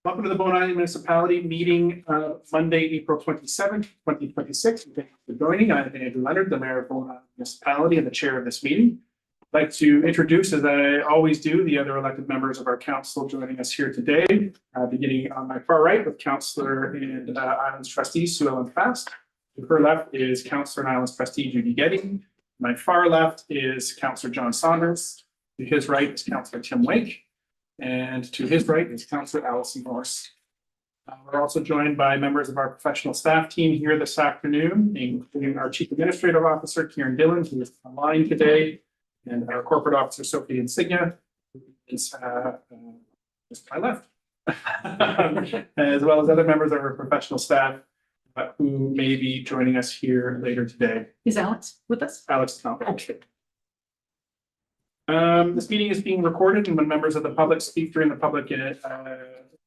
Welcome to the Bowen Island Municipality meeting Monday, April 27th, 2026. Thank you for joining. I'm Andrew Leonard, the Mayor of Bowen Island Municipality and the Chair of this meeting. I'd like to introduce, as I always do, the other elected members of our council joining us here today, beginning on my far right with Councillor and Islands Trustee Sue Ellen Fast. To her left is Councillor and Islands Trustee Judy Getty. My far left is Councillor John Saunders. To his right is Councillor Tim Wake. And to his right is Councillor Allison Morse. We're also joined by members of our professional staff team here this afternoon, including our Chief Administrative Officer, Kieran Dillon, who is online today, and our Corporate Officer, Sophie Insignia, who is just to my left, as well as other members of our professional staff who may be joining us here later today. Is Alex with us? Alex is not. Okay. This meeting is being recorded, and when members of the public speak during the public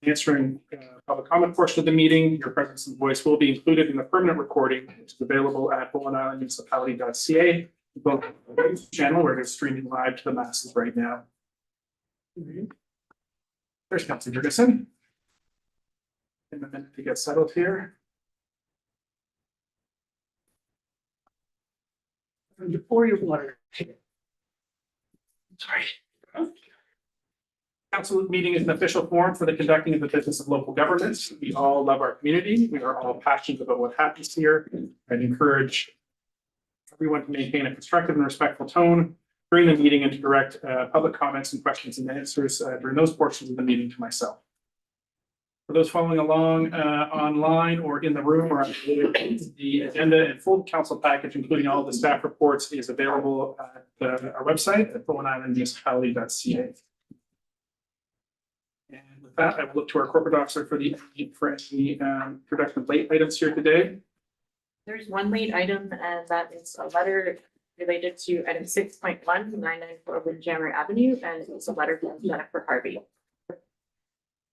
answering public comment portion of the meeting, your presence and voice will be included in the permanent recording, which is available at bowenislandmunicipality.ca, both the YouTube channel where it's streaming live to the masses right now. There's Councillor Jurgensen. In a minute to get settled here. And before you water. Sorry. Council meeting is an official forum for the conducting of the business of local governments. We all love our community. We are all passionate about what happens here. I'd encourage everyone to maintain a constructive and respectful tone during the meeting and to direct public comments and questions and answers during those portions of the meeting to myself. For those following along online or in the room, or the agenda and full council package, including all the staff reports, is available at our website at bowenislandmunicipality.ca. And with that, I will look to our corporate officer for any production of late items here today. There's one late item, and that is a letter related to item 6.1, 994 Windjammer Avenue, and it's a letter from Jennifer Harvey.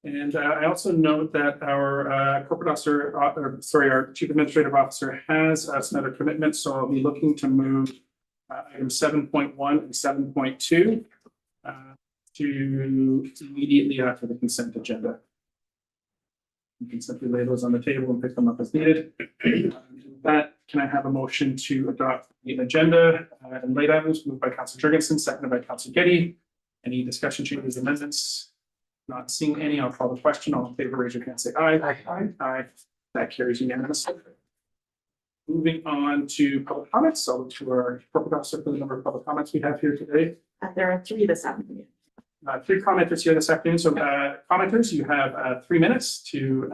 And I also note that our corporate officer, our chief administrative officer has some other commitments. So I'll be looking to move item 7.1 and 7.2 to immediately after the consent agenda. You can simply lay those on the table and pick them up as needed. With that, can I have a motion to adopt the agenda and late items moved by Councillor Jurgensen, seconded by Councillor Getty? Any discussion, changes, amendments? Not seeing any, I'll call the question. All in favor, raise your hand, say aye. Aye. Aye. That carries unanimously. Moving on to public comments. I'll look to our corporate officer for the number of public comments we have here today. There are 3 this afternoon. 3 commenters here this afternoon. So commenters, you have 3 minutes to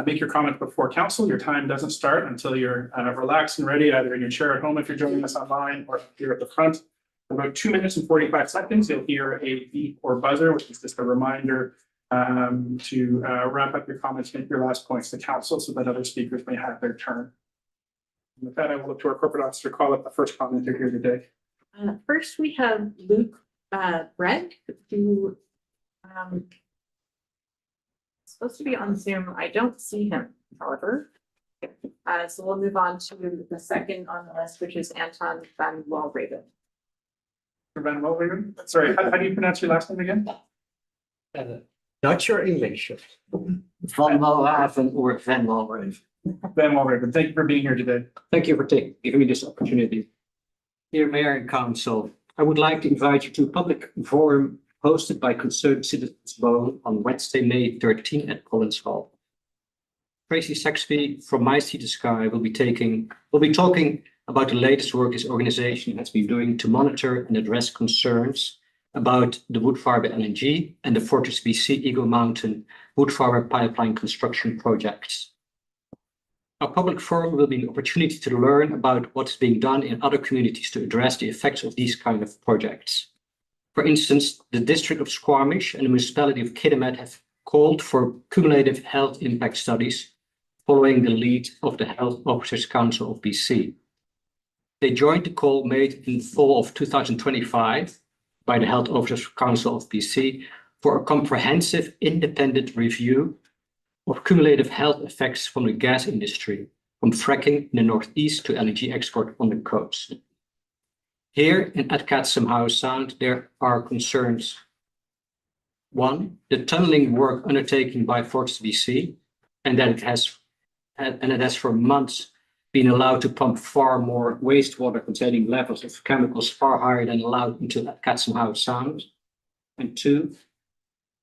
make your comment before council. Your time doesn't start until you're relaxed and ready, either in your chair at home if you're joining us online or here at the front. About 2 minutes and 45 seconds, you'll hear a beep or buzzer, which is just a reminder to wrap up your comments, make your last points to council so that other speakers may have their turn. And with that, I will look to our corporate officer to call up the first commenter here today. First, we have Luke Brent, who is supposed to be on Zoom. I don't see him, however. So we'll move on to the second on the list, which is Anton Van Walraven. Van Walraven. Sorry, how do you pronounce your last name again? Dutch or English? Van Walraven or Van Walraven. Van Walraven, thank you for being here today. Thank you for giving me this opportunity. Dear Mayor and Council, I would like to invite you to a public forum hosted by Concerned Citizens Bowen on Wednesday, May 13 at Collins Hall. Tracy Saxby from My Sea to Sky will be talking about the latest work his organization has been doing to monitor and address concerns about the Woodfibre LNG and the FortisBC Eagle Mountain Woodfibre pipeline construction projects. Our public forum will be an opportunity to learn about what is being done in other communities to address the effects of these kind of projects. For instance, the District of Squamish and the municipality of Kitimat have called for cumulative health impact studies following the lead of the Health Officers Council of BC. They joined the call made in fall of 2025 by the Health Officers Council of BC for a comprehensive independent review of cumulative health effects from the gas industry, from fracking in the northeast to LNG export on the coast. Here in Atcatsum House Sound, there are concerns One, the tunneling work undertaken by Fortis VC, and that it has for months been allowed to pump far more wastewater containing levels of chemicals far higher than allowed into Katzenhout Sound. And two,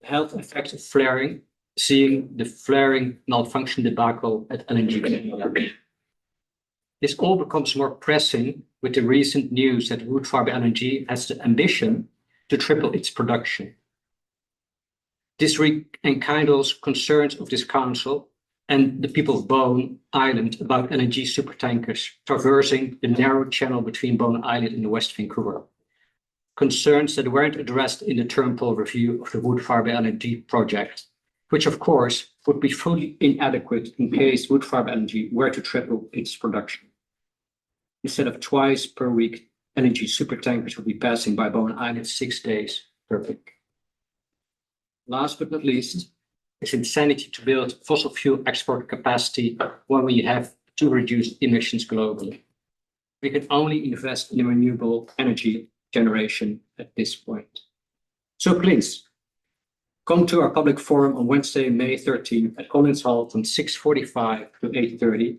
the health effects of flaring, seeing the flaring malfunction debacle at LNG Canada. This all becomes more pressing with the recent news that Woodfibre LNG has the ambition to triple its production. This rekindles concerns of this council and the people of Bowen Island about LNG supertankers traversing the narrow channel between Bowen Island and West Vancouver. Concerns that weren't addressed in the Turnbull review of the Woodfibre LNG project, which of course would be fully inadequate in case Woodfibre LNG were to triple its production. Instead of twice per week, LNG supertankers would be passing by Bowen Island 6 days per week. Last but not least, it's insanity to build fossil fuel export capacity when we have to reduce emissions globally. We can only invest in renewable energy generation at this point. So please, come to our public forum on Wednesday, May 13th at Collins Hall from 6:45 to 8:30.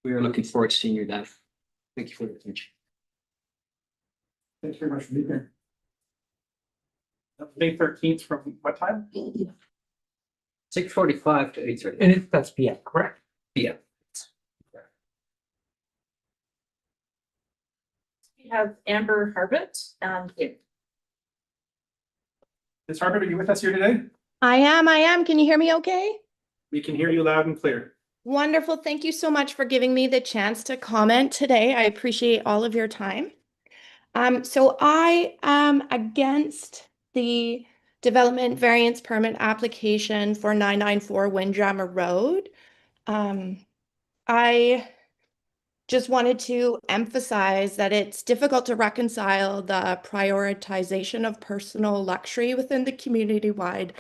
We are looking forward to seeing you then. Thank you for your attention. Thanks very much for being here. May 13th from what time? 6:45 to 8:30. And that's PM, Correct. Yeah. We have Amber Harbert and Kim. Ms. Harbert, are you with us here today? I am. Can you hear me okay? We can hear you loud and clear. Wonderful. Thank you so much for giving me the chance to comment today. I appreciate all of your time. So I am against the development variance permit application for 994 Windjammer Road. I just wanted to emphasize that it's difficult to reconcile the prioritization of personal luxury within the community-wide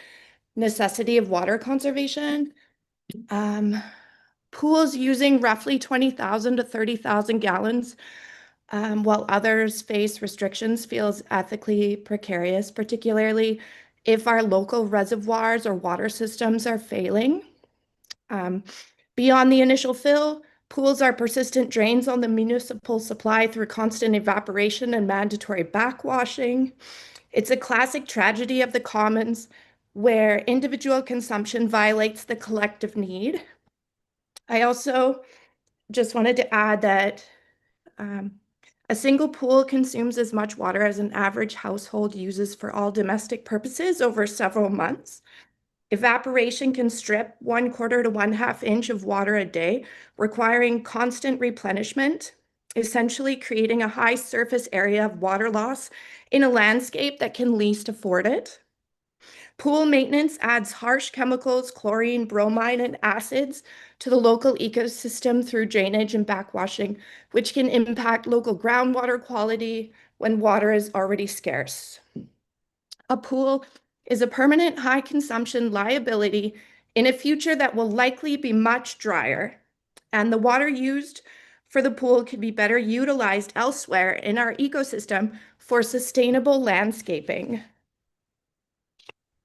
necessity of water conservation. Pools using roughly 20,000 to 30,000 gallons, while others face restrictions, feels ethically precarious, particularly if our local reservoirs or water systems are failing. Beyond the initial fill, pools are persistent drains on the municipal supply through constant evaporation and mandatory backwashing. It's a classic tragedy of the commons where individual consumption violates the collective need. I also just wanted to add that a single pool consumes as much water as an average household uses for all domestic purposes over several months. Evaporation can strip 1/4 to 1/2 inch of water a day, requiring constant replenishment, essentially creating a high surface area of water loss in a landscape that can least afford it. Pool maintenance adds harsh chemicals, chlorine, bromine, and acids to the local ecosystem through drainage and backwashing, which can impact local groundwater quality when water is already scarce. A pool is a permanent high consumption liability in a future that will likely be much drier, and the water used for the pool could be better utilized elsewhere in our ecosystem for sustainable landscaping.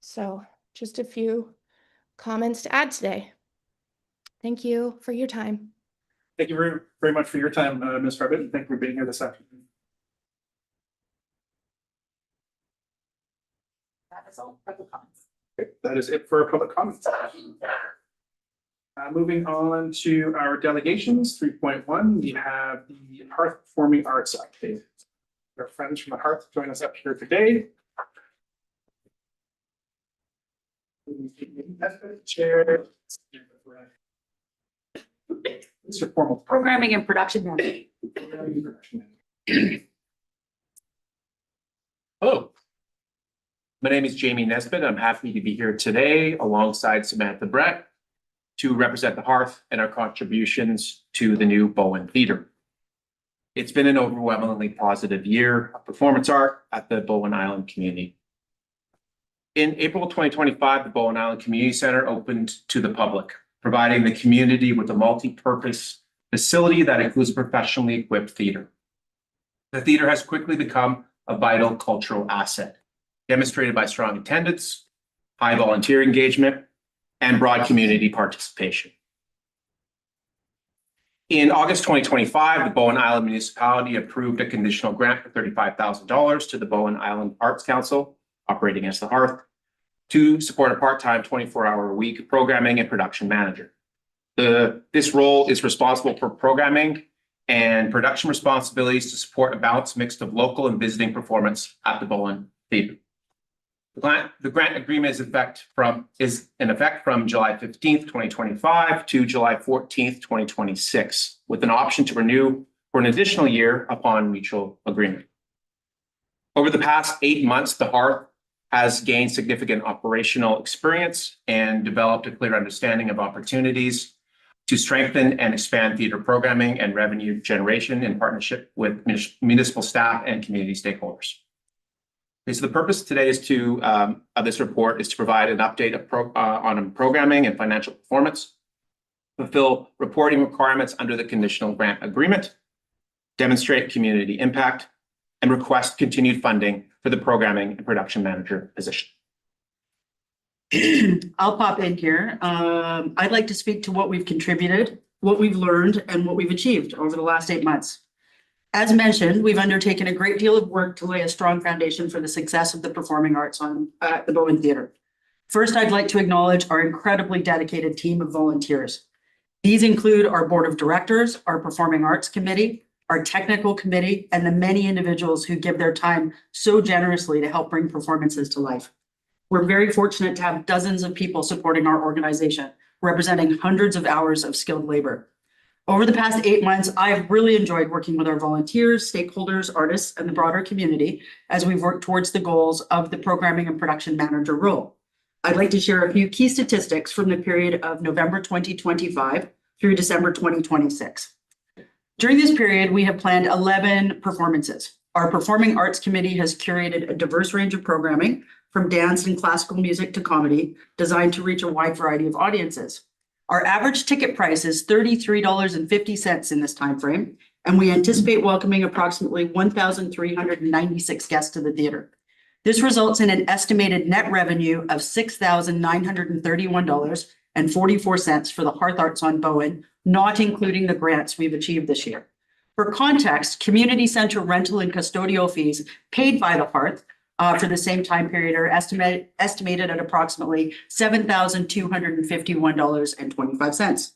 So just a few comments to add today. Thank you for your time. Thank you very, very much for your time, Ms. Harbert, and thank you for being here this afternoon. That is all for the comments. Okay, that is it for our public comments. Moving on to our delegations, 3.1, we have the Hearth Performing Arts update. Our friends from the Hearth join us up here today. Chair. It's your formal Programming and production manager. Hello. My name is Jamie Nesbitt. I'm happy to be here today alongside Samantha Brett to represent the Hearth and our contributions to the new Bowen Theatre. It's been an overwhelmingly positive year of performance art at the Bowen Island community. In April 2025, the Bowen Island Community Center opened to the public, providing the community with a multi-purpose facility that includes a professionally equipped theater. The theater has quickly become a vital cultural asset. demonstrated by strong attendance, high volunteer engagement, and broad community participation. In August 2025, the Bowen Island Municipality approved a conditional grant for $35,000 to the Bowen Island Arts Council, operating as the Hearth, to support a part-time 24-hour-a-week programming and production manager. This role is responsible for programming and production responsibilities to support a balanced mix of local and visiting performance at the Bowen Theatre. The grant agreement is in effect from July 15th, 2025 to July 14th, 2026, with an option to renew for an additional year upon mutual agreement. Over the past 8 months, the Hearth has gained significant operational experience and developed a clear understanding of opportunities to strengthen and expand theater programming and revenue generation in partnership with municipal staff and community stakeholders. Okay, so the purpose today of this report is to provide an update on programming and financial performance, fulfill reporting requirements under the conditional grant agreement, demonstrate community impact, and request continued funding for the programming and production manager position. I'll pop in here. I'd like to speak to what we've contributed, what we've learned, and what we've achieved over the last 8 months. As mentioned, we've undertaken a great deal of work to lay a strong foundation for the success of the performing arts at the Bowen Theatre. First, I'd like to acknowledge our incredibly dedicated team of volunteers. These include our board of directors, our performing arts committee, our technical committee, and the many individuals who give their time so generously to help bring performances to life. We're very fortunate to have dozens of people supporting our organization, representing hundreds of hours of skilled labor. Over the past 8 months, I've really enjoyed working with our volunteers, stakeholders, artists, and the broader community as we've worked towards the goals of the programming and production manager role. I'd like to share a few key statistics from the period of November 2025 through December 2026. During this period, we have planned 11 performances. Our Performing Arts Committee has curated a diverse range of programming, from dance and classical music to comedy, designed to reach a wide variety of audiences. Our average ticket price is $33.50 in this time frame, and we anticipate welcoming approximately 1,396 guests to the theater. This results in an estimated net revenue of $6,931.44 for the Hearth Arts on Bowen, not including the grants we've achieved this year. For context, community center rental and custodial fees paid by the Hearth for the same time period are estimated at approximately $7,251.25.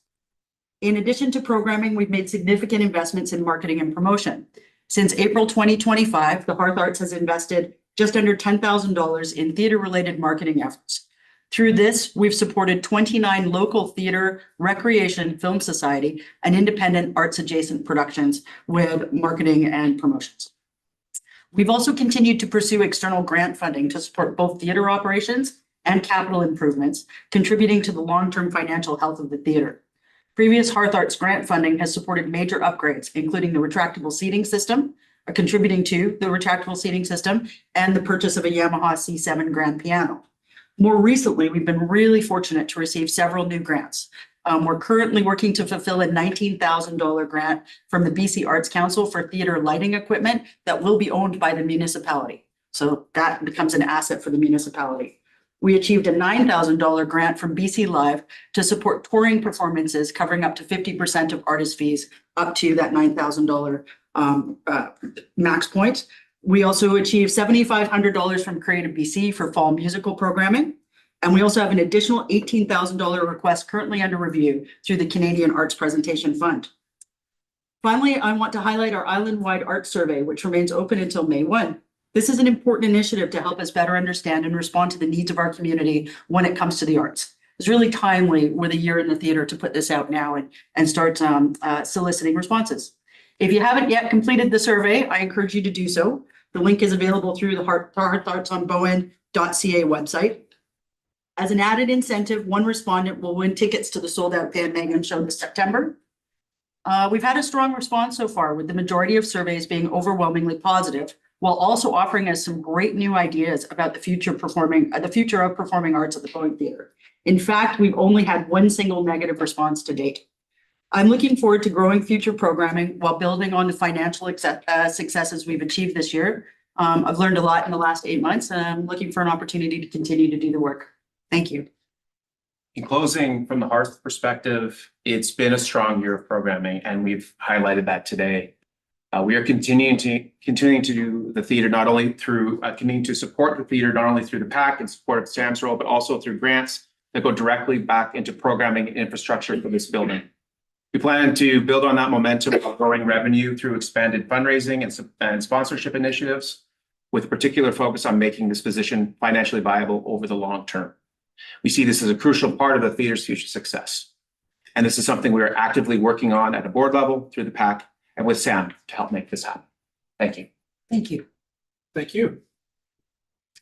In addition to programming, we've made significant investments in marketing and promotion. Since April 2025, the Hearth Arts has invested just under $10,000 in theater-related marketing efforts. Through this, we've supported 29 local theater, recreation, film society, and independent arts-adjacent productions with marketing and promotions. We've also continued to pursue external grant funding to support both theater operations and capital improvements, contributing to the long-term financial health of the theater. Previous Hearth Arts grant funding has supported major upgrades, including the retractable seating system, contributing to the retractable seating system, and the purchase of a Yamaha C7 grand piano. More recently, we've been really fortunate to receive several new grants. We're currently working to fulfill a $19,000 grant from the BC Arts Council for theater lighting equipment that will be owned by the municipality. So that becomes an asset for the municipality. We achieved a $9,000 grant from BC Live to support touring performances covering up to 50% of artist fees up to that $9,000 max point. We also achieved $7,500 from Creative BC for fall musical programming. And we also have an additional $18,000 request currently under review through the Canadian Arts Presentation Fund. Finally, I want to highlight our island-wide art survey, which remains open until May 1. This is an important initiative to help us better understand and respond to the needs of our community when it comes to the arts. It's really timely with a year in the theater to put this out now and start soliciting responses. If you haven't yet completed the survey, I encourage you to do so. The link is available through the Hearth Arts on Bowen.ca website. As an added incentive, one respondent will win tickets to the sold-out Pan Megan show this September. We've had a strong response so far, with the majority of surveys being overwhelmingly positive, while also offering us some great new ideas about the future of performing arts at the Bowen Theatre. In fact, we've only had one single negative response to date. I'm looking forward to growing future programming while building on the financial successes we've achieved this year I've learned a lot in the last 8 months, and I'm looking for an opportunity to continue to do the work. Thank you. In closing, from the Hearth perspective, it's been a strong year of programming, and we've highlighted that today. We are continuing to do the theater not only through continuing to support the theater not only through the PAC and support of Sam's role, but also through grants that go directly back into programming and infrastructure for this building. We plan to build on that momentum of growing revenue through expanded fundraising and sponsorship initiatives, with particular focus on making this position financially viable over the long term. We see this as a crucial part of the theater's future success. And this is something we are actively working on at a board level through the PAC and with Sam to help make this happen. Thank you. Thank you. Thank you.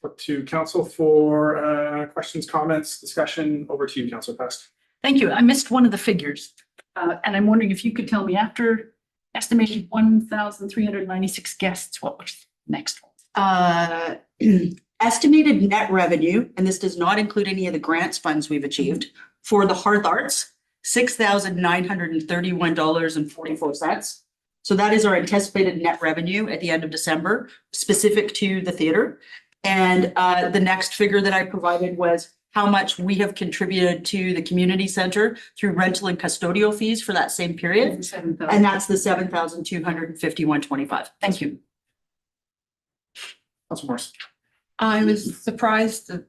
Up to council for questions, comments, discussion. Over to you, Councillor Pest. Thank you. I missed one of the figures. And I'm wondering if you could tell me, after estimated 1,396 guests, what was the next one? Estimated net revenue, and this does not include any of the grants funds we've achieved, for the Hearth Arts, $6,931.44. So that is our anticipated net revenue at the end of December, specific to the theater. And the next figure that I provided was how much we have contributed to the community center through rental and custodial fees for that same period. And that's the $7,251.25. Thank you. Councillor Morris. I was surprised to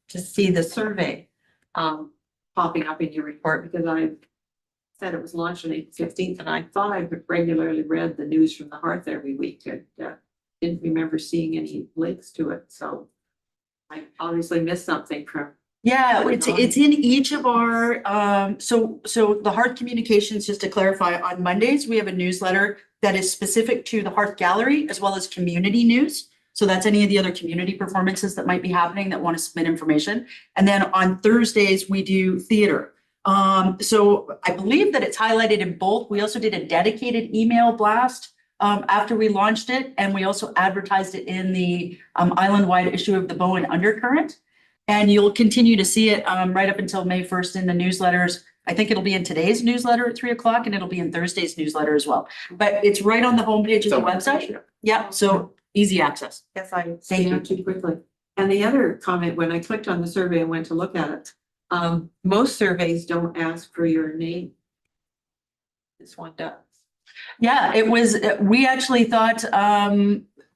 see the survey popping up in your report, because I said it was launched on April 15th, and I thought I regularly read the news from the Hearth every week. And didn't remember seeing any links to it, so I obviously missed something from. Yeah, it's in each of our, so the Hearth Communications, just to clarify, on Mondays, we have a newsletter that is specific to the Hearth Gallery as well as community news. So that's any of the other community performances that might be happening that want to submit information. And then on Thursdays, we do theater. So I believe that it's highlighted in both. We also did a dedicated email blast after we launched it, and we also advertised it in the island-wide issue of the Bowen Undercurrent. And you'll continue to see it right up until May 1st in the newsletters. I think it'll be in today's newsletter at 3:00, and it'll be in Thursday's newsletter as well. But it's right on the homepage of the website. Yeah, so easy access. Yes, I Thank you. scanned too quickly. And the other comment, when I clicked on the survey and went to look at it, most surveys don't ask for your name. This one does. Yeah, it was, we actually thought,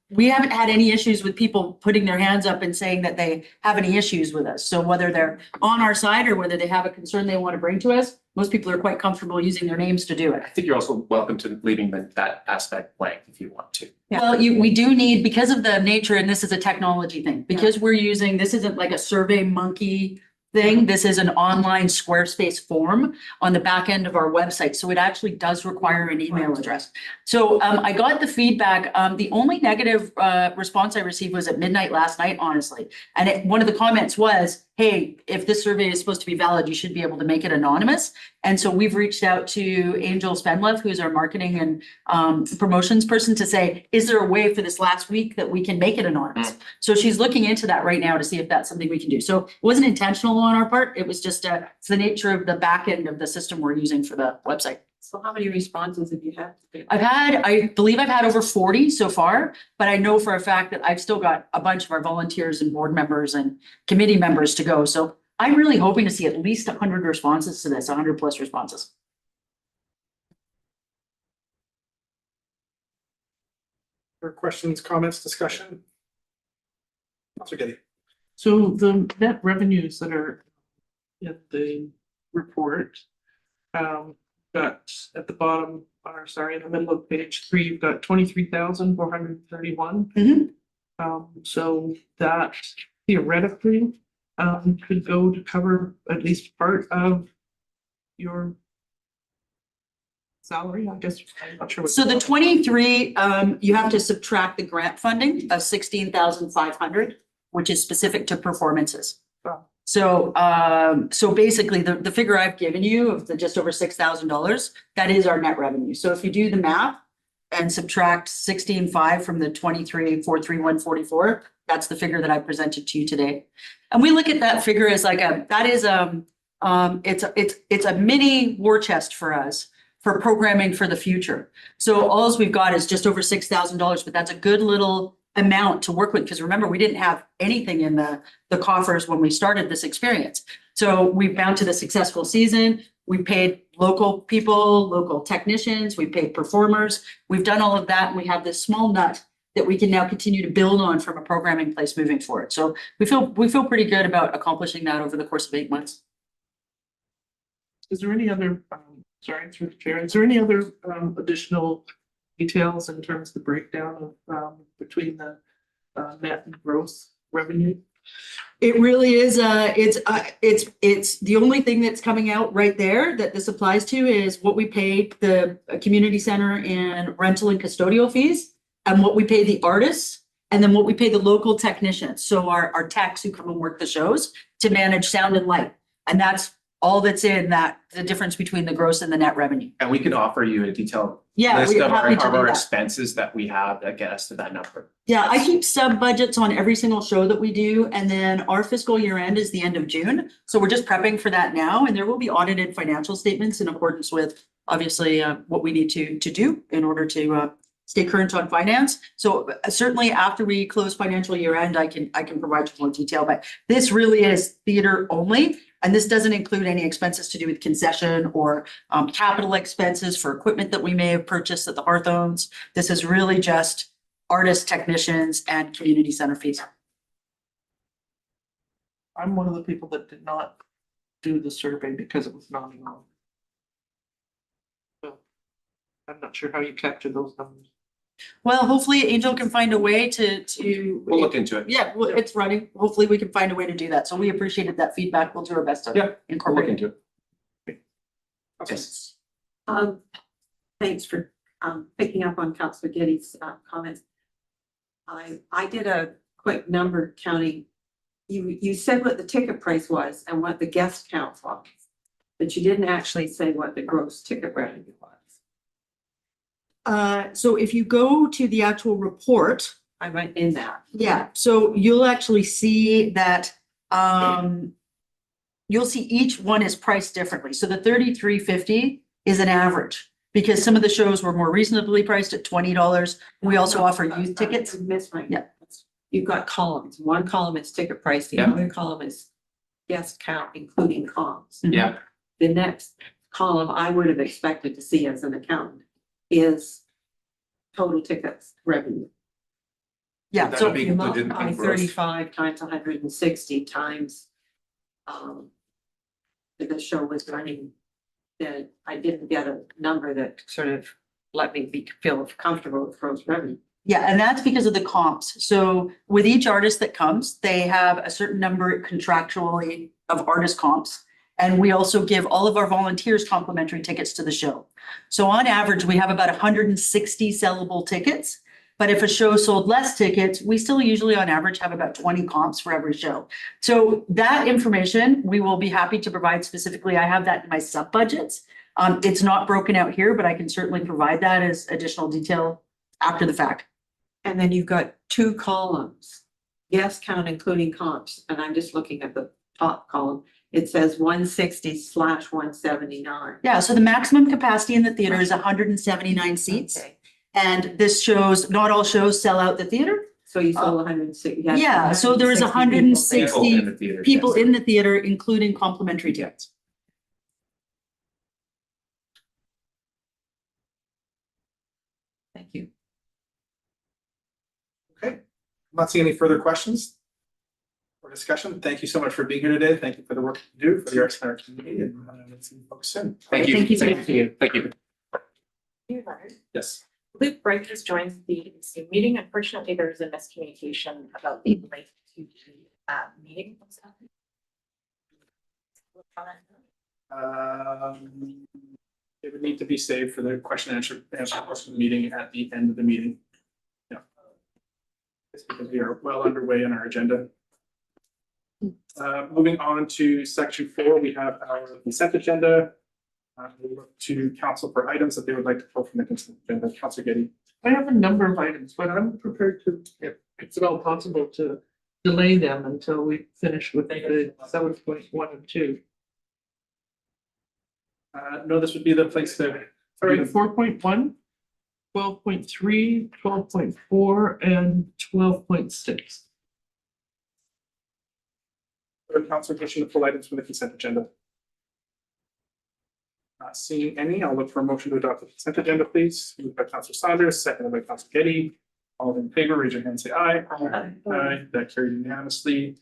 we haven't had any issues with people putting their hands up and saying that they have any issues with us. So whether they're on our side or whether they have a concern they want to bring to us, most people are quite comfortable using their names to do it. I think you're also welcome to leaving that aspect blank if you want to. Yeah. Well, we do need, because of the nature, and this is a technology thing, because we're using, this isn't like a Survey Monkey thing. This is an online Squarespace form on the back end of our website. So it actually does require an email address. So I got the feedback. The only negative response I received was at midnight last night, honestly. And one of the comments was, hey, if this survey is supposed to be valid, you should be able to make it anonymous. And so we've reached out to Angel Spenlev, who's our marketing and promotions person, to say, is there a way for this last week that we can make it anonymous? So she's looking into that right now to see if that's something we can do. So it wasn't intentional on our part. It was just it's the nature of the back end of the system we're using for the website. So how many responses have you had? I believe I've had over 40 so far, but I know for a fact that I've still got a bunch of our volunteers and board members and committee members to go. So I'm really hoping to see at least 100 responses to this, 100 plus responses. For questions, comments, discussion? Councillor Getty. So the net revenues that are in the report, got at the bottom, or sorry, in the middle of page 3, you've got 23,431. So that theoretically could go to cover at least part of your salary, I guess. I'm not sure. So the 23, you have to subtract the grant funding of 16,500, which is specific to performances. Oh. So, so basically the figure I've given you of the just over $6,000, that is our net revenue. So if you do the math and subtract 16,500 from the 23,431.44, that's the figure that I presented to you today. And we look at that figure as like it's a mini war chest for us for programming for the future. So all we've got is just over $6,000, but that's a good little amount to work with, because remember, we didn't have anything in the coffers when we started this experience. So we've mounted a successful season. We paid local people, local technicians, we paid performers. We've done all of that, and we have this small nut that we can now continue to build on from a programming place moving forward. So we feel pretty good about accomplishing that over the course of 8 months. Is there any other, sorry, through the chair, is there any other additional details in terms of the breakdown of between the net and gross revenue? It really is, it's the only thing that's coming out right there that this applies to is what we paid the community center in rental and custodial fees, and what we pay the artists, and then what we pay the local technicians. So our techs who come and work the shows to manage sound and light. And that's all that's in that, the difference between the gross and the net revenue. And we can offer you a detailed Yeah, list we're of happy to do our that. expenses that we have that get us to that number. Yeah, I keep sub budgets on every single show that we do, and then our fiscal year end is the end of June. So we're just prepping for that now, and there will be audited financial statements in accordance with obviously what we need to do in order to stay current on finance. So certainly after we close financial year end, I can provide you more detail, but this really is theater only. And this doesn't include any expenses to do with concession or capital expenses for equipment that we may have purchased that the Hearth owns. This is really just artists, technicians, and community center fees. I'm one of the people that did not do the survey because it was not enough. So I'm not sure how you capture those numbers. Well, hopefully Angel can find a way to. We'll look into it. Yeah, well, it's running. Hopefully we can find a way to do that. So we appreciated that feedback. We'll do our best to Yeah, We'll look incorporate it. into it. Um, thanks for picking up on Councilor Getty's comments. I did a quick number counting. You said what the ticket price was and what the guest count was, but you didn't actually say what the gross ticket revenue was. So if you go to the actual report, I went in that. yeah, so you'll actually see that, you'll see each one is priced differently. So the 33.50 is an average because some of the shows were more reasonably priced at $20. We also offer youth tickets. I missed my. Yeah. You've got columns. One column is ticket price, the Yeah. other column is guest count, including comps. Yeah, The next column I would have expected to see as an accountant is total tickets revenue. Yeah, That'll so be You included in multiply gross. 35 times 160 times the show was running, then I didn't get a number that sort of let me feel comfortable with gross revenue. yeah, and that's because of the comps. So with each artist that comes, they have a certain number contractually of artist comps. And we also give all of our volunteers complimentary tickets to the show. So on average, we have about 160 sellable tickets. But if a show sold less tickets, we still usually on average have about 20 comps for every show. So that information, we will be happy to provide specifically. I have that in my sub budgets. It's not broken out here, but I can certainly provide that as additional detail after the fact. And then you've got two columns, guest count including comps, and I'm just looking at the top column. It says 160/179. Yeah, so the maximum capacity in the theater is 179 seats. Okay. And this shows, not all shows sell out the theater. So you sold 160. Yeah, so there is 160 people in the theater. people yes. in the theater, including complimentary tickets. Thank you. Okay, I'm not seeing any further questions or discussion. Thank you so much for being here today. Thank you for the work you do for the arts in our community, and let's see you folks soon. Thank you. Thank you. Thank you. Thank you. You, Leonard. Yes. Luke Bright has joined the Zoom meeting. Unfortunately, there was a miscommunication about the link to the meeting. What's happening? It would need to be saved for the question and answer portion of the meeting at the end of the meeting. Yeah. It's because we are well underway in our agenda. Moving on to section 4, we have our consent agenda. We look to council for items that they would like to pull from the consent agenda. Councilor Getty. I have a number of items, but I'm prepared to, if it's at all possible, to delay them until we finish with the 7.1 and 2. No, this would be the place to. All right, 4.1, 12.3, 12.4, and 12.6. Councilor wishing to pull items from the consent agenda? Not seeing any, I'll look for a motion to adopt the consent agenda, please. Moved by Councilor Saunders, seconded by Councilor Getty. All in favor, raise your hand, say aye. Aye, that carried unanimously.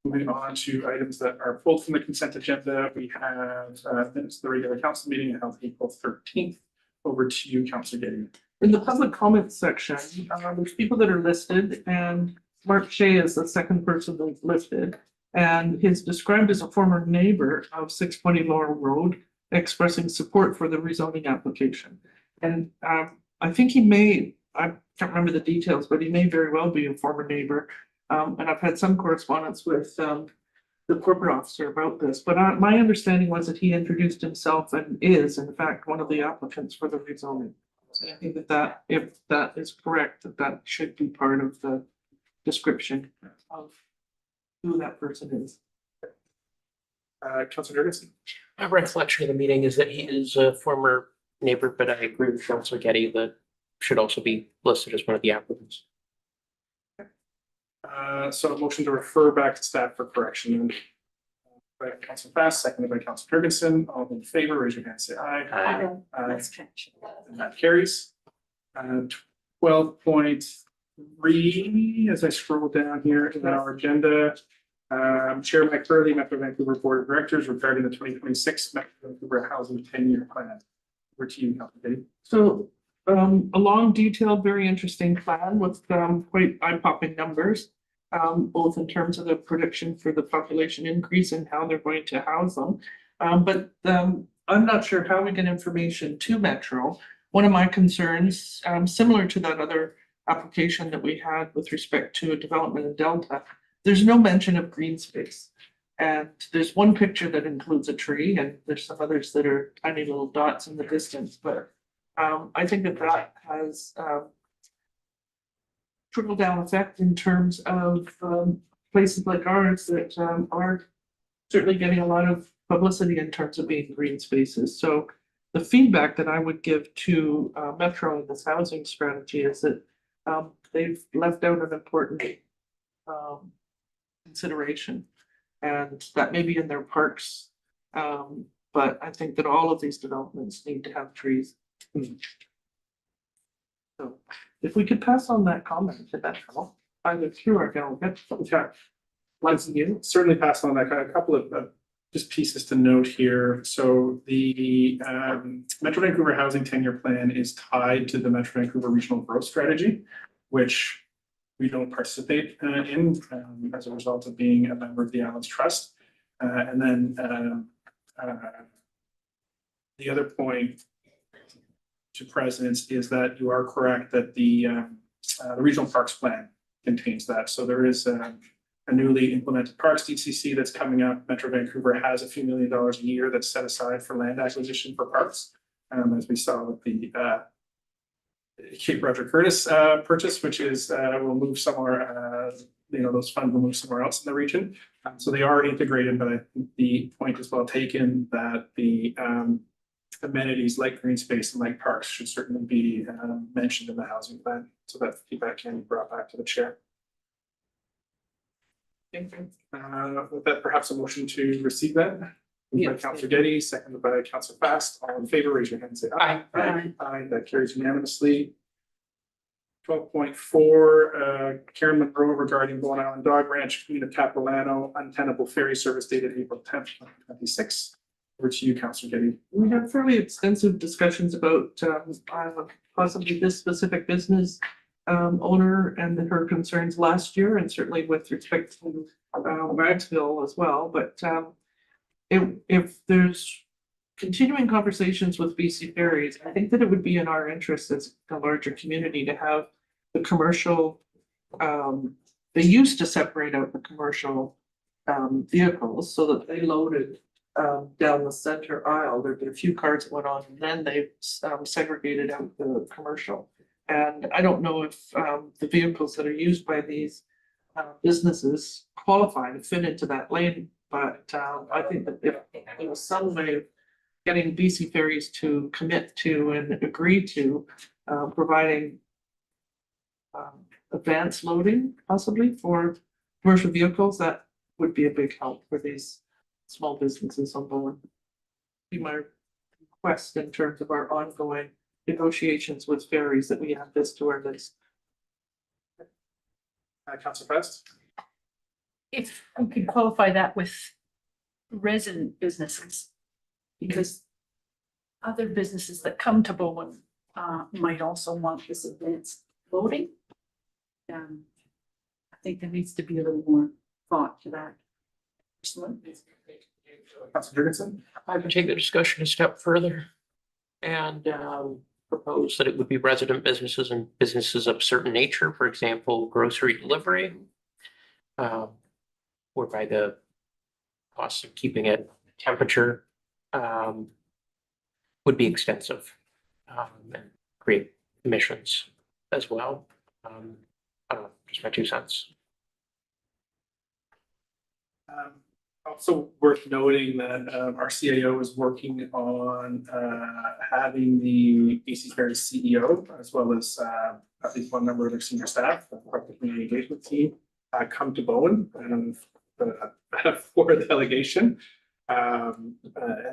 Moving on to items that are pulled from the consent agenda, we have minutes of the regular council meeting held April 13th. Over to you, Councilor Getty. In the public comments section, there's people that are listed, and Mark Shea is the second person that's listed. And he's described as a former neighbor of 620 Laurel Road, expressing support for the rezoning application. And I think he may, I can't remember the details, but he may very well be a former neighbor. And I've had some correspondence with the corporate officer about this, but my understanding was that he introduced himself and is in fact one of the applicants for the rezoning. And I think that if that is correct, that should be part of the description of who that person is. Councilor Jurgensen. My recollection of the meeting is that he is a former neighbor, but I agree with Councilor Getty that should also be listed as one of the applicants. So a motion to refer back to staff for correction. By Councilor Fast, seconded by Councilor Jurgensen. All in favor, raise your hand, say aye. Aye. And that carries. 12.3, as I scroll down here in our agenda. Chair Mike Curley, Metro Vancouver Board of Directors, regarding the 2026 Metro Vancouver Housing 10-year plan. Over to you, Councilor Getty. So a long, detailed, very interesting plan with quite eye-popping numbers. Both in terms of the prediction for the population increase and how they're going to house them. But I'm not sure how we get information to Metro. One of my concerns, similar to that other application that we had with respect to a development in Delta, there's no mention of green space. And there's one picture that includes a tree, and there's some others that are tiny little dots in the distance, but I think that has trickle down effect in terms of places like ours that are certainly getting a lot of publicity in terms of being green spaces. So the feedback that I would give to Metro in this housing strategy is that they've left out an important consideration, and that may be in their parks. But I think that all of these developments need to have trees. So if we could pass on that comment to Metro, either through our delegate. Yeah. Once again, certainly pass on that. A couple of just pieces to note here. So the Metro Vancouver Housing 10-year plan is tied to the Metro Vancouver Regional Growth Strategy, which we don't participate in as a result of being a member of the Islands Trust. And then the other point to Presidents is that you are correct that the Regional Parks Plan contains that. So there is a newly implemented Parks DCC that's coming up. Metro Vancouver has a few $1 million a year that's set aside for land acquisition for parks. As we saw with the Cape Roger Curtis purchase, which is will move somewhere, those funds will move somewhere else in the region. So they are integrated, but I think the point is well taken that the amenities like green space and like parks should certainly be mentioned in the housing plan. So that feedback can be brought back to the chair. With that, perhaps a motion to receive that. Moved by Councilor Getty, seconded by Councilor Fast. All in favor, raise your hand and say aye. Aye. Aye, that carries unanimously. 12.4, Karen Monroe regarding Bowen Island Dog Ranch, Community of Capilano, untenable ferry service dated April 10th, 2026. Over to you, Councilor Getty. We had fairly extensive discussions about possibly this specific business owner and her concerns last year, and certainly with respect to Wagsville as well. But if there's continuing conversations with BC Ferries, I think that it would be in our interest as a larger community to have the commercial. They used to separate out the commercial vehicles so that they loaded down the center aisle. There'd been a few cars that went on, and then they segregated out the commercial. And I don't know if the vehicles that are used by these businesses qualify to fit into that lane, but I think that if there was some way of getting BC Ferries to commit to and agree to providing advanced loading possibly for commercial vehicles, that would be a big help for these small businesses on Bowen. Be my request in terms of our ongoing negotiations with ferries, that we add this to our list. Council Fest? If we could qualify that with resident businesses, because other businesses that come to Bowen might also want this advanced voting. I think there needs to be a little more thought to that. Council Jurgensen? I would take the discussion a step further and propose that it would be resident businesses and businesses of a certain nature, for example, grocery delivery. Whereby the cost of keeping it temperature would be extensive and create emissions as well. I don't know, just my 2 cents. Also worth noting that our CAO is working on having the BC Ferries CEO, as well as at least one member of their senior staff, part of the community engagement team, come to Bowen and for the delegation. And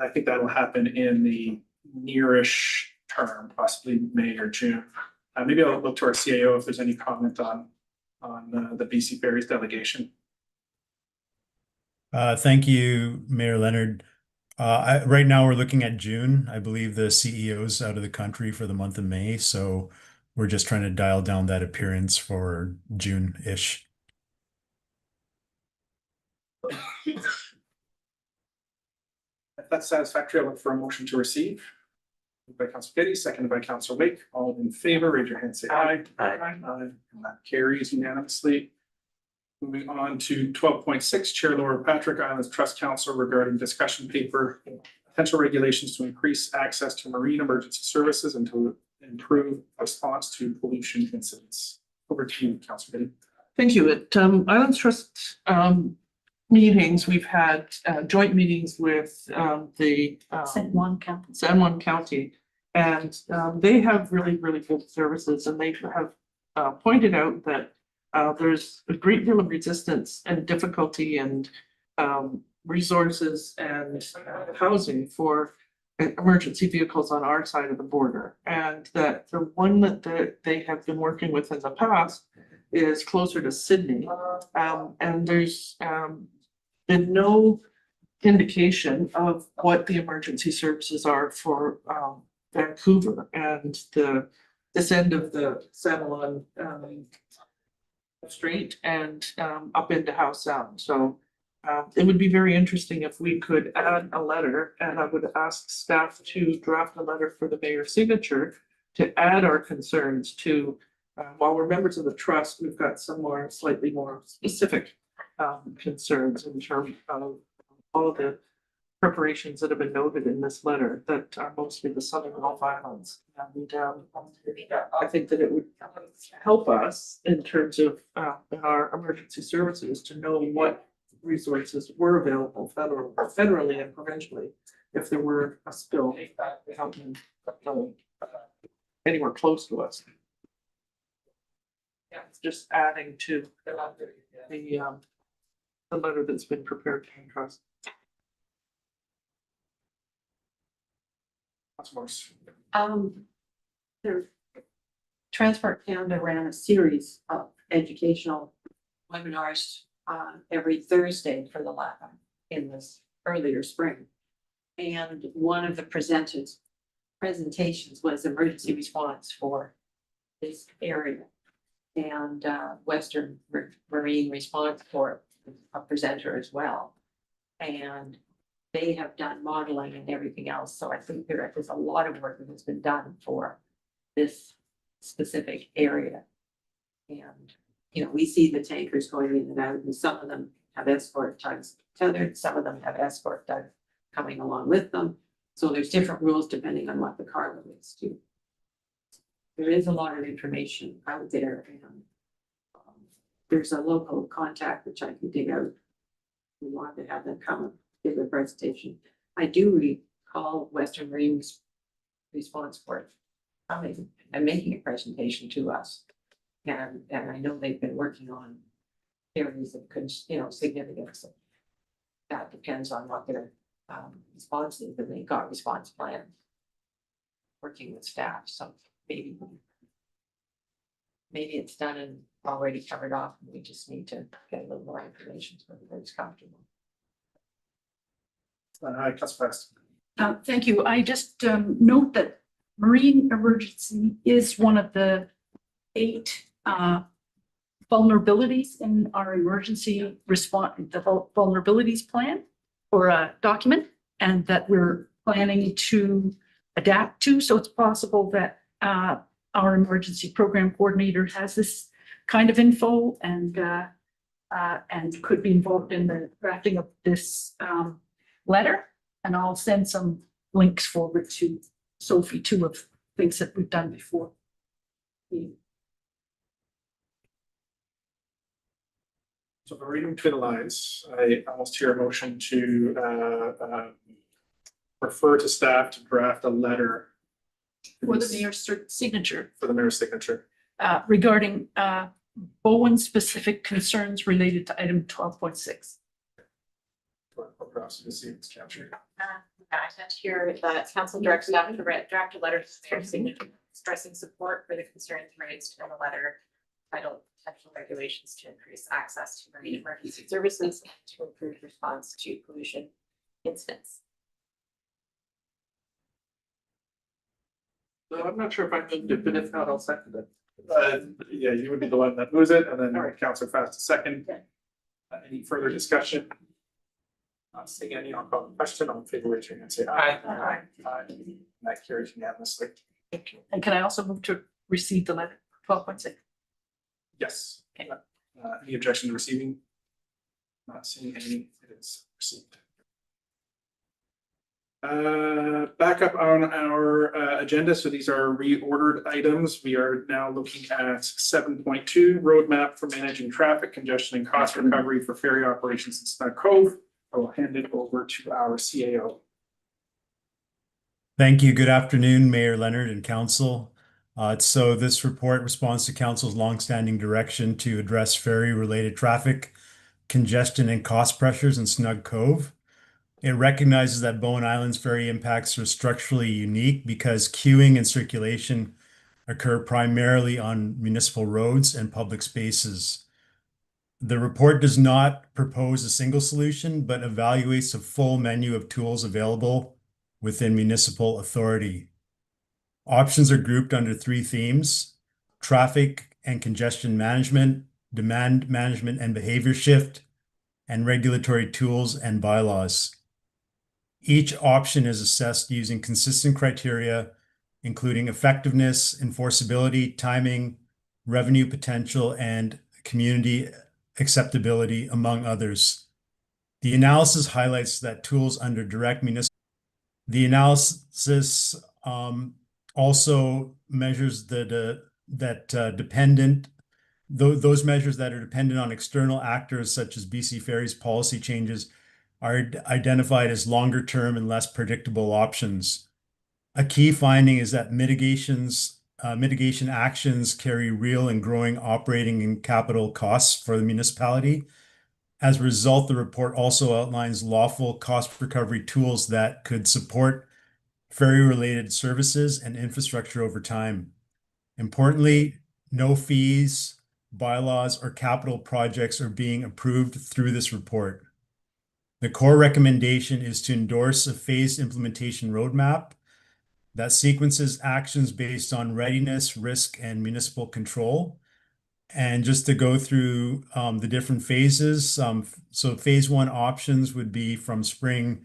I think that'll happen in the nearish term, possibly May or June. Maybe I'll look to our CAO if there's any comment on the BC Ferries delegation. Thank you, Mayor Leonard. Right now we're looking at June. I believe the CEO's out of the country for the month of May, so we're just trying to dial down that appearance for June-ish. If that's satisfactory, I'll look for a motion to receive. Moved by Councilor Getty, seconded by Councilor Wake. All in favor, raise your hand, say aye. Aye. And that carries unanimously. Moving on to 12.6, Chair Laura Patrick, Islands Trust Council, regarding discussion paper, potential regulations to increase access to marine emergency services and to improve response to pollution incidents. Over to you, Councilor Getty. Thank you. At Islands Trust meetings, we've had joint meetings with the San Juan County. San Juan County. And they have really, really good services, and they have pointed out that there's a great deal of resistance and difficulty and resources and housing for emergency vehicles on our side of the border. And that the one that they have been working with in the past is closer to Sydney. And there's been no indication of what the emergency services are for Vancouver and this end of the San Juan Strait and up into Howe Sound. So it would be very interesting if we could add a letter, and I would ask staff to draft a letter for the mayor's signature to add our concerns to, while we're members of the trust, we've got some more slightly more specific concerns in terms of all the preparations that have been noted in this letter that are mostly the Southern Gulf Islands. And I think that it would help us in terms of our emergency services to know what resources were available federally and provincially if there were a spill happening anywhere close to us. Yeah, it's just adding to the letter that's been prepared to trust. Transport Canada ran a series of educational webinars every Thursday for the last in this earlier spring. And one of the presentations was emergency response for this area. And Western Marine Response Corps, a presenter as well. And they have done modeling and everything else. So I think there is a lot of work that has been done for this specific area. And, you know, we see the tankers going in and out, and some of them have escort tugs tethered, some of them have escort tugs coming along with them. So there's different rules depending on what the cargo is too. There is a lot of information out there, and there's a local contact which I can dig out. We want to have them come and give a presentation. I do recall Western Marines response for coming and making a presentation to us. And I know they've been working on areas of, significance. That depends on what their response is, and they got response plans. Working with staff, so maybe it's done and already covered off, and we just need to get a little more information so everybody's comfortable. Councilor Fast. Thank you. I just note that marine emergency is one of the 8 vulnerabilities in our emergency response, the vulnerabilities plan or a document, and that we're planning to adapt to. So it's possible that our emergency program coordinator has this kind of info and could be involved in the drafting of this letter. And I'll send some links forward to Sophie too of things that we've done before. So if I'm reading between the lines, I almost hear a motion to refer to staff to draft a letter For the mayor's signature for the mayor's signature. regarding Bowen specific concerns related to item 12.6. Across to see if it's captured. I sent here that council directs staff to draft a letter to the mayor's signature expressing support for the concerns raised in the letter titled potential regulations to increase access to marine emergency services and to improve response to pollution incidents. No, I'm not sure if I moved it, but if not, I'll second it. Yeah, you would be the one that moves it, and then Councilor Fast a second. Any further discussion? Not seeing any, I'll call the question. All in favor, raise your hand, say aye. Aye. Aye. That carries unanimously. And can I also move to receive the letter 12.6? Yes. Okay. Any objection to receiving? Not seeing any, it is received. Back up on our agenda. So these are reordered items. We are now looking at 7.2 roadmap for managing traffic congestion and cost recovery for ferry operations in Snug Cove. I will hand it over to our CAO. Thank you. Good afternoon, Mayor Leonard and Council. So this report responds to Council's longstanding direction to address ferry-related traffic congestion and cost pressures in Snug Cove. It recognizes that Bowen Island's ferry impacts are structurally unique because queuing and circulation occur primarily on municipal roads and public spaces. The report does not propose a single solution, but evaluates a full menu of tools available within municipal authority. Options are grouped under 3 themes: traffic and congestion management, demand management and behavior shift, and regulatory tools and bylaws. Each option is assessed using consistent criteria, including effectiveness, enforceability, timing, revenue potential, and community acceptability, among others. The analysis highlights that tools under direct municipal. The analysis also measures those measures that are dependent on external actors such as BC Ferries policy changes are identified as longer term and less predictable options. A key finding is that mitigation actions carry real and growing operating and capital costs for the municipality. As a result, the report also outlines lawful cost recovery tools that could support ferry-related services and infrastructure over time. Importantly, no fees, bylaws, or capital projects are being approved through this report. The core recommendation is to endorse a phased implementation roadmap that sequences actions based on readiness, risk, and municipal control. And just to go through the different phases, so phase 1 options would be from spring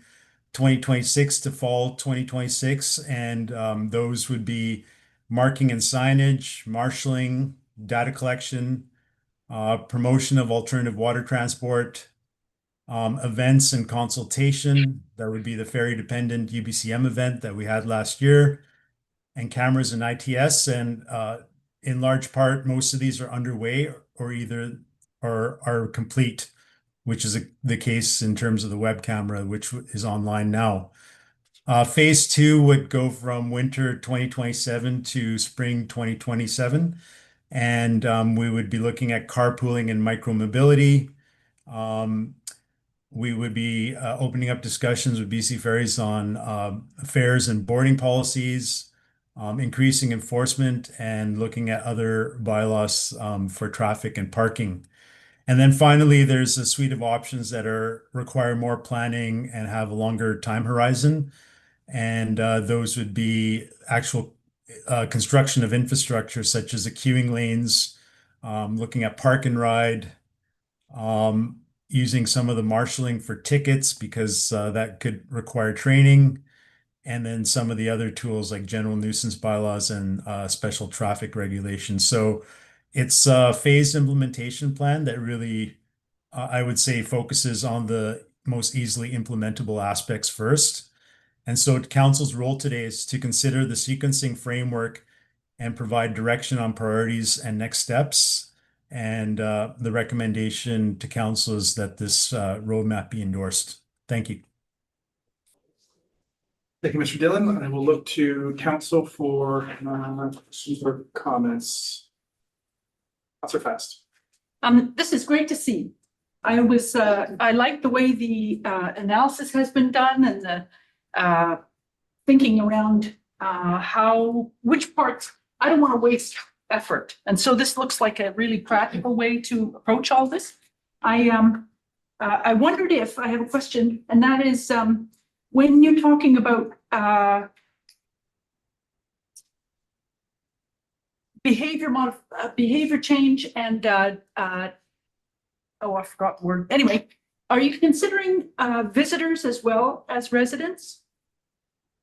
2026 to fall 2026, and those would be marking and signage, marshaling, data collection, promotion of alternative water transport, events and consultation. That would be the ferry dependent UBCM event that we had last year, and cameras and ITS. And in large part, most of these are underway or are complete, which is the case in terms of the web camera, which is online now. Phase 2 would go from winter 2027 to spring 2027. And we would be looking at carpooling and micromobility. We would be opening up discussions with BC Ferries on fares and boarding policies, increasing enforcement, and looking at other bylaws for traffic and parking. And then finally, there's a suite of options that require more planning and have a longer time horizon. And those would be actual construction of infrastructure such as the queuing lanes, looking at park and ride, using some of the marshaling for tickets because that could require training, and then some of the other tools like general nuisance bylaws and special traffic regulations. So it's a phased implementation plan that really, I would say, focuses on the most easily implementable aspects first. And so council's role today is to consider the sequencing framework and provide direction on priorities and next steps. And the recommendation to council is that this roadmap be endorsed. Thank you. Thank you, Mr. Dillon. I will look to council for questions or comments. Councilor Fast. This is great to see. I like the way the analysis has been done and the thinking around which parts, I don't want to waste effort. And so this looks like a really practical way to approach all this. I wondered if I have a question, and that is when you're talking about behavior change and I forgot the word. Anyway, are you considering visitors as well as residents?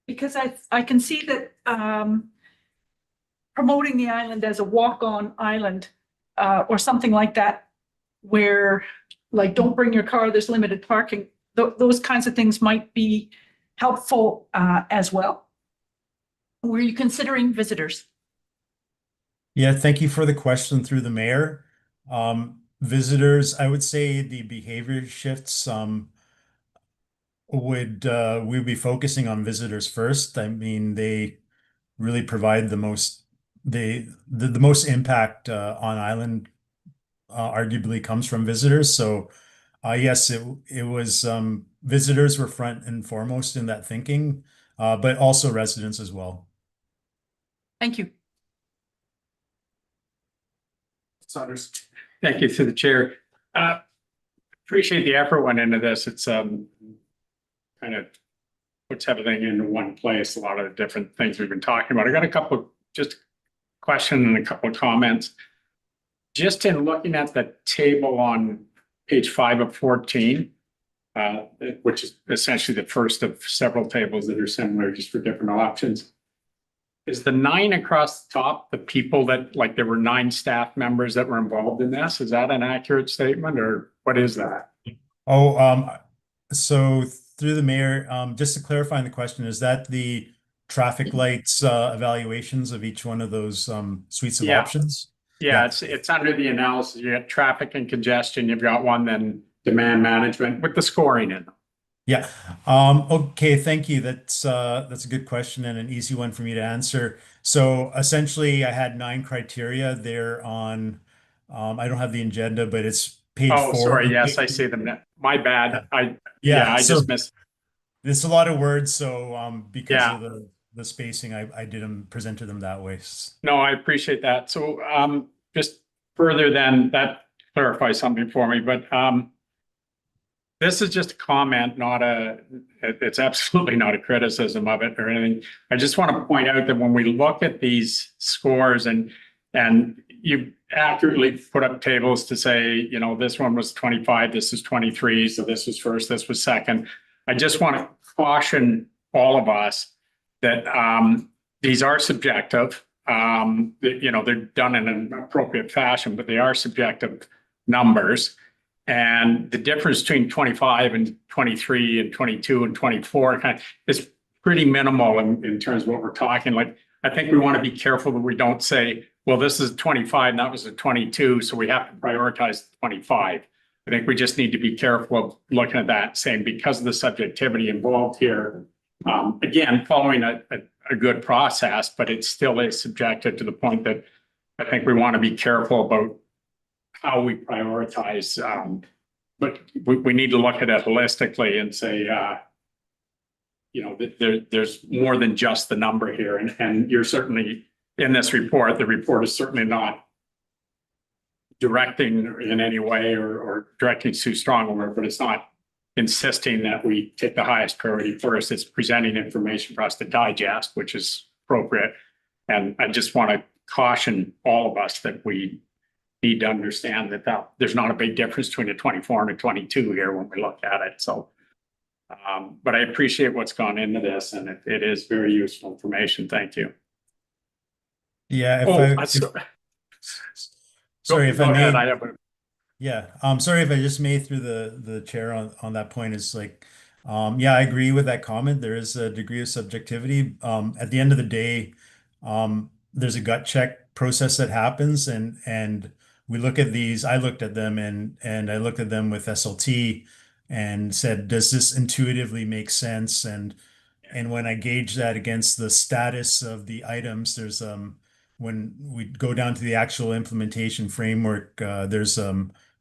Because I can see that promoting the island as a walk-on island or something like that, where like don't bring your car, there's limited parking. Those kinds of things might be helpful as well. Were you considering visitors? Yeah, thank you for the question through the mayor. Visitors, I would say the behavior shifts we'd be focusing on visitors first. I mean, they really provide the most impact on island arguably comes from visitors. So yes, it was visitors were front and foremost in that thinking, but also residents as well. Thank you. Saunders. Thank you through the chair. Appreciate the effort went into this. It's kind of puts everything into one place, a lot of the different things we've been talking about. I got a couple just questions and a couple of comments. Just in looking at the table on page 5 of 14, which is essentially the first of several tables that are similar just for different options. Is the 9 across the top the people that, like, there were 9 staff members that were involved in this? Is that an accurate statement, or what is that? Oh, so through the mayor, just to clarify on the question, is that the traffic lights evaluations of each one of those suites of options? Yeah, it's under the analysis. You got traffic and congestion. You've got one, then demand management with the scoring in them. Yeah. Okay. Thank you. That's a good question and an easy one for me to answer. So essentially, I had 9 criteria there on. I don't have the agenda, but it's page 4. Oh, sorry. Yes, I see them. My bad. I just missed. There's a lot of words, so because of the spacing, I didn't present them that way. No, I appreciate that. So just further than that clarifies something for me, but this is just a comment, it's absolutely not a criticism of it or anything. I just want to point out that when we look at these scores and you accurately put up tables to say, you know, this one was 25, this is 23, so this was first, this was second. I just want to caution all of us that these are subjective. You know, they're done in an appropriate fashion, but they are subjective numbers. And the difference between 25 and 23 and 22 and 24 is pretty minimal in terms of what we're talking. Like, I think we want to be careful that we don't say, well, this is 25 and that was a 22, so we have to prioritize 25. I think we just need to be careful of looking at that, saying because of the subjectivity involved here, Again, following a good process, but it still is subjected to the point that I think we want to be careful about how we prioritize. But we need to look at it holistically and say, there's more than just the number here. And you're certainly in this report, the report is certainly not directing in any way or directing too strong a word, but it's not insisting that we take the highest priority first. It's presenting information for us to digest, which is appropriate. And I just want to caution all of us that we need to understand that there's not a big difference between a 24 and a 22 here when we look at it. So, but I appreciate what's gone into this, and it is very useful information. Thank you. Yeah, Sorry, if I may. Yeah, sorry if I just made through the chair on that point. Is like, yeah, I agree with that comment. There is a degree of subjectivity. At the end of the day, there's a gut check process that happens, and we look at these. I looked at them and I looked at them with SLT and said, does this intuitively make sense? And when I gauge that against the status of the items, there's when we go down to the actual implementation framework, there's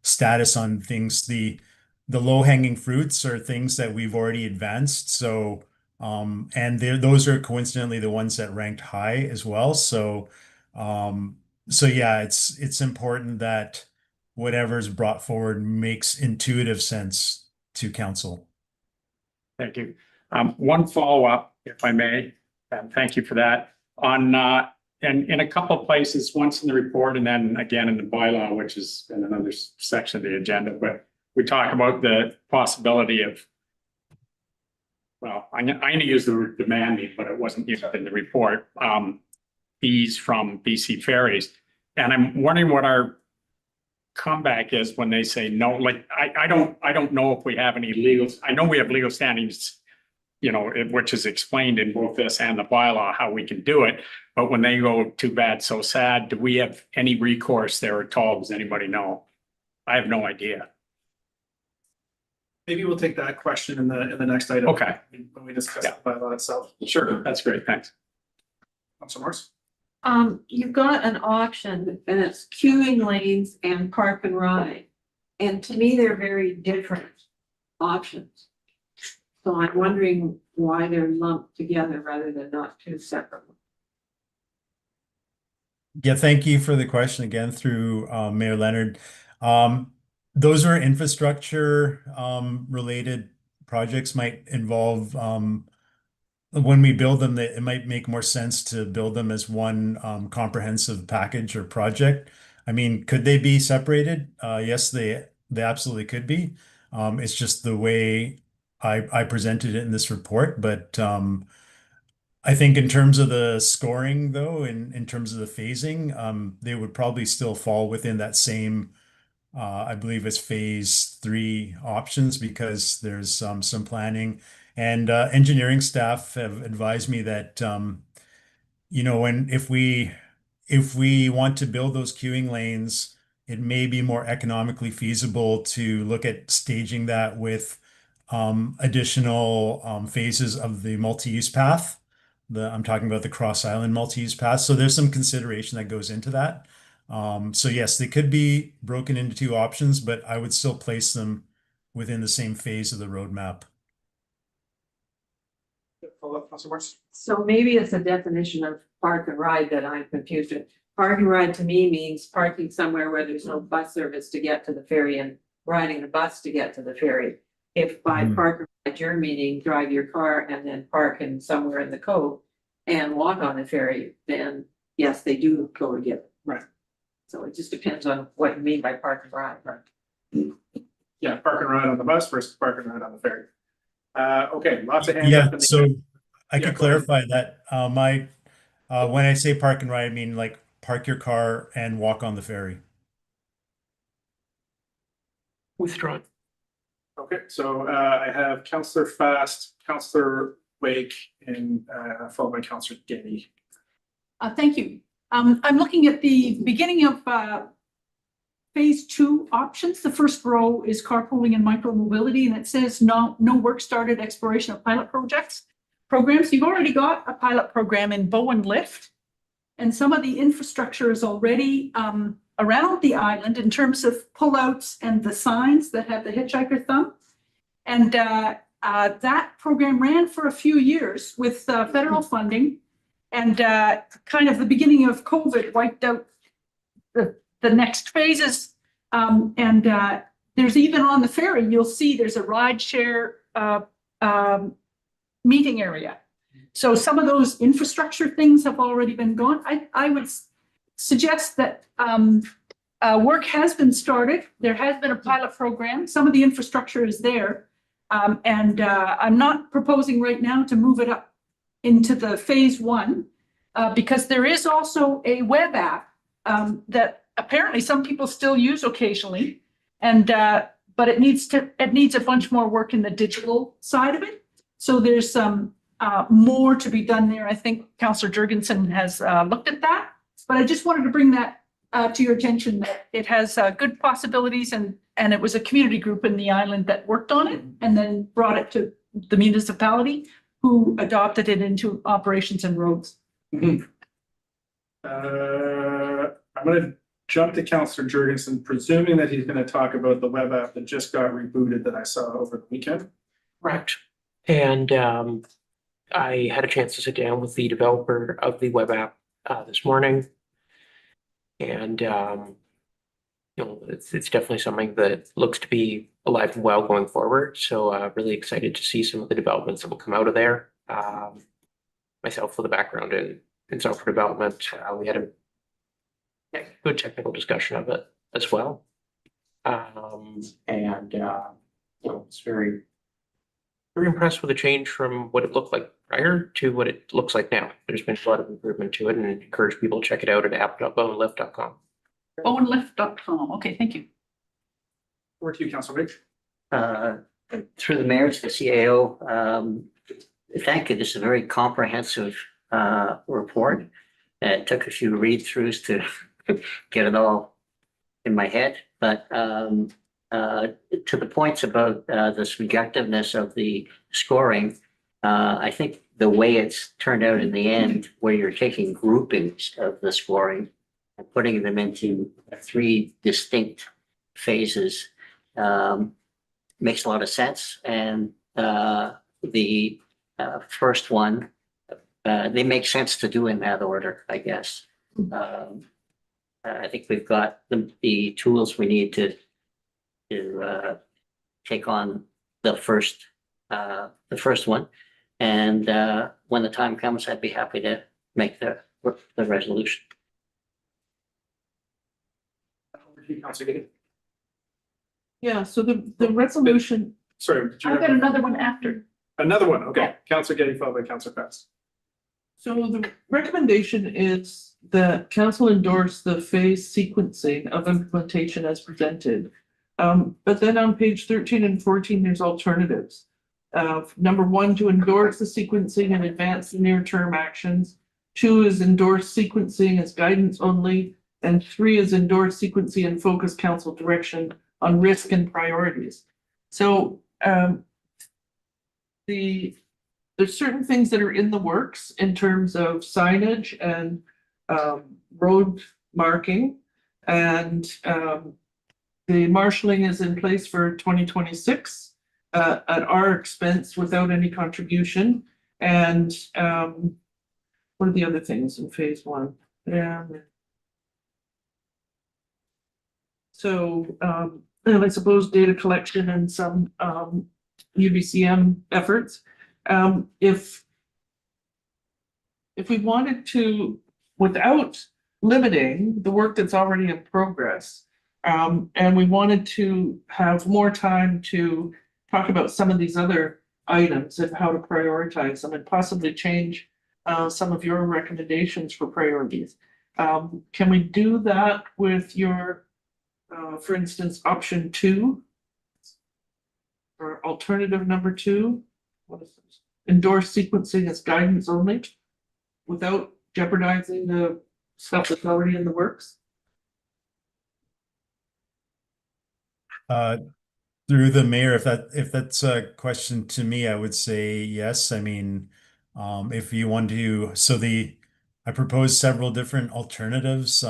status on things. The low-hanging fruits are things that we've already advanced. So and those are coincidentally the ones that ranked high as well. So yeah, it's important that whatever's brought forward makes intuitive sense to council. Thank you. One follow-up, if I may, and thank you for that. And in a couple of places, once in the report and then again in the bylaw, which is in another section of the agenda, but we talk about the possibility of, well, I'm going to use the word demanding, but it wasn't used in the report, fees from BC Ferries. And I'm wondering what our comeback is when they say no. Like, I don't know if we have any legal, I know we have legal standings, which is explained in both this and the bylaw, how we can do it. But when they go too bad, so sad, do we have any recourse there at all? Does anybody know? I have no idea. Maybe we'll take that question in the next item. Okay. When we discuss the bylaw itself. Sure, that's great, thanks. Councilor Morris? You've got an option and it's queuing lanes and park and ride. And to me, they're very different options. So I'm wondering why they're lumped together rather than not two separate ones. Yeah, thank you for the question again through Mayor Leonard. Those are infrastructure related projects, might involve when we build them, it might make more sense to build them as one comprehensive package or project. I mean, could they be separated? Yes, they absolutely could be. It's just the way I presented it in this report, but I think in terms of the scoring though, in terms of the phasing, they would probably still fall within that same, I believe it's phase 3 options, because there's some planning and engineering staff have advised me that, if we want to build those queuing lanes, it may be more economically feasible to look at staging that with additional phases of the multi-use path. I'm talking about the Cross Island multi-use path. So there's some consideration that goes into that. So yes, they could be broken into two options, but I would still place them within the same phase of the roadmap. Follow up, Councilor Morris? So maybe it's a definition of park and ride that I'm confused with. Park and ride to me means parking somewhere where there's no bus service to get to the ferry and riding the bus to get to the ferry. If by park and ride you're meaning drive your car and then park in somewhere in the cove and walk on the ferry, then yes, they do go together. Right. So it just depends on what you mean by park and ride. Right. Yeah, park and ride on the bus versus park and ride on the ferry. Okay, lots of hands Yeah, up in the- so I Yeah, could go ahead. clarify that. When I say park and ride, I mean like park your car and walk on the ferry. Withdrawn. Okay, so I have Councillor Fast, Councillor Wake, and followed by Councillor Getty. Thank you. I'm looking at the beginning of phase 2 options. The first row is carpooling and micromobility, and it says no work started exploration of pilot projects. programs. You've already got a pilot program in Bowen Lift. And some of the infrastructure is already around the island in terms of pullouts and the signs that have the hitchhiker thumb. And that program ran for a few years with federal funding. And kind of the beginning of COVID wiped out the next phases. And there's even on the ferry, you'll see there's a ride share meeting area. So some of those infrastructure things have already been gone. I would suggest that work has been started. There has been a pilot program. Some of the infrastructure is there. And I'm not proposing right now to move it up into the phase one because there is also a web app that apparently some people still use occasionally. And but it needs a bunch more work in the digital side of it. So there's some more to be done there. I think Councillor Jurgensen has looked at that, but I just wanted to bring that to your attention that it has good possibilities and it was a community group in the island that worked on it and then brought it to the municipality who adopted it into operations and roads. I'm going to jump to Councillor Jurgensen, presuming that he's going to talk about the web app that just got rebooted that I saw over the weekend. Correct. And I had a chance to sit down with the developer of the web app this morning. And it's definitely something that looks to be alive and well going forward. So really excited to see some of the developments that will come out of there. Myself with a background in software development, we had a good technical discussion of it as well. It's very impressed with the change from what it looked like prior to what it looks like now. There's been a lot of improvement to it and encourage people to check it out at app.bowenlift.com. Bowenlift.com. Okay, thank you. Over to you, Councillor Rich. Through the mayor to the CAO, thank you. This is a very comprehensive report. It took a few read-throughs to get it all in my head, but to the points about the subjectiveness of the scoring, I think the way it's turned out in the end, where you're taking groupings of the scoring and putting them into 3 distinct phases, makes a lot of sense. And the first one, they make sense to do in that order, I guess. I think we've got the tools we need to take on the first one. And when the time comes, I'd be happy to make the resolution. Over to you, Councillor Giddey. Yeah, so the resolution, Sorry, did you I've have got another one after. another one? Okay, Councillor Giddey followed by Councillor Fast. so the recommendation is that council endorse the phase sequencing of implementation as presented. But then on page 13 and 14, there's alternatives. Number 1, to endorse the sequencing and advance the near-term actions. 2 is endorse sequencing as guidance only. And 3 is endorse sequencing and focus council direction on risk and priorities. So there's certain things that are in the works in terms of signage and road marking. And the marshalling is in place for 2026 at our expense without any contribution. And what are the other things in phase 1? So and I suppose data collection and some UBCM efforts. If we wanted to, without limiting the work that's already in progress, and we wanted to have more time to talk about some of these other items and how to prioritize them and possibly change some of your recommendations for priorities. Can we do that with your, for instance, option 2 or alternative number 2? What is this? Endorse sequencing as guidance only without jeopardizing the stuff that's already in the works? Through the mayor, if that's a question to me, I would say yes. I mean, If you want to, I proposed several different alternatives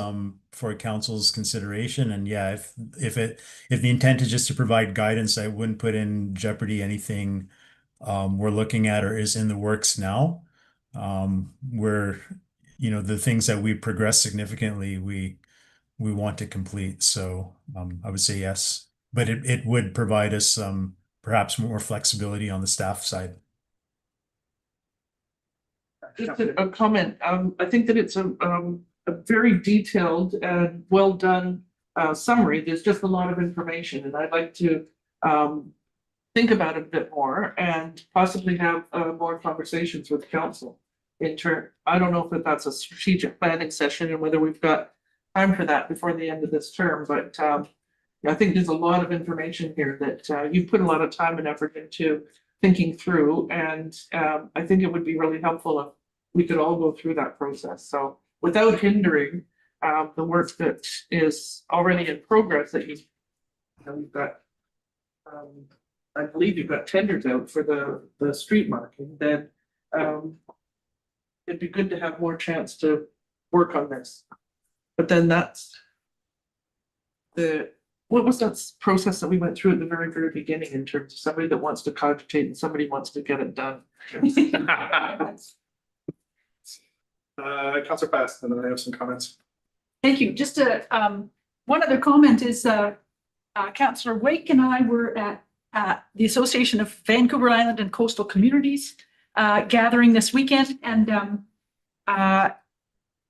for council's consideration, and yeah, if the intent is just to provide guidance, I wouldn't put in jeopardy anything we're looking at or is in the works now. Where the things that we progress significantly, we want to complete. So I would say yes, but it would provide us some perhaps more flexibility on the staff side. Just a comment. I think that it's a very detailed and well done summary. There's just a lot of information, and I'd like to think about it a bit more and possibly have more conversations with council. I don't know if that's a strategic planning session and whether we've got time for that before the end of this term, but I think there's a lot of information here that you put a lot of time and effort into thinking through, and I think it would be really helpful if we could all go through that process. So without hindering the work that is already in progress that you've got, I believe you've got tenders out for the street marking, then it'd be good to have more chance to work on this. But then that's what was that process that we went through at the very, very beginning in terms of somebody that wants to cogitate and somebody wants to get it done? Councillor Pass, and then I have some comments. Thank you. Just one other comment is Councillor Wake and I were at the Association of Vancouver Island and Coastal Communities gathering this weekend, and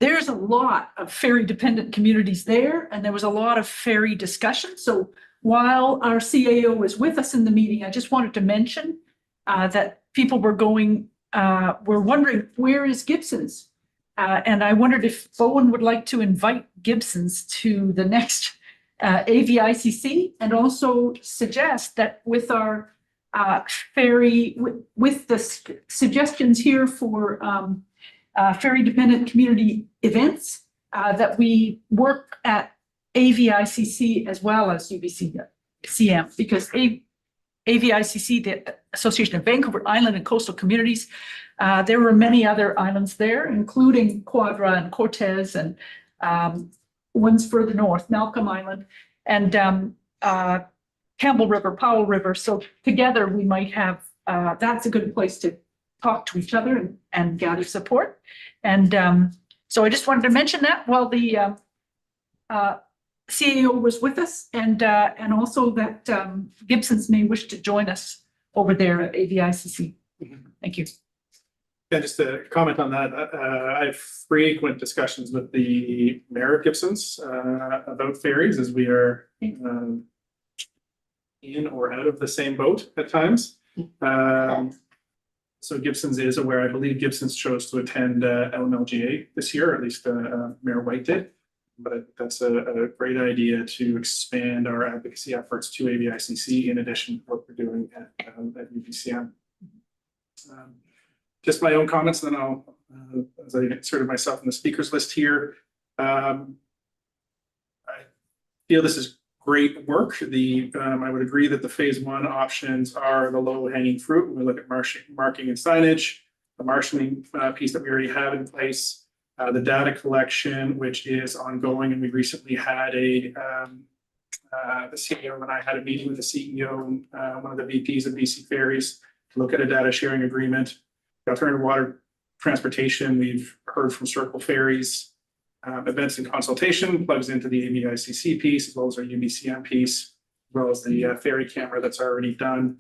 there's a lot of ferry dependent communities there, and there was a lot of ferry discussion. So while our CAO was with us in the meeting, I just wanted to mention that people were wondering, where is Gibson's? And I wondered if Bowen would like to invite Gibson's to the next AVICC, and also suggest that with our ferry, with the suggestions here for ferry dependent community events, that we work at AVICC as well as UBCM, because AVICC, the Association of Vancouver Island and Coastal Communities, there were many other islands there, including Quadra and Cortez, and ones further north, Malcolm Island, and Campbell River, Powell River. So together we might have, that's a good place to talk to each other and gather support. And so I just wanted to mention that while the CAO was with us, and also that Gibson's may wish to join us over there at AVICC. Thank you. Yeah, just to comment on that, I have frequent discussions with the mayor of Gibson's about ferries, as we are in or out of the same boat at times. So Gibson's is aware. I believe Gibson's chose to attend LMLGA this year, or at least Mayor White did. But that's a great idea to expand our advocacy efforts to AVICC in addition to what we're doing at UBCM. Just my own comments, and then I'll, as I inserted myself in the speakers list here, I feel this is great work. I would agree that the phase one options are the low hanging fruit when we look at marking and signage, the marshalling piece that we already have in place, the data collection, which is ongoing, and we recently had the CEO and I had a meeting with the CEO and one of the VPs of BC Ferries to look at a data sharing agreement. Alternative water transportation, we've heard from Circle Ferries. Events and consultation plugs into the AVICC piece, as well as our UBCM piece, as well as the ferry camera that's already done.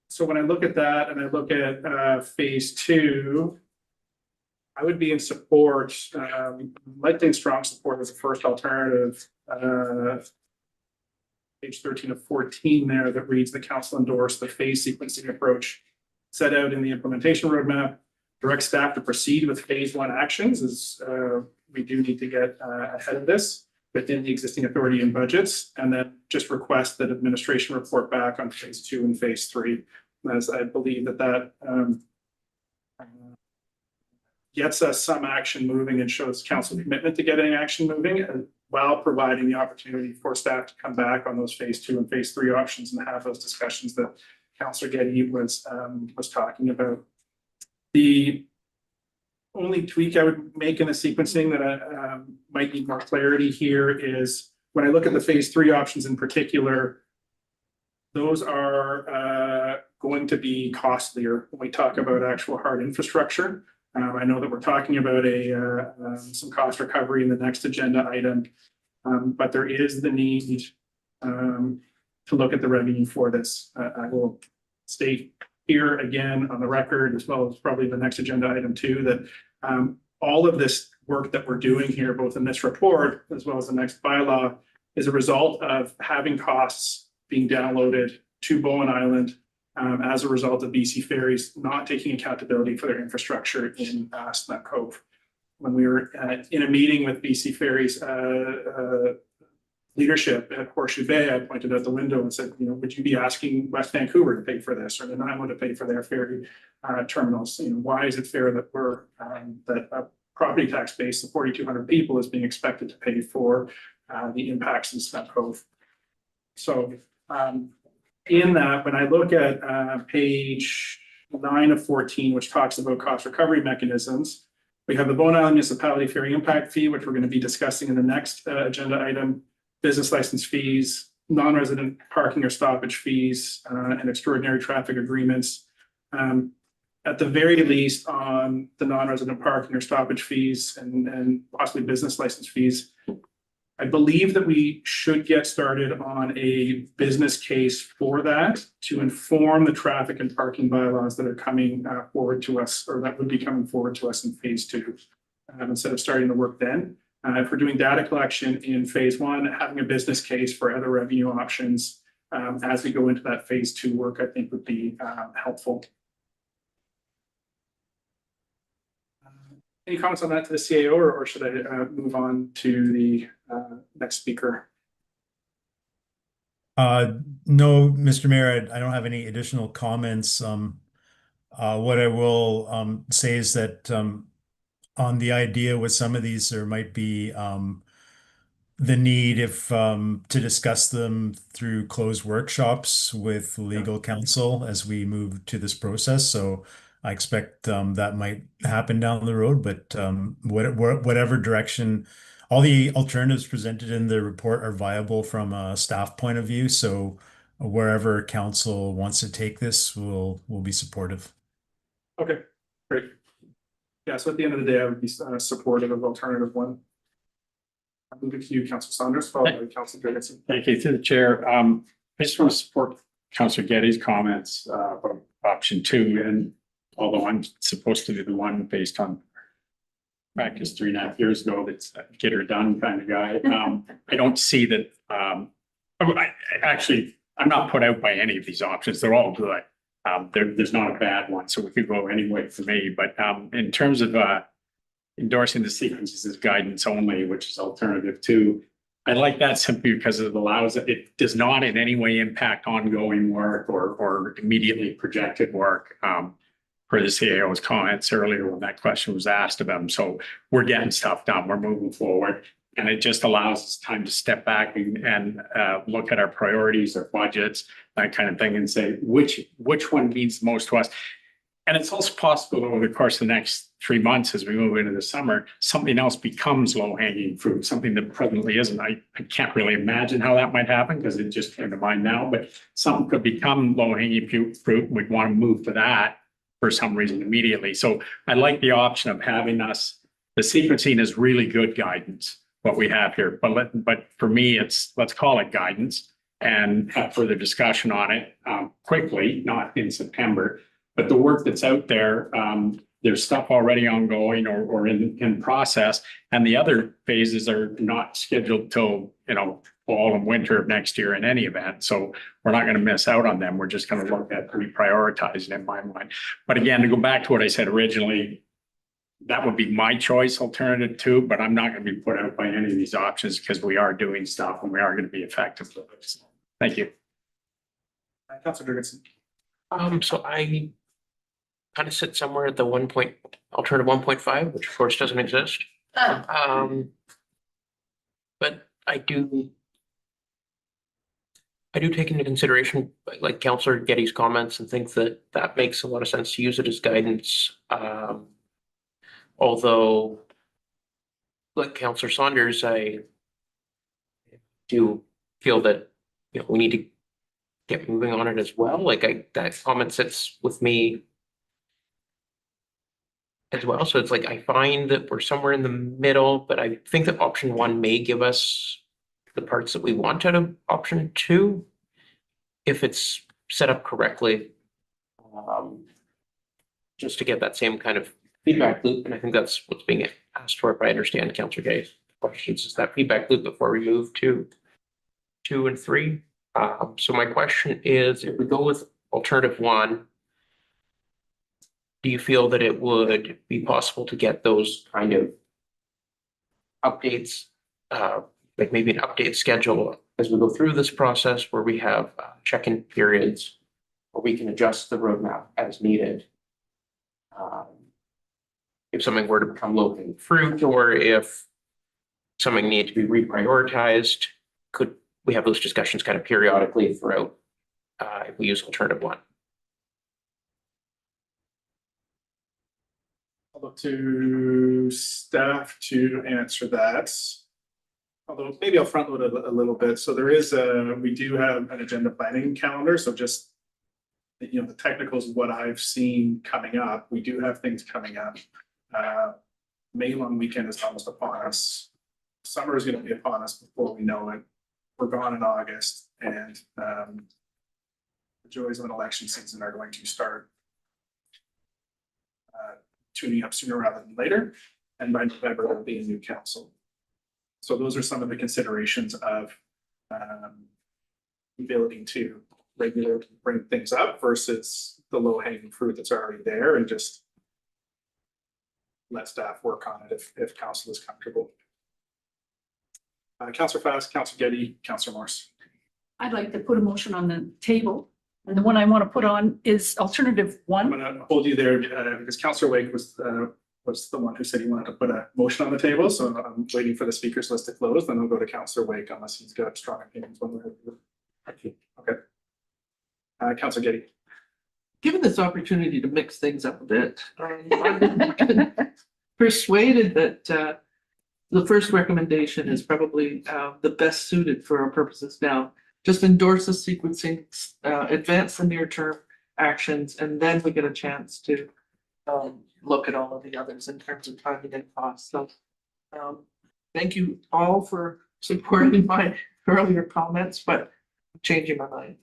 So when I look at that and I look at phase two, I would be in support, likely in strong support as a first alternative. Page 13 of 14 there that reads the council endorsed the phase sequencing approach set out in the implementation roadmap. Direct staff to proceed with phase one actions, as we do need to get ahead of this within the existing authority and budgets, and then just request that administration report back on phase two and phase three, as I believe that gets us some action moving and shows council commitment to getting action moving, while providing the opportunity for staff to come back on those phase two and phase three options and have those discussions that Councillor Getty was talking about. The only tweak I would make in the sequencing that might need more clarity here is when I look at the phase 3 options in particular, those are going to be costlier when we talk about actual hard infrastructure. I know that we're talking about some cost recovery in the next agenda item, but there is the need to look at the revenue for this. I will state here again on the record, as well as probably the next agenda item too, that all of this work that we're doing here, both in this report as well as the next bylaw, is a result of having costs being downloaded to Bowen Island as a result of BC Ferries not taking accountability for their infrastructure in Snug Cove. When we were in a meeting with BC Ferries leadership at Horseshoe Bay, I pointed out the window and said, you know, would you be asking West Vancouver to pay for this, or Nanaimo to pay for their ferry terminals? You know, why is it fair that we're that a property tax base of 4,200 people is being expected to pay for the impacts in Snug Cove? So in that, when I look at page 9 of 14, which talks about cost recovery mechanisms, we have the Bowen Island Municipality Ferry Impact Fee, which we're going to be discussing in the next agenda item, business license fees, non-resident parking or stoppage fees, and extraordinary traffic agreements. At the very least, on the non-resident parking or stoppage fees and possibly business license fees, I believe that we should get started on a business case for that to inform the traffic and parking bylaws that are coming forward to us, or that would be coming forward to us in phase 2, instead of starting the work then. If we're doing data collection in phase 1, having a business case for other revenue options as we go into that phase 2 work, I think would be helpful. Any comments on that to the CAO, or should I move on to the next speaker? No, Mr. Mayor, I don't have any additional comments. What I will say is that on the idea with some of these, there might be the need to discuss them through closed workshops with legal counsel as we move to this process. So I expect that might happen down the road, but whatever direction, all the alternatives presented in the report are viable from a staff point of view. So wherever council wants to take this, we'll be supportive. Okay, great. Yeah, so at the end of the day, I would be supportive of alternative 1. I'll move it to you, Councillor Saunders, followed by Councillor Jurgensen. Thank you to the chair. I just want to support Councillor Getty's comments about option 2, and although I'm supposed to be the one based on practice 3.5 years ago, that's a get her done kind of guy. I don't see that. I'm not put out by any of these options. They're all good. There's not a bad one, so we could go any way for me. But in terms of endorsing the sequences as guidance only, which is alternative 2, I like that simply because it does not in any way impact ongoing work or immediately projected work. Per the CAO's comments earlier when that question was asked of them. So we're getting stuff done, we're moving forward, and it just allows us time to step back and look at our priorities, our budgets, that kind of thing, and say which one means the most to us. And it's also possible over the course of the next 3 months as we move into the summer, something else becomes low-hanging fruit, something that presently isn't. I can't really imagine how that might happen because it just came to mind now, but something could become low-hanging fruit. We'd want to move to that for some reason immediately. So I like the option of having the sequencing is really good guidance, what we have here. But for me, let's call it guidance and have further discussion on it quickly, not in September. But the work that's out there, there's stuff already ongoing or in process, and the other phases are not scheduled till, fall and winter of next year in any event. So we're not going to miss out on them. We're just going to look at reprioritizing in my mind. But again, to go back to what I said originally, that would be my choice, alternative 2, but I'm not going to be put out by any of these options because we are doing stuff and we are going to be effective. Thank you. Councillor Jurgensen. So I kind of sit somewhere at the alternative 1.5, which of course doesn't exist. But I I do take into consideration, like Counselor Getty's comments, and think that that makes a lot of sense to use it as guidance. Although, like Counselor Saunders, I do feel that, you know, we need to get moving on it as well. Like that comment sits with me as well. So it's like, I find that we're somewhere in the middle, but I think that option one may give us the parts that we want out of option two, if it's set up correctly. Just to get that same kind of feedback loop, and I think that's what's being asked for, if I understand Councillor Gay's questions, is that feedback loop before we move to 2 and 3. So my question is, if we go with alternative 1, do you feel that it would be possible to get those kind of updates, like maybe an update schedule as we go through this process, where we have check-in periods, where we can adjust the roadmap as needed? If something were to become low-hanging fruit, or if something needed to be reprioritized, could we have those discussions kind of periodically throughout, if we use alternative 1? I'll look to staff to answer that. Although maybe I'll front load a little bit. So there is we do have an agenda planning calendar. So just, you know, the technicals of what I've seen coming up, we do have things coming up. May long weekend is almost upon us. Summer is going to be upon us before we know it. We're gone in August, and the joys of an election season are going to start tuning up sooner rather than later. And by November, there will be a new council. So those are some of the considerations of ability to regularly bring things up versus the low hanging fruit that's already there, and just let staff work on it if council is comfortable. Councillor Fast, Councillor Getty, Councillor Morse. I'd like to put a motion on the table, and the one I want to put on is alternative I'm 1. gonna hold you there because Councillor Wake was the one who said he wanted to put a motion on the table. So I'm waiting for the speakers list to close. Then I'll go to Councillor Wake unless he's got strong opinions one way or the other. Okay. Councillor Getty. Given this opportunity to mix things up a bit, I've been persuaded that the first recommendation is probably the best suited for our purposes now. Just endorse the sequencing, advance the near-term actions, and then we get a chance to look at all of the others in terms of timing and cost. So thank you all for supporting my earlier comments, but I'm changing my mind.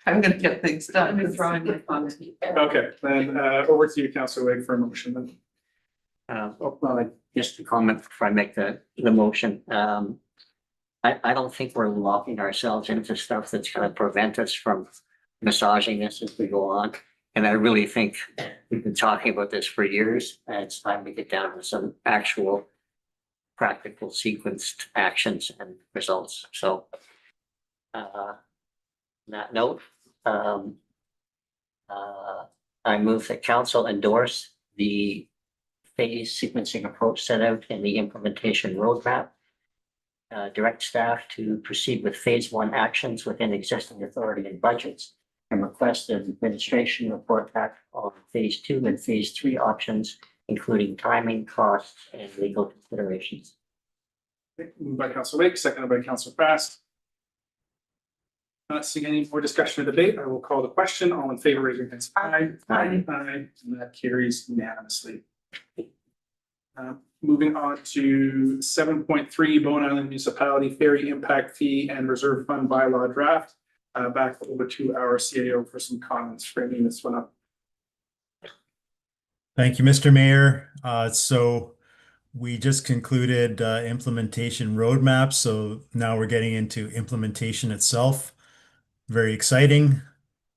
I'm gonna get things done. I'm withdrawing my comment. Okay, then over to you, Councillor Wake, for a motion then. Just a comment before I make the motion. I don't think we're locking ourselves into stuff that's gonna prevent us from massaging this as we go on. And I really think we've been talking about this for years, and it's time to get down to some actual practical sequenced actions and results. So on that note, I move that council endorse the phase sequencing approach set out in the implementation roadmap. Direct staff to proceed with phase 1 actions within existing authority and budgets, and request an administration report back on phase 2 and phase 3 options, including timing, costs, and legal considerations. Moved by Councillor Wake, seconded by Councillor Fast. Not seeing any more discussion or debate, I will call the question. All in favor, raise your hands. Aye. Aye. Aye, and that carries unanimously. Moving on to 7.3 Bowen Island Municipality Ferry Impact Fee and Reserve Fund Bylaw Draft. Back over to our CAO for some comments, framing this one up. Thank you, Mr. Mayor. So we just concluded implementation roadmap. So now we're getting into implementation itself. Very exciting.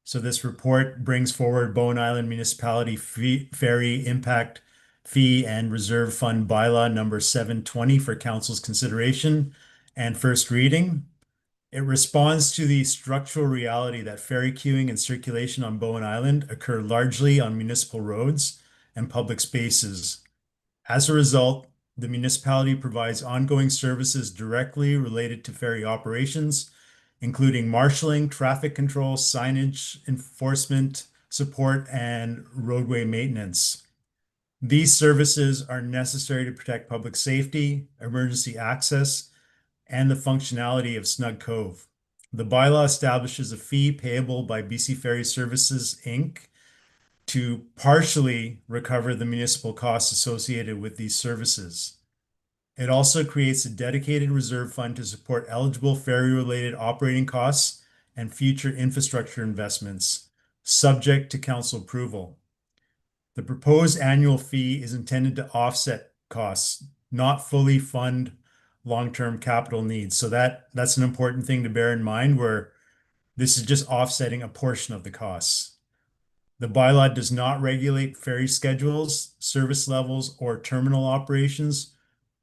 So this report brings forward Bowen Island Municipality Ferry Impact Fee and Reserve Fund Bylaw number 720 for council's consideration and first reading. It responds to the structural reality that ferry queuing and circulation on Bowen Island occur largely on municipal roads and public spaces. As a result, the municipality provides ongoing services directly related to ferry operations, including marshaling, traffic control, signage enforcement, support, and roadway maintenance. These services are necessary to protect public safety, emergency access, and the functionality of Snug Cove. The bylaw establishes a fee payable by BC Ferry Services, Inc. to partially recover the municipal costs associated with these services. It also creates a dedicated reserve fund to support eligible ferry-related operating costs and future infrastructure investments, subject to council approval. The proposed annual fee is intended to offset costs, not fully fund long-term capital needs. So that's an important thing to bear in mind, where this is just offsetting a portion of the costs. The bylaw does not regulate ferry schedules, service levels, or terminal operations,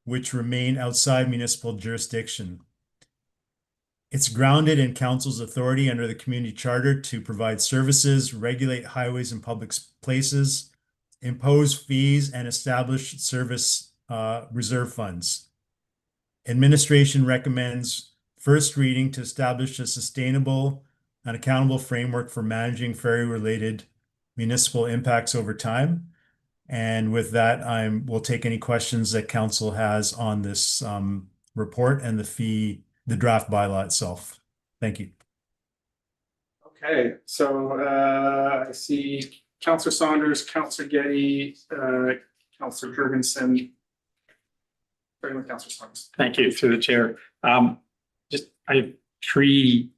which remain outside municipal jurisdiction. It's grounded in council's authority under the community charter to provide services, regulate highways and public places, impose fees, and establish service reserve funds. Administration recommends first reading to establish a sustainable and accountable framework for managing ferry-related municipal impacts over time. And with that, we'll take any questions that council has on this report and the draft bylaw itself. Thank you. Okay, so I see Councillor Saunders, Councillor Getty, Councillor Jurgensen. Starting with Councillor Saunders. Thank you, through the chair. I have three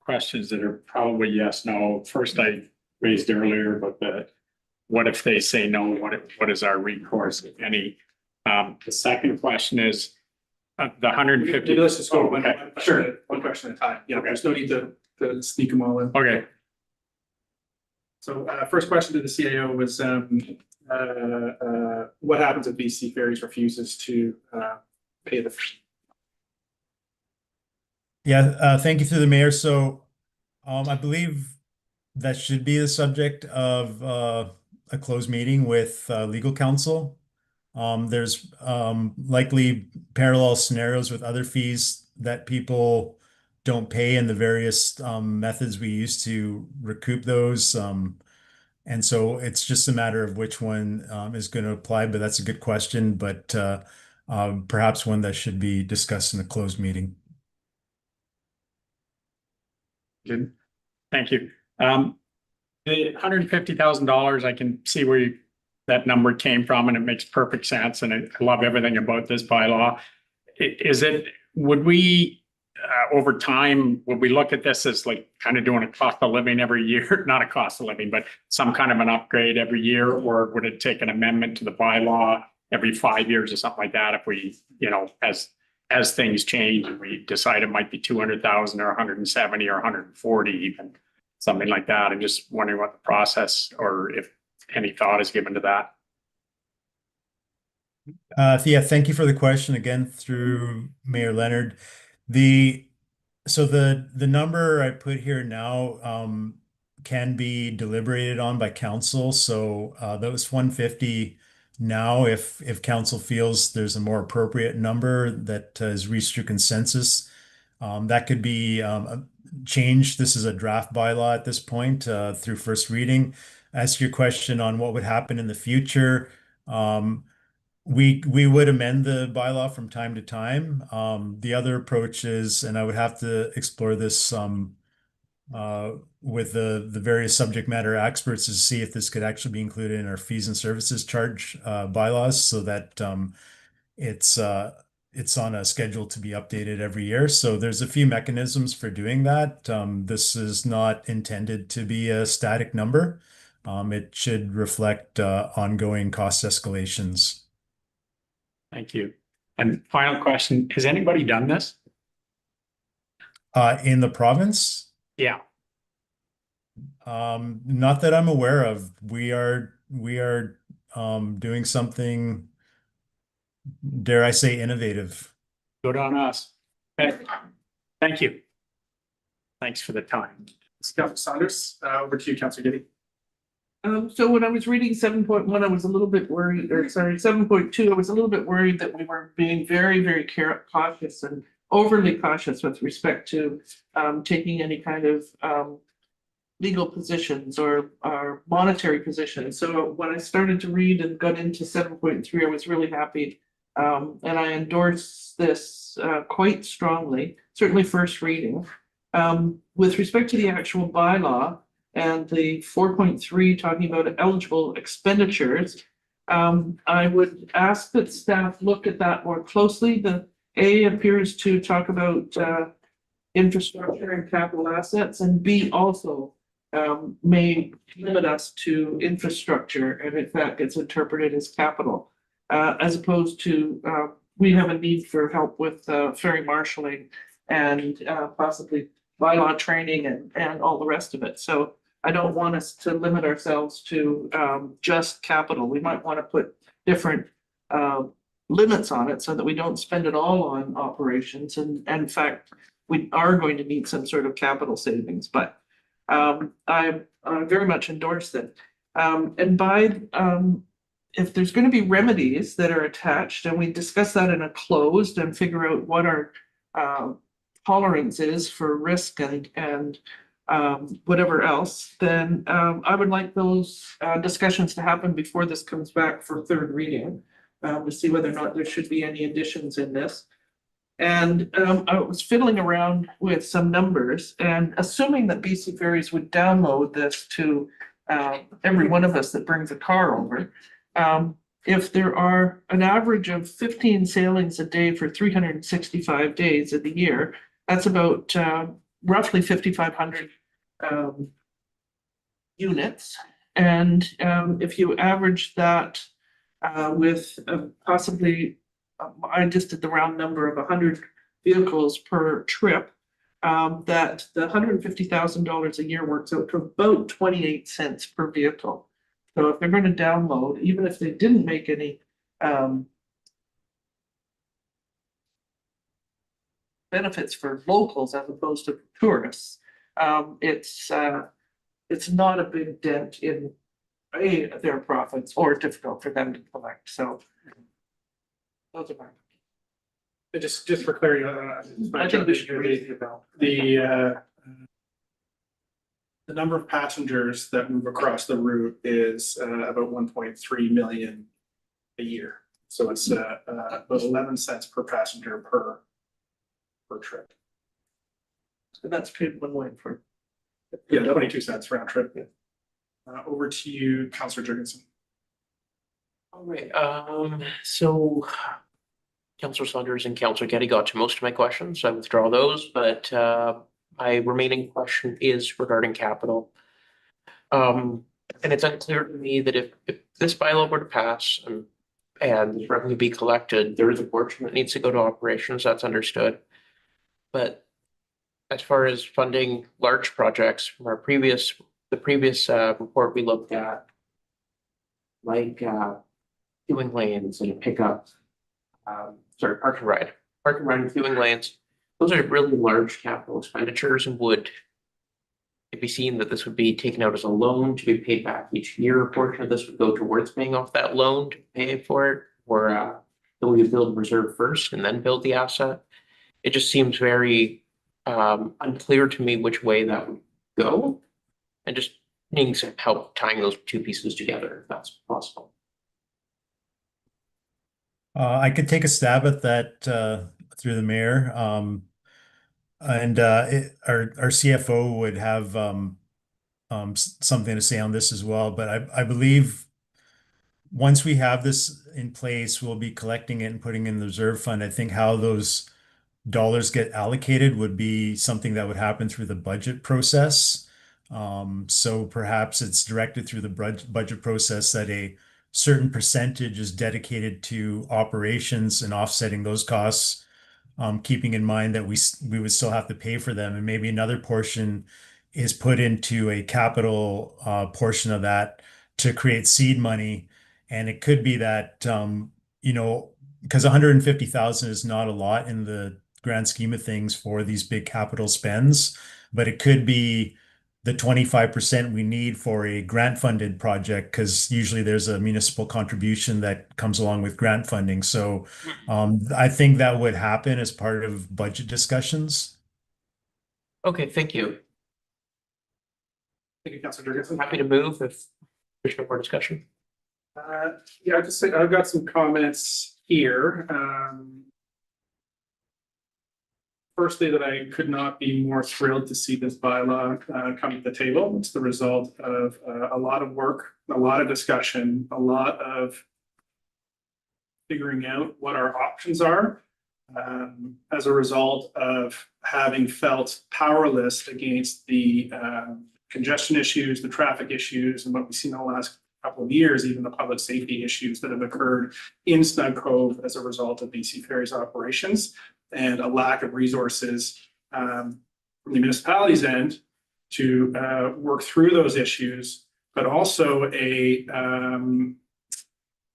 questions that are probably yes, no. First, I raised earlier, but what if they say no? What is our recourse, if any? The second question is the 150. Let's just go Okay. one question at a time. Yeah, there's no need to sneak them all in. Okay. So first question to the CAO was what happens if BC Ferries refuses to pay the fee? Yeah, thank you through the mayor. So I believe that should be the subject of a closed meeting with legal counsel. There's likely parallel scenarios with other fees that people don't pay and the various methods we use to recoup those. And so it's just a matter of which one is going to apply, but that's a good question, but perhaps one that should be discussed in a closed meeting. Good. Thank you. The $150,000, I can see where that number came from, and it makes perfect sense. And I love everything about this bylaw. Would we, over time, would we look at this as like kind of doing a cost of living every year? Not a cost of living, but some kind of an upgrade every year? Or would it take an amendment to the bylaw every 5 years or something like that? If we, as things change and we decide it might be 200,000 or 170 or 140, even something like that. I'm just wondering what the process, or if any thought is given to that. Yeah, thank you for the question again through Mayor Leonard. So the number I put here now can be deliberated on by council. So that was 150. Now, if council feels there's a more appropriate number that is reached through consensus, that could be changed. This is a draft bylaw at this point through first reading. As to your question on what would happen in the future, we would amend the bylaw from time to time. The other approach is, and I would have to explore this with the various subject matter experts to see if this could actually be included in our fees and services charge bylaws, so that it's on a schedule to be updated every year. So there's a few mechanisms for doing that. This is not intended to be a static number. It should reflect ongoing cost escalations. Thank you. And final question, has anybody done this? In the province? Yeah. Not that I'm aware of. We are doing something, dare I say, innovative. Good on us. Okay. Thank you. Thanks for the time. Councillor Saunders, over to you, Councillor Getty. So when I was reading 7.1, I was a little bit worried, or sorry, 7.2, I was a little bit worried that we were being very, very cautious and overly cautious with respect to taking any kind of legal positions or monetary positions. So when I started to read and got into 7.3, I was really happy. And I endorse this quite strongly, certainly first reading. With respect to the actual bylaw, and the 4.3 talking about eligible expenditures, I would ask that staff look at that more closely. The A appears to talk about infrastructure and capital assets, and B also may limit us to infrastructure, and if that gets interpreted as capital, as opposed to we have a need for help with ferry marshaling and possibly bylaw training and all the rest of it. So I don't want us to limit ourselves to just capital. We might want to put different limits on it so that we don't spend it all on operations. And in fact, we are going to need some sort of capital savings, but I very much endorse it. And by if there's going to be remedies that are attached, and we discuss that in a closed and figure out what our tolerance is for risk and whatever else, then I would like those discussions to happen before this comes back for third reading, to see whether or not there should be any additions in this. And I was fiddling around with some numbers, and assuming that BC Ferries would download this to every one of us that brings a car over, if there are an average of 15 sailings a day for 365 days of the year, that's about roughly 5,500 units. And if you average that with possibly, I just did the round number of 100 vehicles per trip, that the $150,000 a year works out to about 28 cents per vehicle. So if they're going to download, even if they didn't make any benefits for locals as opposed to tourists, it's not a big dent in their profits or difficult for them to collect. So those are my. Just for clarity, I think we should raise the amount. The number of passengers that move across the route is about 1.3 million a year. So it's about 11 cents per passenger per trip. And that's paid one way for. Yeah, 22 cents round trip. Over to you, Councillor Jurgensen. All right, so Councillor Saunders and Councillor Getty got to most of my questions. I withdraw those, but my remaining question is regarding capital. And it's unclear to me that if this bylaw were to pass and revenue be collected, there is a portion that needs to go to operations, that's understood. But as far as funding large projects from the previous report we looked at, like queuing lanes and pickup, park and ride and queuing lanes, those are really large capital expenditures, and would it be seen that this would be taken out as a loan to be paid back each year? A portion of this would go towards paying off that loan to pay for it, or will we build reserve first and then build the asset? It just seems very unclear to me which way that would go, and just needing some help tying those two pieces together, if that's possible. I could take a stab at that through the mayor. And our CFO would have something to say on this as well. But I believe once we have this in place, we'll be collecting it and putting in the reserve fund. I think how those dollars get allocated would be something that would happen through the budget process. So perhaps it's directed through the budget process that a certain percentage is dedicated to operations and offsetting those costs, keeping in mind that we would still have to pay for them, and maybe another portion is put into a capital portion of that to create seed money. And it could be that because 150,000 is not a lot in the grand scheme of things for these big capital spends, but it could be the 25% we need for a grant funded project, because usually there's a municipal contribution that comes along with grant funding. So I think that would happen as part of budget discussions. Okay, thank you. Thank you, Councilor Jurgensen. Happy to move if there's no more discussion. Yeah, I'll just say, I've got some comments here. Firstly, that I could not be more thrilled to see this bylaw come to the table. It's the result of a lot of work, a lot of discussion, a lot of figuring out what our options are as a result of having felt powerless against the congestion issues, the traffic issues, and what we've seen in the last couple of years, even the public safety issues that have occurred in Snug Cove as a result of BC Ferries operations, and a lack of resources from the municipality's end to work through those issues, but also a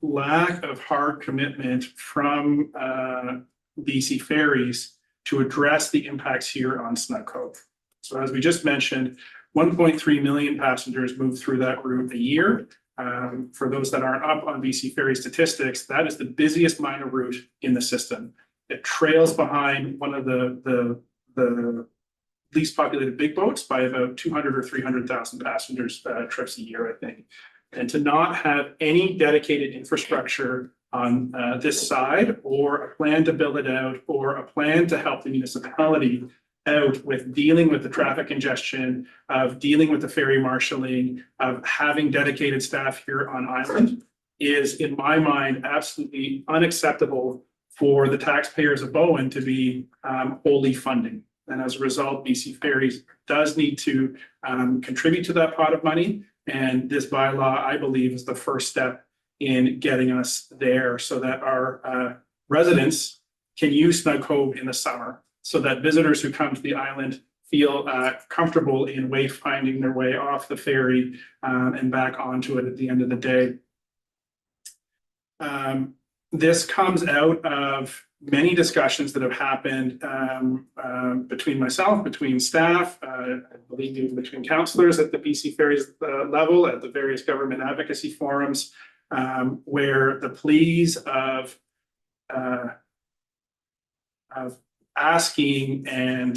lack of hard commitment from BC Ferries to address the impacts here on Snug Cove. So as we just mentioned, 1.3 million passengers move through that route a year. For those that aren't up on BC Ferry statistics, that is the busiest minor route in the system. It trails behind one of the least populated big boats by about 200 or 300,000 passengers trips a year, I think. And to not have any dedicated infrastructure on this side, or a plan to build it out, or a plan to help the municipality out with dealing with the traffic congestion, of dealing with the ferry marshaling, of having dedicated staff here on island, is, in my mind, absolutely unacceptable for the taxpayers of Bowen to be wholly funding. And as a result, BC Ferries does need to contribute to that pot of money. And this bylaw, I believe, is the first step in getting us there, so that our residents can use Snug Cove in the summer, so that visitors who come to the island feel comfortable in wayfinding their way off the ferry and back onto it at the end of the day. This comes out of many discussions that have happened between myself, between staff, I believe even between councillors at the BC Ferries level, at the various government advocacy forums, where the pleas of asking and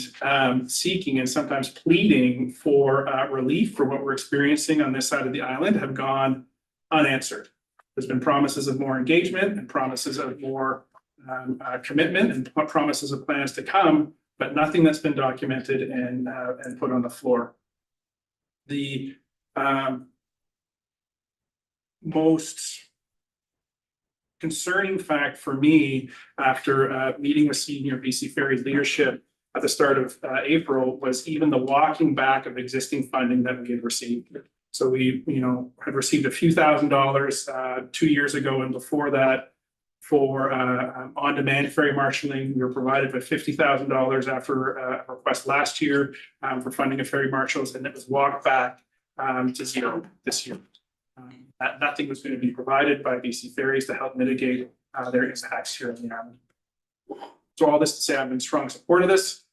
seeking and sometimes pleading for relief for what we're experiencing on this side of the island have gone unanswered. There's been promises of more engagement and promises of more commitment and promises of plans to come, but nothing that's been documented and put on the floor. The most concerning fact for me, after meeting with senior BC Ferries leadership at the start of April, was even the walking back of existing funding that we had received. So we, had received a few $1,000s 2 years ago, and before that, for on-demand ferry marshaling, we were provided with $50,000 after a request last year for funding of ferry marshals, and it was walked back to zero this year. That nothing was going to be provided by BC Ferries to help mitigate their impacts here on the island. So all this to say, I'm in strong support of this,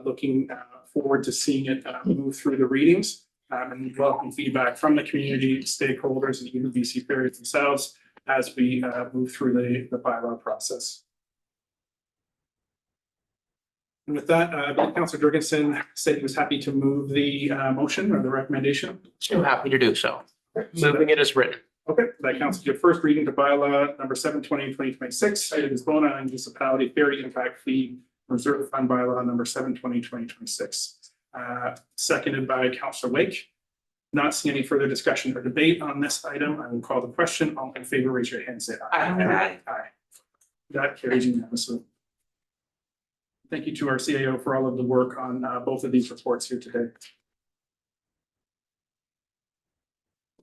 looking forward to seeing it move through the readings, and welcome feedback from the community, stakeholders, and even BC Ferries themselves as we move through the bylaw process. And with that, Councillor Jurgensen said he was happy to move the motion or the recommendation. Still happy to do so. Moving it as written. Okay, that counts as your first reading to bylaw number 720/2026, cited as Bowen Island Municipality Ferry Impact Fee Reserve Fund bylaw number 720/2026. Seconded by Councillor Wake. Not seeing any further discussion or debate on this item, I will call the question. All in favor, raise your hand, say aye. Aye. Aye. That carries unanimously. Thank you to our CAO for all of the work on both of these reports here today.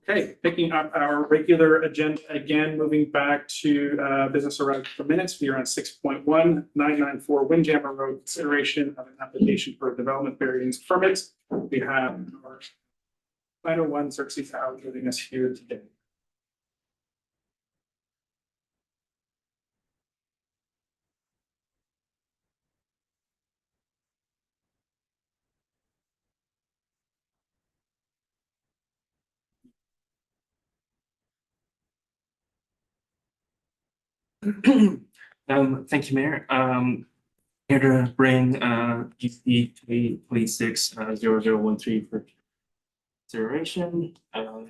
Okay, picking up our regular agenda again, moving back to business around for minutes. We are on 6.1 994 Windjammer Road, consideration of an application for a development variance permit. We have our final one, Xerxes Howe, joining us here today. Thank you, Mayor. Here to bring GP 26-0013 for consideration. So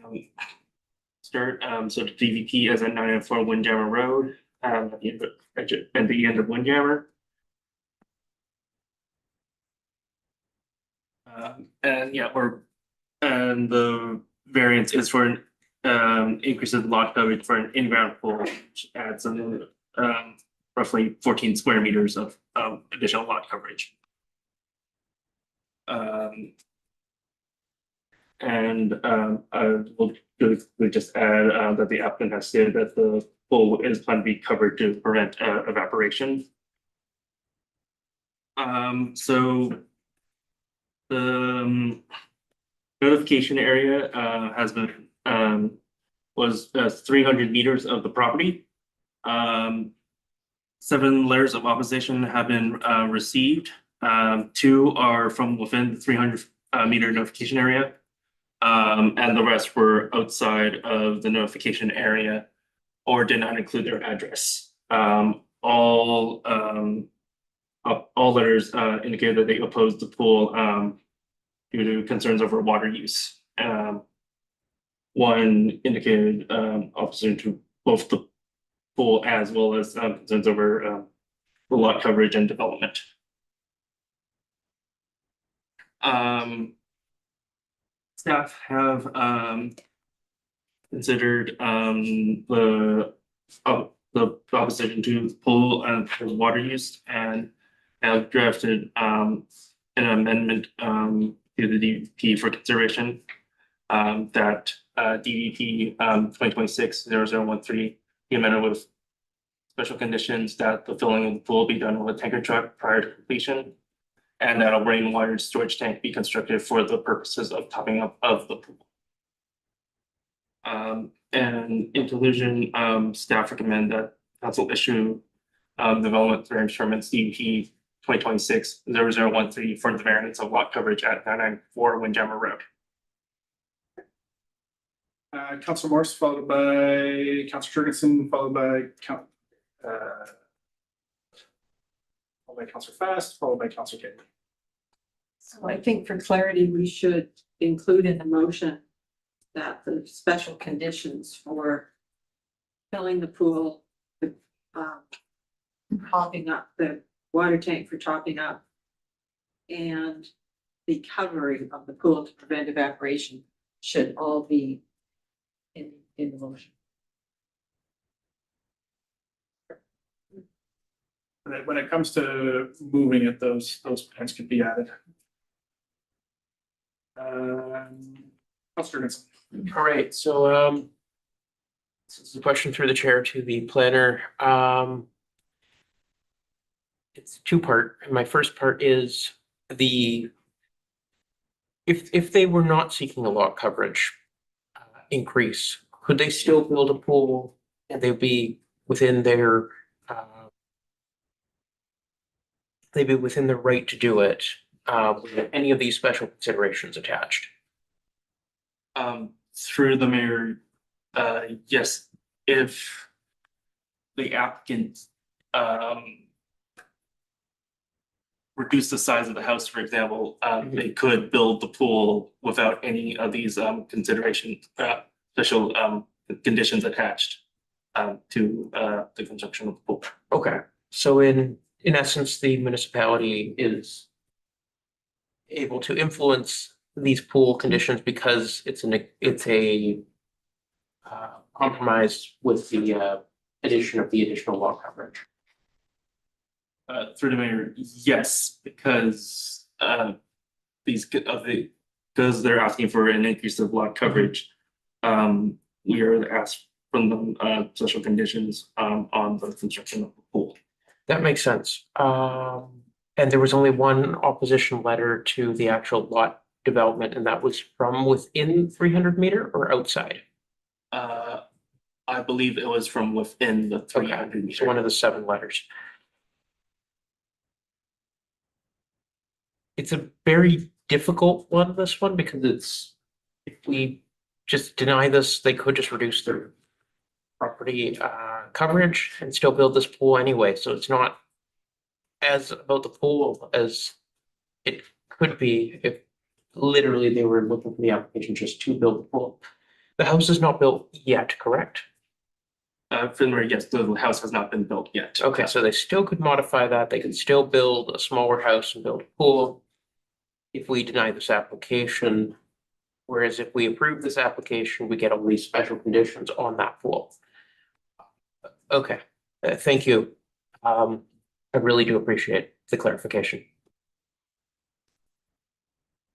the DVP is at 904 Windjammer Road, at the end of Windjammer. And yeah, and the variance is for an increase of lot coverage for an in-ground pool, which adds roughly 14 square meters of additional lot coverage. I will just add that the applicant has stated that the pool is planned to be covered to prevent evaporation. So the notification area has been was 300 meters of the property. 7 letters of opposition have been received. 2 are from within the 300 meter notification area, and the rest were outside of the notification area or did not include their address. All letters indicated that they opposed the pool due to concerns over water use. One indicated opposition to both the pool as well as concerns over the lot coverage and development. Staff have considered the opposition to the pool and water use and have drafted an amendment to the DVP for consideration that DVP 2026-0013 be amended with special conditions that the filling of the pool be done with a tanker truck prior to completion, and that a rainwater storage tank be constructed for the purposes of topping up of the pool. And in conclusion, staff recommend that council issue development variance permits DVP 2026-0013 for the variance of lot coverage at 994 Windjammer Road. Councilor Morse, followed by Councilor Jurgensen, followed by Councilor Fast, followed by Councilor Kane. So I think for clarity, we should include in the motion that the special conditions for filling the pool, the topping up, the water tank for topping up, and the covering of the pool to prevent evaporation should all be in the motion. When it comes to moving it, those plans could be added. Councilor Jurgensen. All right, so this is a question through the chair to the planner. It's 2-part. My first part is if they were not seeking a lot coverage increase, could they still build a pool and they'd be within their right to do it with any of these special considerations attached? Through the mayor, yes, if the applicant reduce the size of the house, for example, they could build the pool without any of these special conditions attached to the construction of the pool. Okay, so in essence, the municipality is able to influence these pool conditions because it's a compromise with the addition of the additional lot coverage. Through the mayor, yes, because because they're asking for an increase of lot coverage, we are asked from them special conditions on the construction of the pool. That makes sense. And there was only one opposition letter to the actual lot development, and that was from within 300 meter or outside? I believe it was from within the 300 meter. So one of the 7 letters. It's a very difficult one, this one, because if we just deny this, they could just reduce their property coverage and still build this pool anyway, so it's not as about the pool as it could be if literally they were looking for the application just to build the pool. The house is not built yet, correct? Furthermore, yes, the house has not been built yet. Okay, so they still could modify that. They could still build a smaller house and build a pool if we deny this application. Whereas if we approve this application, we get all these special conditions on that pool. Okay, thank you. I really do appreciate the clarification.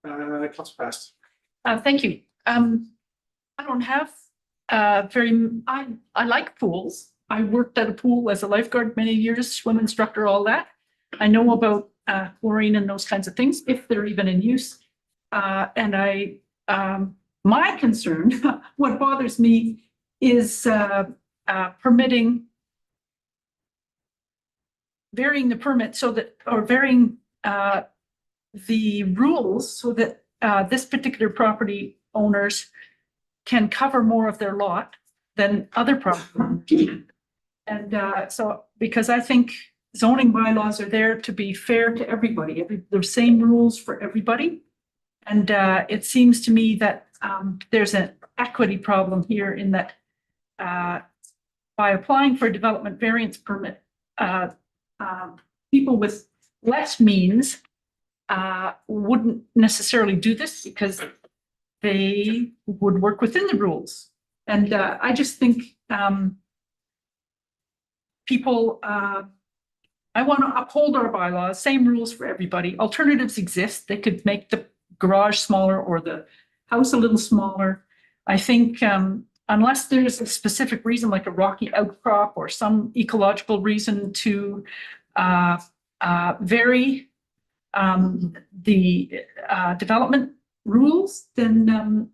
Council Fast. Thank you. I don't have I like pools. I worked at a pool as a lifeguard many years, swim instructor, all that. I know about chlorine and those kinds of things, if they're even in use. And my concern, what bothers me is permitting, varying the permit so that, or varying the rules so that this particular property owners can cover more of their lot than other property. And so, because I think zoning bylaws are there to be fair to everybody, the same rules for everybody. And it seems to me that there's an equity problem here in that by applying for a development variance permit, people with less means wouldn't necessarily do this because they would work within the rules. And I just think people, I want to uphold our bylaws, same rules for everybody. Alternatives exist. They could make the garage smaller or the house a little smaller. I think unless there's a specific reason like a rocky outcrop or some ecological reason to vary the development rules, then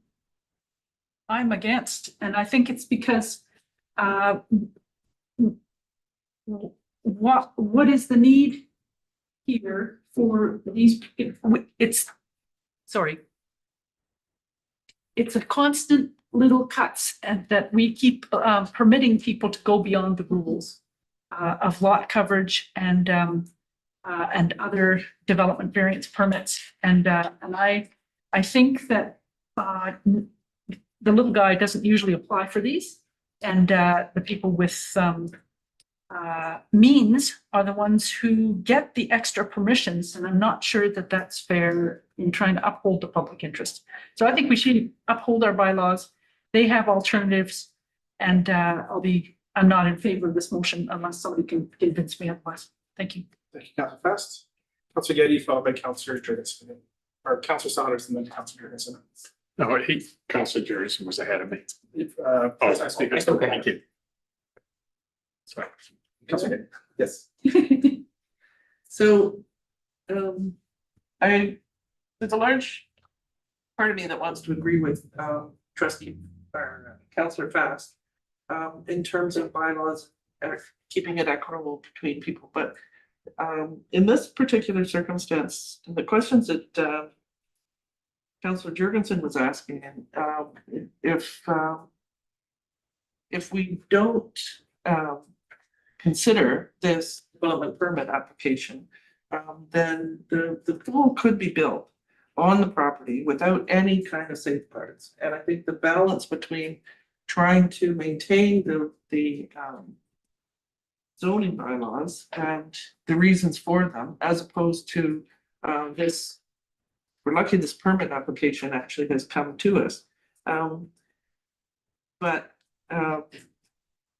I'm against. And I think it's because what is the need here for these? It's a constant little cuts and that we keep permitting people to go beyond the rules of lot coverage and other development variance permits. And I think that the little guy doesn't usually apply for these, and the people with means are the ones who get the extra permissions, and I'm not sure that that's fair in trying to uphold the public interest. So I think we should uphold our bylaws. They have alternatives, and I'm not in favor of this motion unless somebody can convince me otherwise. Thank you. Thank you, Council Fast. Council Getty, followed by Councilor Jurgensen, or Councilor Saunders, and then Councilor Jurgensen. No, Councilor Jurgensen was ahead of me. I speak. Okay, thank you. Sorry. Councilor Getty. Yes. So, there's a large part of me that wants to agree with trustee or Councillor Fast in terms of bylaws keeping it equitable between people, but in this particular circumstance, the questions that Councillor Jurgensen was asking, if we don't consider this development permit application, then the pool could be built on the property without any kind of safeguards. And I think the balance between trying to maintain the zoning bylaws and the reasons for them, as opposed to this, we're lucky this permit application actually has come to us. But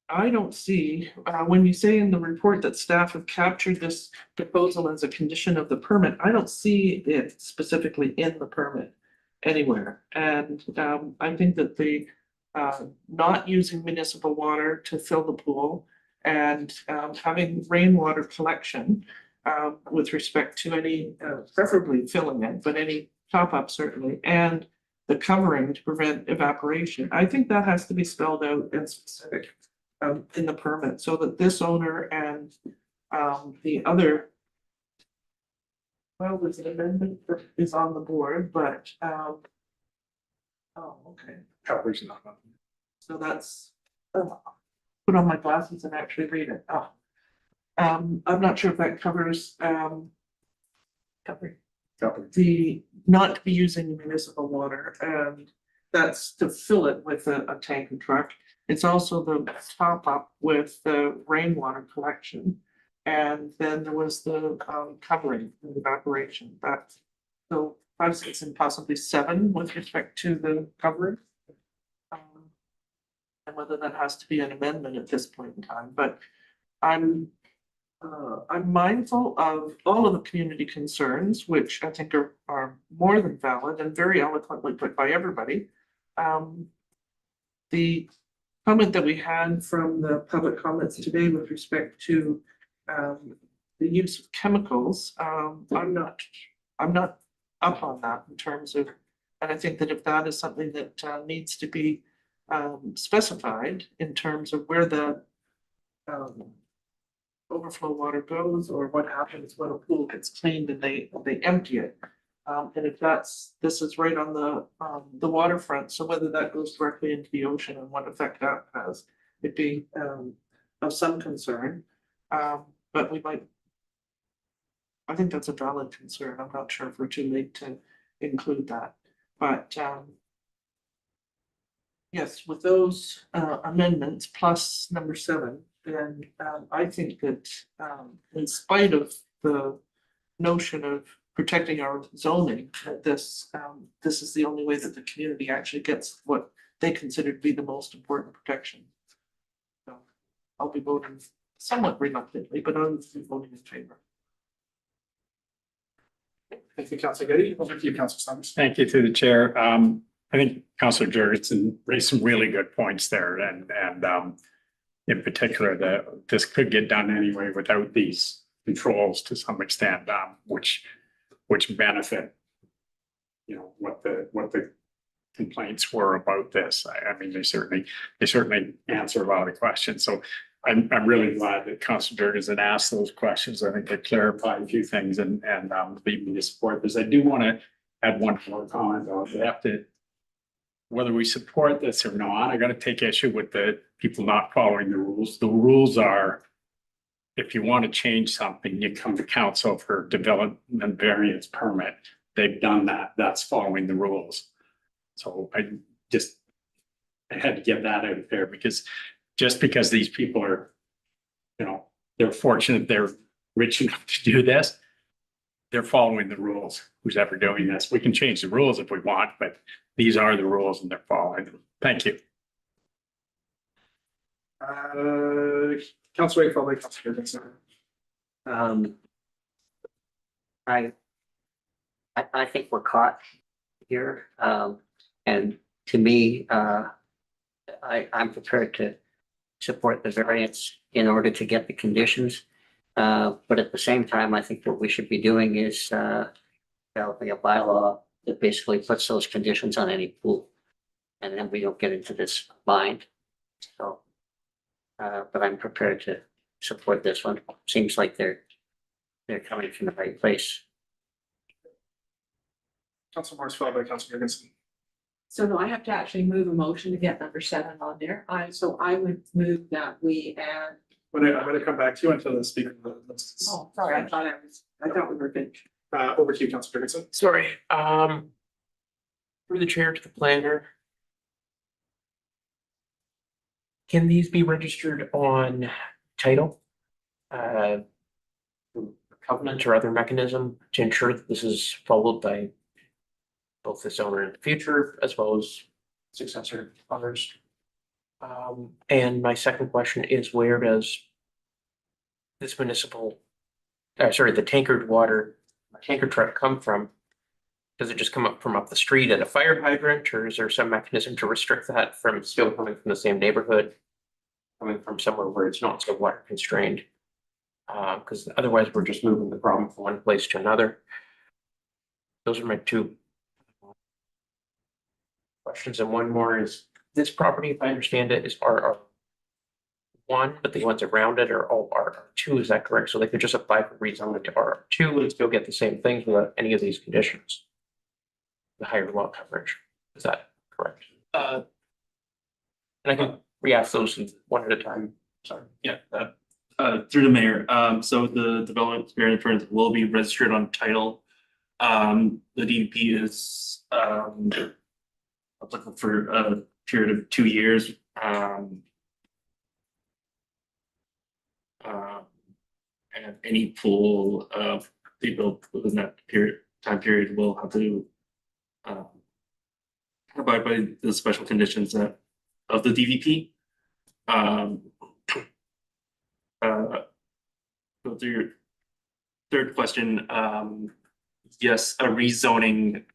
I don't see, when you say in the report that staff have captured this proposal as a condition of the permit, I don't see it specifically in the permit anywhere. And I think that the not using municipal water to fill the pool and having rainwater collection with respect to any, preferably filling it, but any top up certainly, and the covering to prevent evaporation. I think that has to be spelled out in specific in the permit so that this owner and the other, well, there's an amendment that is on the board, but oh, okay. Coverage not on. So that's put on my glasses and actually read it. Oh. I'm not sure if that covers, the not to be using municipal water, and that's to fill it with a tank and truck. It's also the top up with the rainwater collection. And then there was the covering and evaporation, that, so 5, 6, and possibly 7 with respect to the covering. And whether that has to be an amendment at this point in time, but I'm mindful of all of the community concerns, which I think are more than valid and very eloquently put by everybody. The comment that we had from the public comments today with respect to the use of chemicals, I'm not up on that in terms of, and I think that if that is something that needs to be specified in terms of where the overflow water goes, or what happens when a pool gets cleaned and they empty it. And if this is right on the waterfront, so whether that goes directly into the ocean and what effect that has, it'd be of some concern. But I think that's a valid concern. I'm not sure if we're too late to include that, but yes, with those amendments plus number 7, then I think that in spite of the notion of protecting our zoning, that this is the only way that the community actually gets what they consider to be the most important protection. So I'll be voting somewhat reluctantly, but I'll be voting in favor. Thank you, Councilor Getty. Over to you, Councilor Summers. Thank you to the chair. I think Councilor Jurgensen raised some really good points there, and in particular, that this could get done anyway without these controls to some extent, which benefit, you know, what the complaints were about this. I mean, they certainly answer a lot of the questions. So I'm really glad that Councilor Jurgensen asked those questions. I think they clarify a few things and lead me to support this. I do want to add one more comment though. We have to, whether we support this or not, I got to take issue with the people not following the rules. The rules are, if you want to change something, you come to council for development variance permit. They've done that. That's following the rules. So I had to get that out of there, because just because these people are, you know, they're fortunate they're rich enough to do this, they're following the rules. Who's ever doing this? We can change the rules if we want, but these are the rules and they're following them. Thank you. Councilor Wade, followed by Councilor Jurgensen. I think we're caught here. And to me, I'm prepared to support the variance in order to get the conditions. But at the same time, I think what we should be doing is developing a bylaw that basically puts those conditions on any pool. And then we don't get into this bind. So, but I'm prepared to support this one. Seems like they're coming from the right place. Councilor Morris, followed by Councilor Jurgensen. So no, I have to actually move a motion to get number 7 on there. So I would move that we add. I'm going to come back to you until the speaker. Oh, sorry, I thought we were good. Over to you, Councilor Jurgensen. Sorry, through the chair to the planner. Can these be registered on title? Covenant or other mechanism to ensure that this is followed by both this owner in the future as well as successor owners? And my second question is, where does this municipal, the tankered water, tanker truck come from? Does it just come up from up the street at a fire hydrant, or is there some mechanism to restrict that from still coming from the same neighborhood, coming from somewhere where it's not so water constrained? Because otherwise we're just moving the problem from one place to another. Those are my 2 questions. And one more is, this property, if I understand it, is R1, but the ones around it are all R2. Is that correct? So they could just apply for rezone to R2 and still get the same things without any of these conditions, the higher lot coverage. Is that correct? And I can re-ask those one at a time? Sorry. Yeah, through the mayor, so the development variance permit will be registered on title. The DEP is applicable for a period of 2 years. And any pool they built within that time period will have to abide by the special conditions of the DVP. Go through your third question. Yes, a rezoning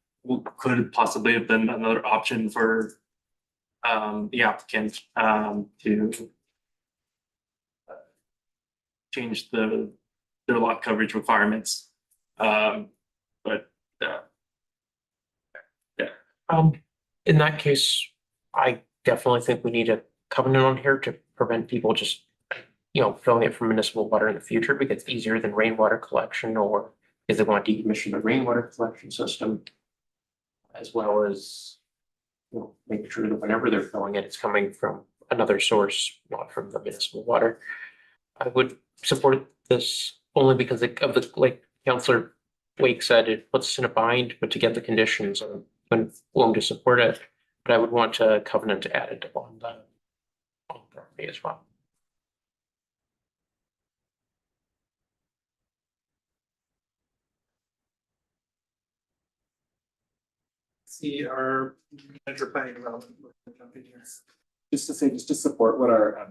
could possibly have been another option for the applicant to change their lot coverage requirements. But In that case, I definitely think we need a covenant on here to prevent people just, filling it from municipal water in the future, because it's easier than rainwater collection, or if they want to decommission the rainwater collection system, as well as, making sure that whenever they're filling it, it's coming from another source, not from the municipal water. I would support this only because of the, like Councillor Wake said, it puts us in a bind, but to get the conditions, I'm willing to support it. But I would want a covenant added on the property as well. See our manager planning development. Jump in here. Just to support what our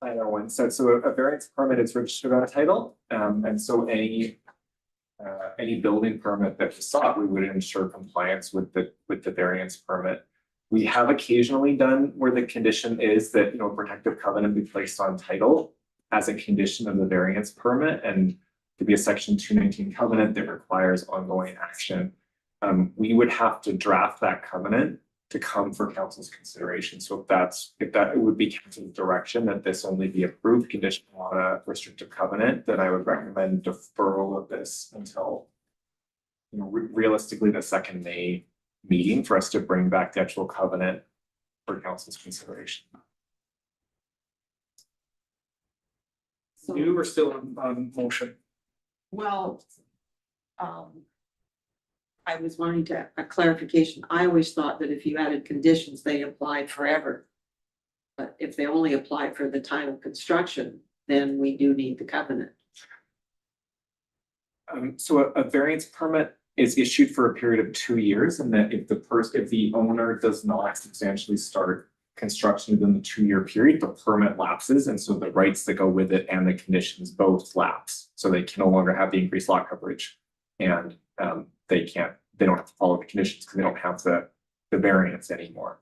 planner one said, so a variance permit is registered on a title, and so any building permit that we sought, we would ensure compliance with the variance permit. We have occasionally done where the condition is that, protective covenant be placed on title as a condition of the variance permit, and to be a section 219 covenant that requires ongoing action. We would have to draft that covenant to come for council's consideration. So if that it would be council's direction that this only be approved conditional on a restrictive covenant, then I would recommend deferral of this until, realistically the second May meeting for us to bring back the actual covenant for council's consideration. You were still on motion. Well, I was wanting a clarification. I always thought that if you added conditions, they applied forever. But if they only apply for the time of construction, then we do need the covenant. So a variance permit is issued for a period of 2 years, and that if the owner does not substantially start construction within the 2-year period, the permit lapses, and so the rights that go with it and the conditions both lapse. So they can no longer have the increased lot coverage, and they don't have to follow the conditions because they don't have the variance anymore.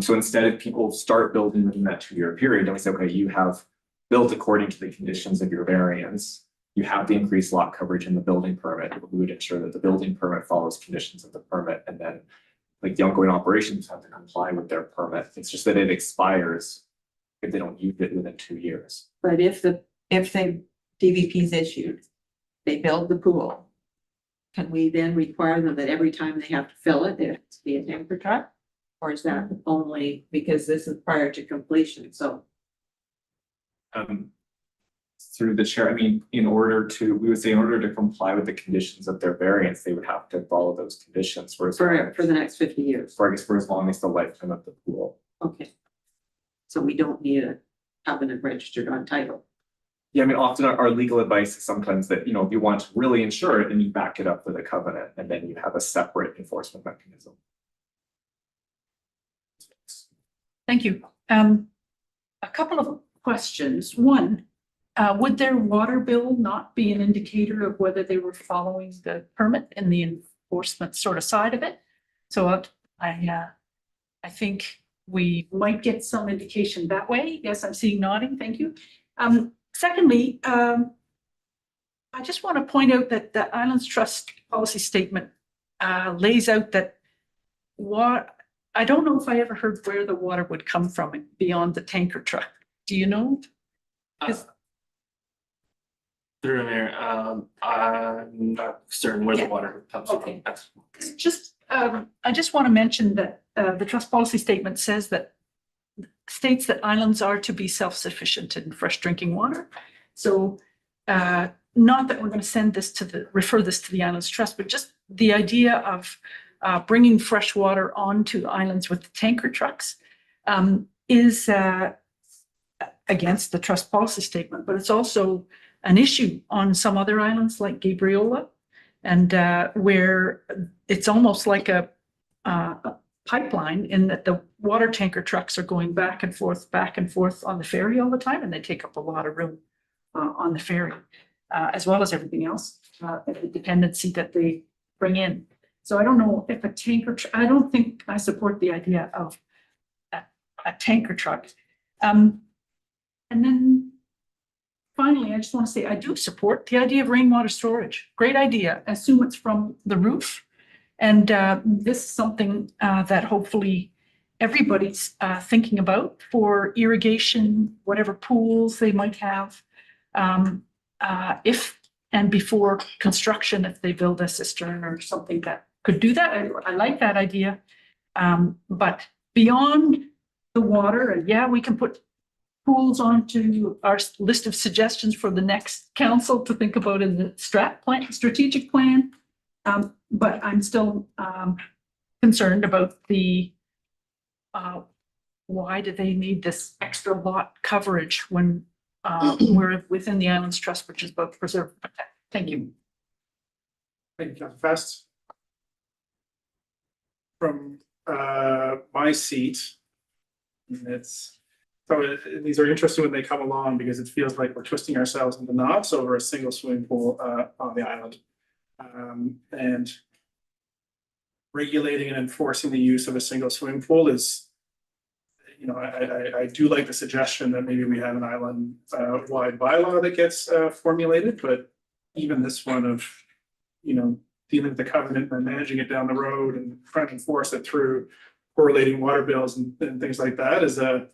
So instead, if people start building within that 2-year period, then we say, okay, you have built according to the conditions of your variance. You have the increased lot coverage in the building permit. We would ensure that the building permit follows conditions of the permit, and then like the ongoing operations have to comply with their permit. It's just that it expires if they don't use it within 2 years. But if the DVP is issued, they build the pool, can we then require them that every time they have to fill it, there has to be a tanker truck? Or is that only because this is prior to completion? So Through the chair, we would say in order to comply with the conditions of their variance, they would have to follow those conditions for for the next 50 years. for as long as the lifetime of the pool. Okay. So we don't need a covenant registered on title. Yeah, often our legal advice is sometimes that, if you want to really ensure it, then you back it up with a covenant, and then you have a separate enforcement mechanism. Thank you. A couple of questions. One, would their water bill not be an indicator of whether they were following the permit and the enforcement sort of side of it? So I think we might get some indication that way. Yes, I'm seeing nodding. Thank you. Secondly, I just want to point out that the Islands Trust policy statement lays out that I don't know if I ever heard where the water would come from beyond the tanker truck. Do you know? Through the mayor, I'm not certain where the water comes from. Okay. I just want to mention that the trust policy statement says that states that islands are to be self-sufficient in fresh drinking water. So not that we're going to refer this to the Islands Trust, but just the idea of bringing fresh water onto islands with the tanker trucks is against the trust policy statement, but it's also an issue on some other islands like Gabriola, and where it's almost like a pipeline in that the water tanker trucks are going back and forth on the ferry all the time, and they take up a lot of room on the ferry, as well as everything else, the dependency that they bring in. So I don't know if I don't think I support the idea of a tanker truck. And then finally, I just want to say I do support the idea of rainwater storage. Great idea. Assume it's from the roof. And this is something that hopefully everybody's thinking about for irrigation, whatever pools they might have. If and before construction, if they build a cistern or something that could do that. I like that idea. But beyond the water, and yeah, we can put pools onto our list of suggestions for the next council to think about in the strategic plan. But I'm still concerned about why do they need this extra lot coverage when we're within the Islands Trust, which is both preserve and protect. Thank you. Thank you, Councilor Fest. From my seat, these are interesting when they come along because it feels like we're twisting ourselves into knots over a single swimming pool on the island. And regulating and enforcing the use of a single swimming pool is, I do like the suggestion that maybe we have an island wide bylaw that gets formulated, but even this one of, dealing with the covenant and managing it down the road and trying to enforce it through correlating water bills and things like that is I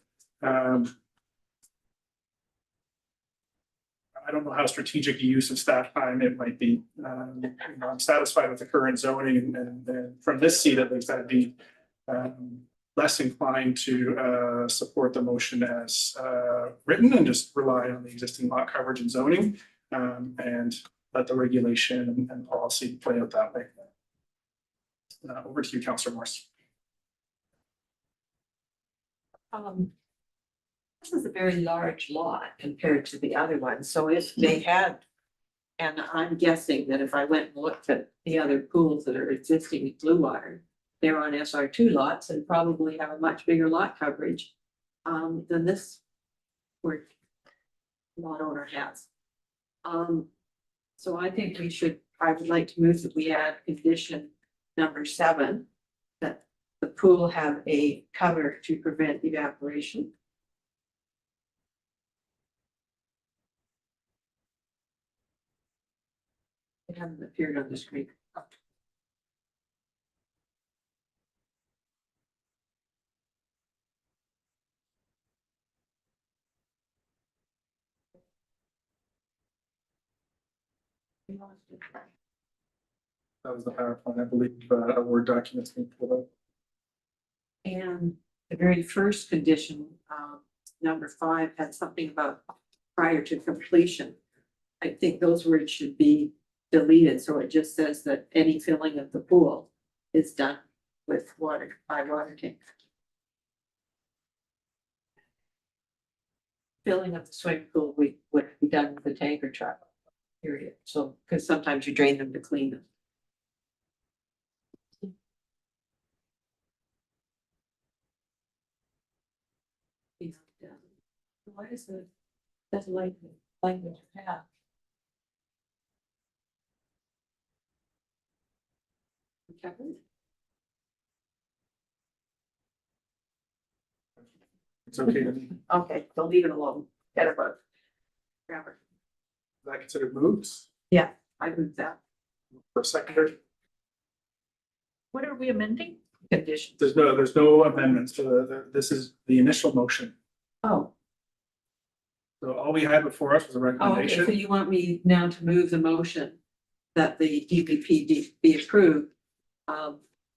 don't know how strategic the use of staff time it might be. I'm satisfied with the current zoning and from this seat, at least, I'd be less inclined to support the motion as written and just rely on the existing lot coverage and zoning and let the regulation and policy play out that way. Over to you, Councillor Morse. This is a very large lot compared to the other ones, so if they had, and I'm guessing that if I went and looked at the other pools that are existing in Blue Water, they're on SR2 lots and probably have a much bigger lot coverage than this where lot owner has. So I think I would like to move that we add condition number 7, that the pool have a cover to prevent evaporation. It hasn't appeared on the screen. That was the PowerPoint, I believe, a Word document's being pulled out. And the very first condition, number 5, had something about prior to completion. I think those words should be deleted, so it just says that any filling of the pool is done with water by water tank. Filling of the swimming pool would be done with the tanker truck, period. So, because sometimes you drain them to clean them. Why is the language have? It's okay to me. Okay, they'll leave it alone. Get it, but grab it. Is that considered moved Yeah, I moved that. for a seconder? What are we amending? Condition. There's no amendments to this is the initial motion. Oh, So all we had before us was a okay, so recommendation. you want me now to move the motion that the EVP be approved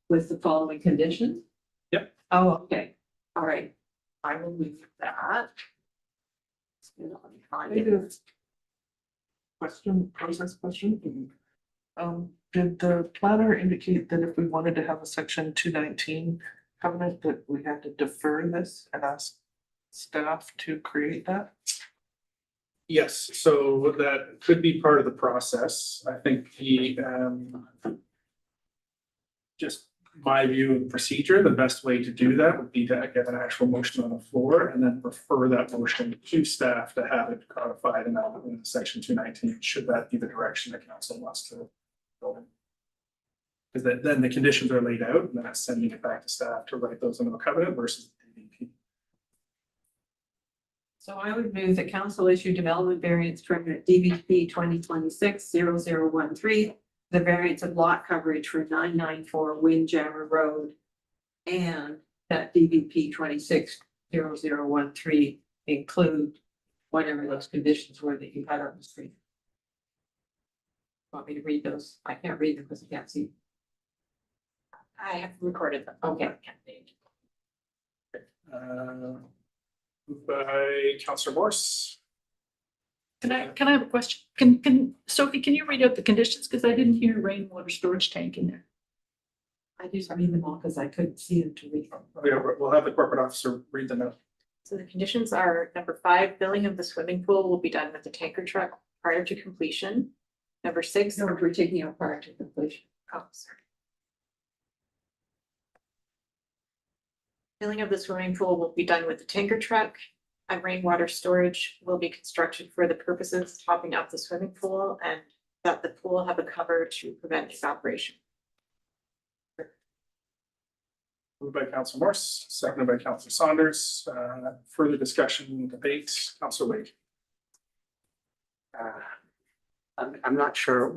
with the following conditions? Yep. Oh, okay, all right. I will leave that. You know, let me find I it. have process question. Did the planner indicate that if we wanted to have a section 219 covenant, that we had to defer this and ask staff to create that? Yes, so that could be part of the process. I think just my view of procedure, the best way to do that would be to get an actual motion on the floor and then refer that motion to staff to have it codified in section 219, should that be the direction the council wants to go in. Because then the conditions are laid out, and then it's sending it back to staff to write those into the covenant versus the DVP. So I would move that council issue development variance permit DVP 2026-0013, the variance of lot coverage for 994 Windjammer Road. And that DVP 26-0013 include whatever those conditions were that you had on the screen. Want me to read those? I can't read them because I can't see. I have recorded them. Okay. Moved by Councillor Morse. Can I have a question? Sophie, can you read out the conditions? Because I didn't hear rainwater storage tank in there. I just read them all because I couldn't see them to read them. Yeah, we'll have the corporate officer read them out. So the conditions are: number 5, filling of the swimming pool will be done with the tanker truck prior to completion. Number 6. No, we're taking out prior to completion. Oh, sorry. Filling of the swimming pool will be done with the tanker truck, and rainwater storage will be constructed for the purposes of topping up the swimming pool, and that the pool have a cover to prevent evaporation. Moved by Councillor Morse, seconded by Councillor Saunders. Further discussion, debate, Councillor Wade. I'm not sure.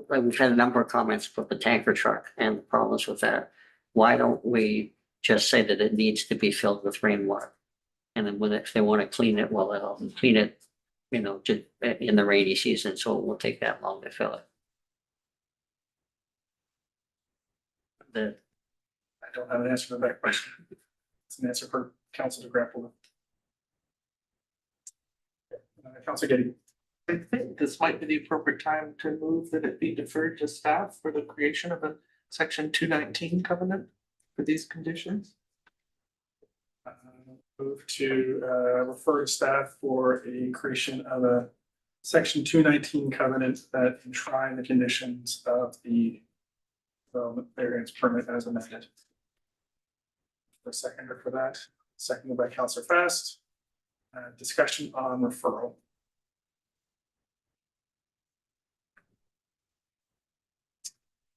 Like, we've had a number of comments about the tanker truck and the problems with that. Why don't we just say that it needs to be filled with rainwater? And then if they want to clean it, well, they'll clean it, you know, just in the rainy season, so it won't take that long to fill it. I don't have an answer to that question. It's an answer for council to grapple with. Councillor Getty. I think this might be the appropriate time to move that it be deferred to staff for the creation of a section 219 covenant for these conditions. Move to refer to staff for a creation of a section 219 covenant that enshrine the conditions of the variance permit as amended. The seconder for that, seconded by Councillor Fast. Discussion on referral.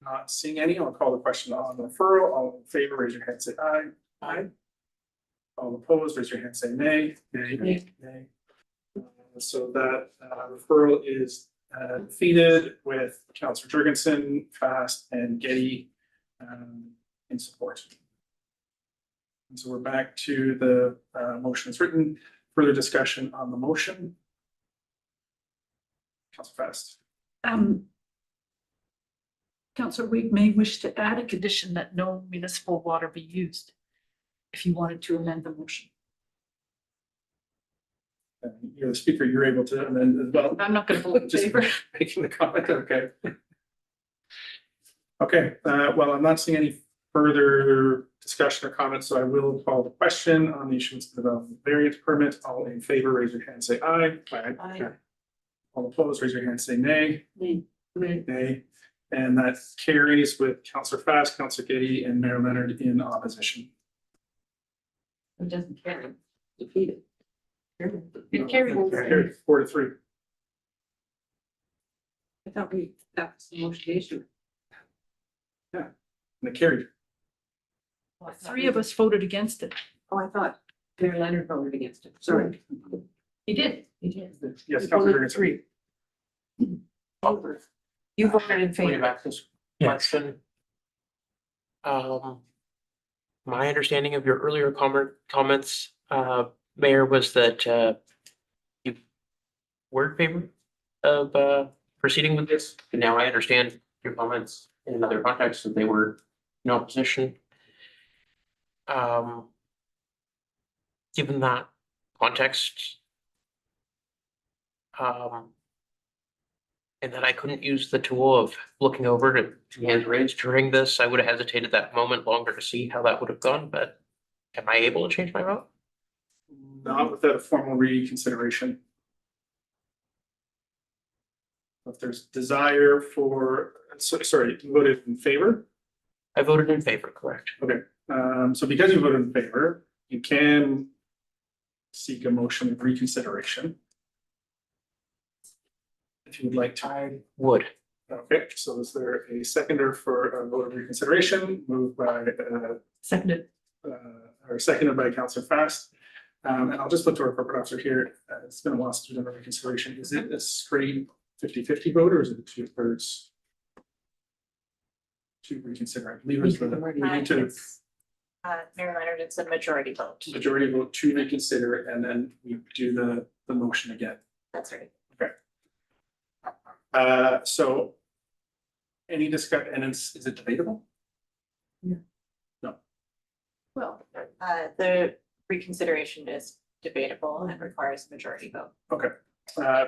Not seeing any, I'll call the question on referral. All in favor, raise your hand, say aye. Aye. All opposed, raise your hand, say nay. Nay. Nay. So that referral is defeated with Councillor Jurgensen, Fast, and Getty in support. And so we're back to the motion as written. Further discussion on the motion. Councillor Fast. Councillor Wade may wish to add a condition that no municipal water be used, if you wanted to amend the motion. You're the speaker, you're able to amend as well. I'm not going to vote in Just favor. making the comment, okay. Okay, well, I'm not seeing any further discussion or comments, so I will call the question on the issuance of the development variance permit. All in favor, raise your hand, say aye. Aye. All opposed, raise your hand, say nay. Nay. Nay. And that carries with Councillor Fast, Councillor Getty, and Mayor Leonard in opposition. It doesn't carry. Defeated. It carried. Carried 4-3. I thought that was the motion issue. And it carried. Three of us voted against it. Oh, I thought Mayor Leonard voted against it. Sorry. He did. He did. Yes, Councillor Jurgensen. Three. You voted in Way favor. back this question. My understanding of your earlier comments, Mayor, was that you were in favor of proceeding with this. And now I understand your comments in another context that they were in opposition. given that context, and that I couldn't use the tool of looking over to hands raised during this, I would have hesitated that moment longer to see how that would have gone, but am I able to change my vote? Not without a formal reconsideration. If there's desire for, sorry, you voted in favor? I voted in favor, correct? Okay, so because you voted in favor, you can seek a motion of reconsideration. If you would like to. I would. Okay, so is there a seconder for a vote of reconsideration moved by, Seconded. or seconded by Councillor Fast? And I'll just look to our corporate officer here. It's been a while since we've done a reconsideration. Is it a straight 50-50 vote or is it a 2/3? To reconsider, I believe it's the, we need to Mayor Leonard, it's a majority vote. majority vote to reconsider and then we do the motion again. That's right. So any discuss, and is it debatable? Well, the reconsideration is debatable and requires a majority vote. Okay,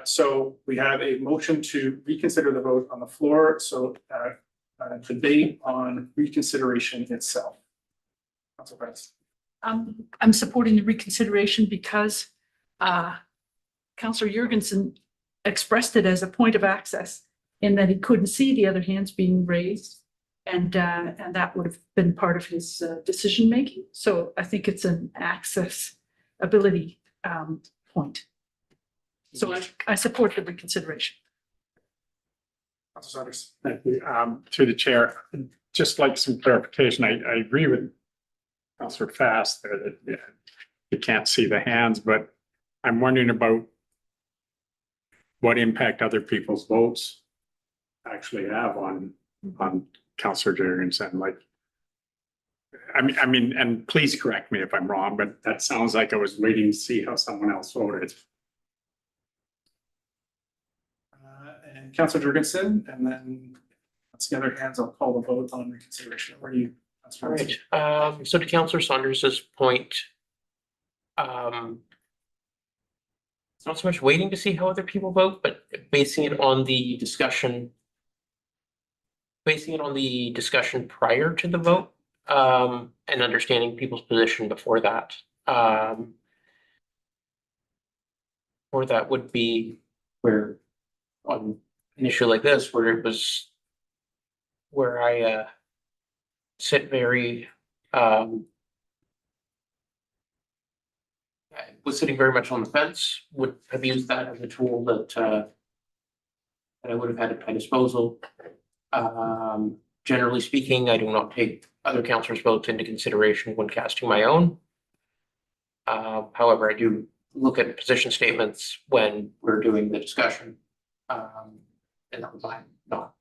so we have a motion to reconsider the vote on the floor, so debate on reconsideration itself. Councilor Fast. I'm supporting the reconsideration because Councillor Jurgensen expressed it as a point of access in that he couldn't see the other hands being raised. And that would have been part of his decision making. So I think it's an access ability point. So I support the reconsideration. Councilor Saunders. Thank you. Through the chair, just like some clarification, I agree with Councillor Fast there that you can't see the hands, but I'm wondering about what impact other people's votes actually have on Councillor Jurgensen. Like, I mean, and please correct me if I'm wrong, but that sounds like I was waiting to see how someone else voted. And Councilor Jurgensen, and then once the other hands, I'll call the vote on reconsideration. Where you? All right, so to Councillor Saunders's point, it's not so much waiting to see how other people vote, but basing it on the discussion prior to the vote, and understanding people's position before that. Or that would be where on an issue like this, where it was where I sit very was sitting very much on the fence, would have used that as a tool that I would have had at my disposal. Generally speaking, I do not take other councillors' votes into consideration when casting my own. However, I do look at position statements when we're doing the discussion. And that was my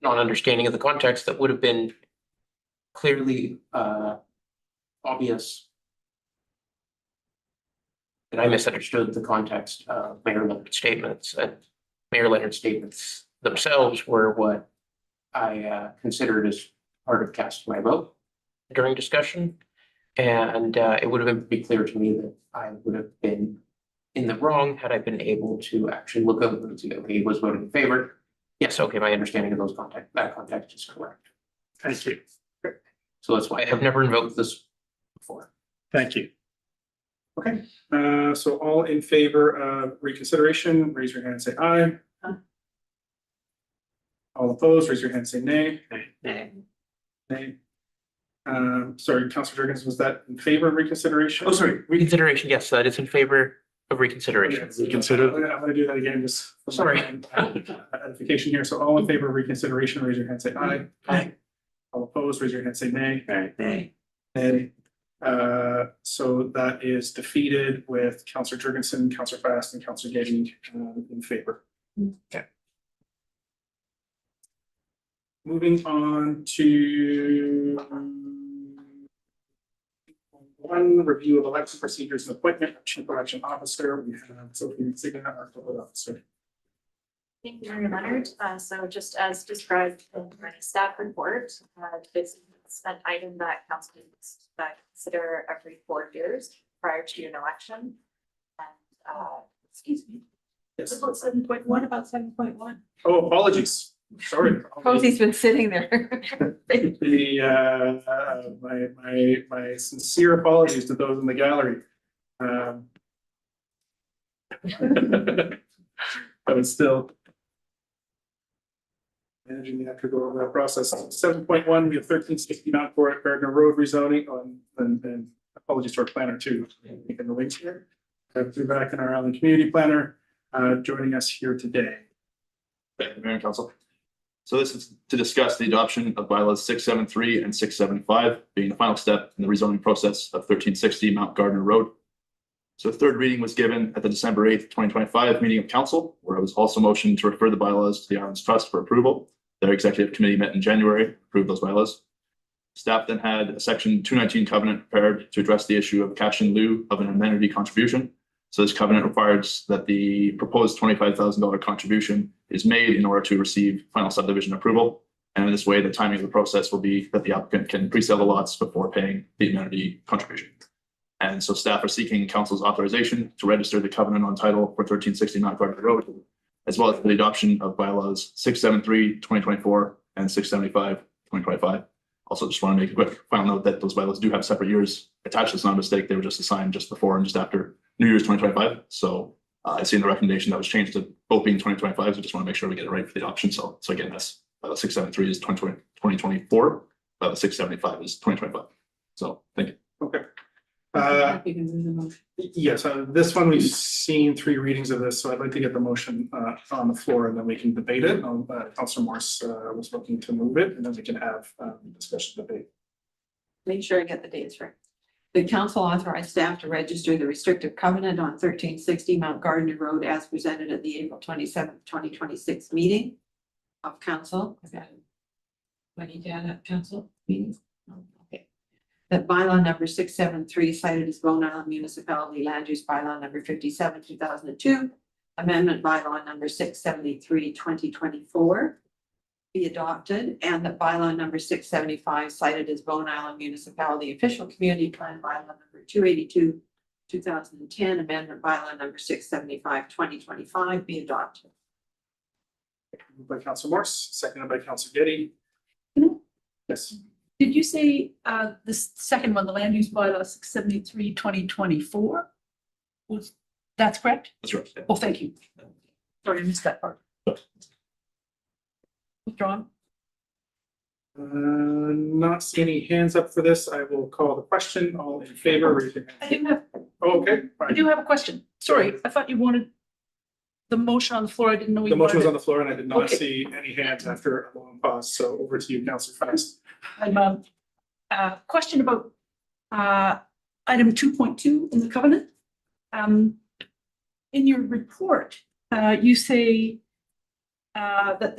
non-understanding of the context that would have been clearly obvious. And I misunderstood the context of Mayor Leonard's statements, and Mayor Leonard's statements themselves were what I considered as part of casting my vote during discussion. And it would have been pretty clear to me that I would have been in the wrong had I been able to actually look over and see, okay, he was voting in favor. Yes, okay, my understanding of that context is correct. Thank you. So that's why I have never invoked this before. Thank you. Okay, so all in favor of reconsideration, raise your hand and say aye. Aye. All opposed, raise your hand and say nay. Nay. Nay. Sorry, Councillor Jurgens, was that in favor of reconsideration? Oh, sorry, reconsideration, yes, that is in favor of reconsideration. Okay, I'm gonna do that again, just. for Sorry. Edification here, so all in favor of reconsideration, raise your hand, say aye. Aye. All opposed, raise your hand, say nay. Nay. Nay. So that is defeated with Councillor Jurgensen, Councillor Fast, and Councillor Getty in favor. Okay. Moving on to one, review of election procedures and appointment of chief election officer. We have Sophie Signa, our corporate officer. Thank you, Mayor Leonard. So just as described in my staff report, this is an item that council needs to consider every 4 years. prior to an election. And, Excuse me. Yes. About 7.1, about 7.1. Oh, apologies. Sorry. Cosey's been sitting there. My sincere apologies to those in the gallery. But it's still managing the after go over that process. 7.1, we have 1360 Mount Court Gardner Road rezoning and apologies to our planner too. Making the links here. Through back in our Island Community Planner, joining us here today. Thank you, Mayor and Council. So this is to discuss the adoption of bylaws 673 and 675, being the final step in the rezoning process of 1360 Mount Gardner Road. So the third reading was given at the December 8th, 2025 meeting of council, where it was also motioned to refer the bylaws to the Islands Trust for approval. Their executive committee met in January, approved those bylaws. Staff then had a section 219 covenant prepared to address the issue of cash in lieu of an amenity contribution. So this covenant requires that the proposed $25,000 contribution is made in order to receive final subdivision approval. And in this way, the timing of the process will be that the applicant can pre-sell the lots before paying the amenity contribution. And so staff are seeking council's authorization to register the covenant on title for 1360 Mount Gardner Road, as well as for the adoption of bylaws 673, 2024 and 675, 2025. Also, just want to make a quick final note that those bylaws do have separate years attached. It's not a mistake. They were just assigned just before and just after New Year's 2025. So I see in the recommendation that was changed to both being 2025. So just want to make sure we get it right for the adoption. So again, that's 673 is 2024. 675 is 2025. So thank you. Okay. Happy to move the motion. Yes, this one we've seen 3 readings of this, so I'd like to get the motion on the floor and then we can debate it. Councillor Morse was looking to move it and then we can have discussion debate. Make sure I get the dates right. The council authorized staff to register the restrictive covenant on 1360 Mount Gardner Road as presented at the April 27th, 2026 meeting of council. Okay. When you get at council meeting. Okay. That bylaw number 673 cited as Bone Island Municipality Land Use Bylaw number 57, 2002, amendment bylaw number 673, 2024 be adopted, and that bylaw number 675 cited as Bone Island Municipality Official Community Plan bylaw number 282, 2010, amendment bylaw number 675, 2025 be adopted. Moved by Councillor Morse, seconded by Councillor Getty. Yes. Did you say this second one, the land use bylaw 673, 2024? That's correct? That's right. Oh, thank you. Sorry, I missed that part. Withdrawn. Not seeing any hands up for this. I will call the question. All in favor, raise your I hand. do have, Oh, okay. I do have a question. Sorry, I thought you wanted the motion on the floor. I didn't know you The motion was on wanted. the floor and I did not Okay. see any hands after a long pause. So over to you, Councillor Fast. I'm question about item 2.2 in the covenant. In your report, you say that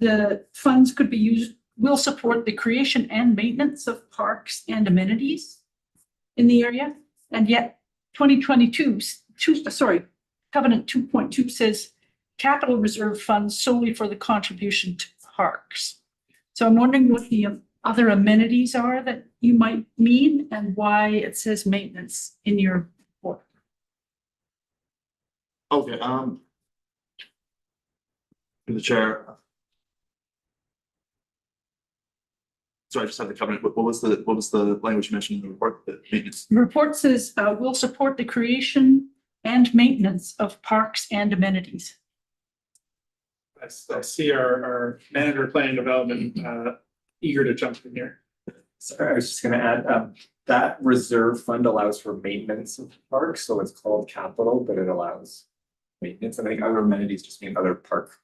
the funds could be used, will support the creation and maintenance of parks and amenities in the area. And yet 2022, covenant 2.2 says capital reserve funds solely for the contribution to parks. So I'm wondering what the other amenities are that you might mean and why it says maintenance in your report. Okay, through the chair. So I just had the covenant. What was the language you mentioned in the report? The maintenance. The report says will support the creation and maintenance of parks and amenities. I see our manager of planning development eager to jump in here. Sorry, I was just gonna add, that reserve fund allows for maintenance of the park, so it's called capital, but it allows maintenance. And I think other amenities just mean other park.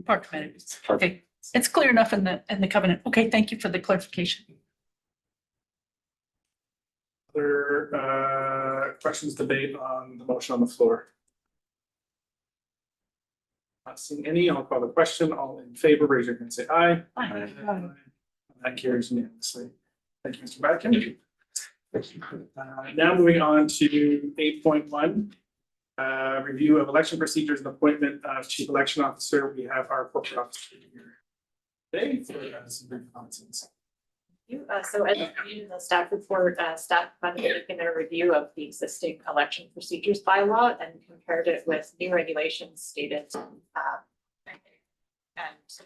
Park amenities. Okay, it's clear enough in the covenant. Okay, thank you for the clarification. Other questions, debate on the motion on the floor? Not seeing any, I'll call the question. All in favor, raise your hand and say aye. Aye. That carries unanimously. Thank you, Mr. Batkin. Now moving on to 8.1. Review of election procedures and appointment of chief election officer. We have our corporate officer here today for some brief comments. So as in the staff report, staff undertaken a review of the existing election procedures bylaw and compared it with new regulations stated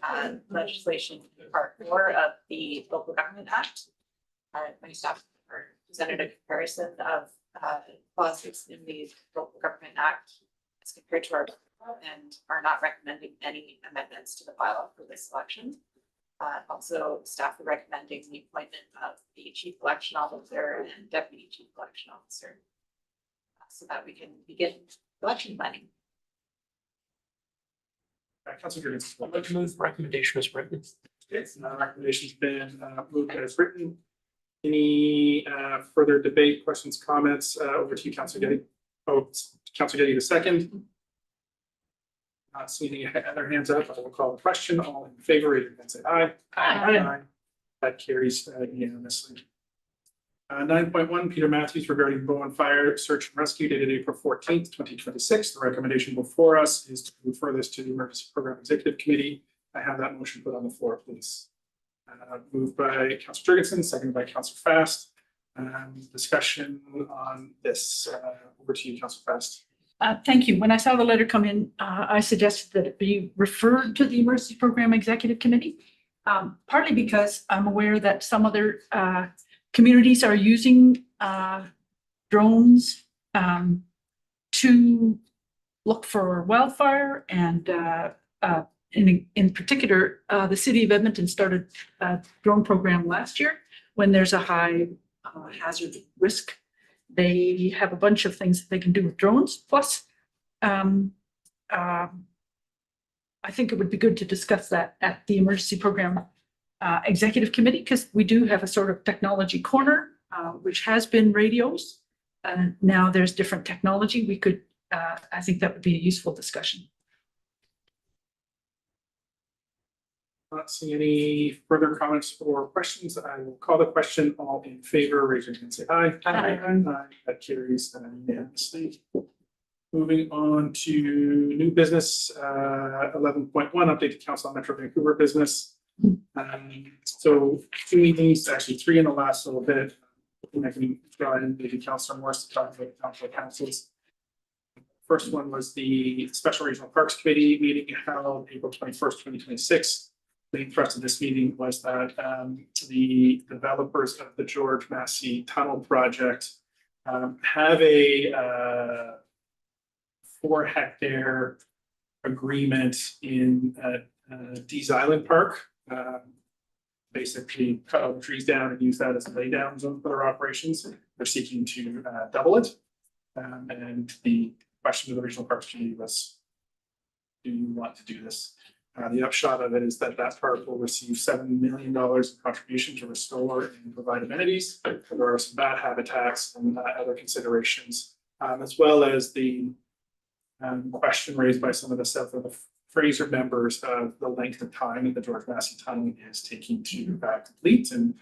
and legislation in part 4 of the Local Government Act. My staff presented a comparison of clauses in the Local Government Act as compared to our bylaw and are not recommending any amendments to the bylaw for this election. Also, staff are recommending the appointment of the chief election officer and deputy chief election officer so that we can begin election planning. Councilor Jurgensen. I'd like to move recommendation as written. Okay, so the recommendation's been moved as written. Any further debate, questions, comments? Over to you, Councilor Getty. Oh, Councilor Getty, the second. Not seeing any other hands up, I will call the question. All in favor, raise your hand and say aye. Aye. That carries unanimously. 9.1, Peter Matthews regarding Bowen Fire Search and Rescue dated April 14th, 2026. The recommendation before us is to refer this to the Emergency Program Executive Committee. I have that motion put on the floor, please. Moved by Councilor Jurgensen, seconded by Councilor Fast. Discussion on this. Over to you, Councilor Fast. Thank you. When I saw the letter come in, I suggested that it be referred to the Emergency Program Executive Committee. Partly because I'm aware that some other communities are using drones to look for wildfire, and in particular, the city of Edmonton started a drone program last year when there's a high hazard risk. They have a bunch of things that they can do with drones. Plus, I think it would be good to discuss that at the Emergency Program Executive Committee, because we do have a sort of technology corner, which has been radios. And now there's different technology. We could, I think that would be a useful discussion. Not seeing any further comments or questions. I will call the question. All in favor, raise your hand and say aye. Aye. That carries unanimously. Moving on to new business, 11.1, update to Council on Metro Vancouver business. So 2 meetings, actually 3 in the last little bit. I can draw in maybe Councilor Morris to talk about Council Councils. First one was the Special Regional Parks Committee meeting held April 21st, 2026. The thrust of this meeting was that the developers of the George Massey Tunnel project have a 4-hectare agreement in Dees Island Park. Basically cut all the trees down and use that as a laydown zone for their operations. They're seeking to double it. And the question to the Regional Parks Committee was, do you want to do this? The upshot of it is that park will receive $7 million in contribution to restore and provide amenities. There are some bat habitats and other considerations, as well as the question raised by some of the South of the Fraser members of the length of time that the George Massey Tunnel is taking to complete, and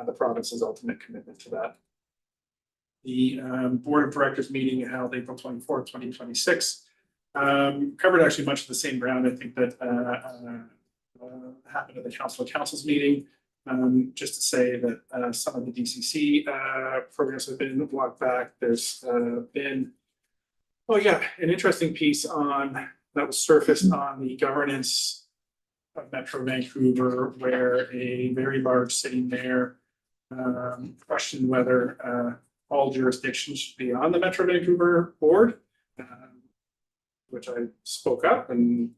the province's ultimate commitment to that. The Board of Directors meeting held April 24th, 2026. Covered actually much of the same ground, I think, that happened at the Council of Councils meeting. Just to say that some of the DCC programs have been walked back. There's been, an interesting piece that was surfaced on the governance of Metro Vancouver, where a very large city mayor questioned whether all jurisdictions should be on the Metro Vancouver board. Which I spoke up and,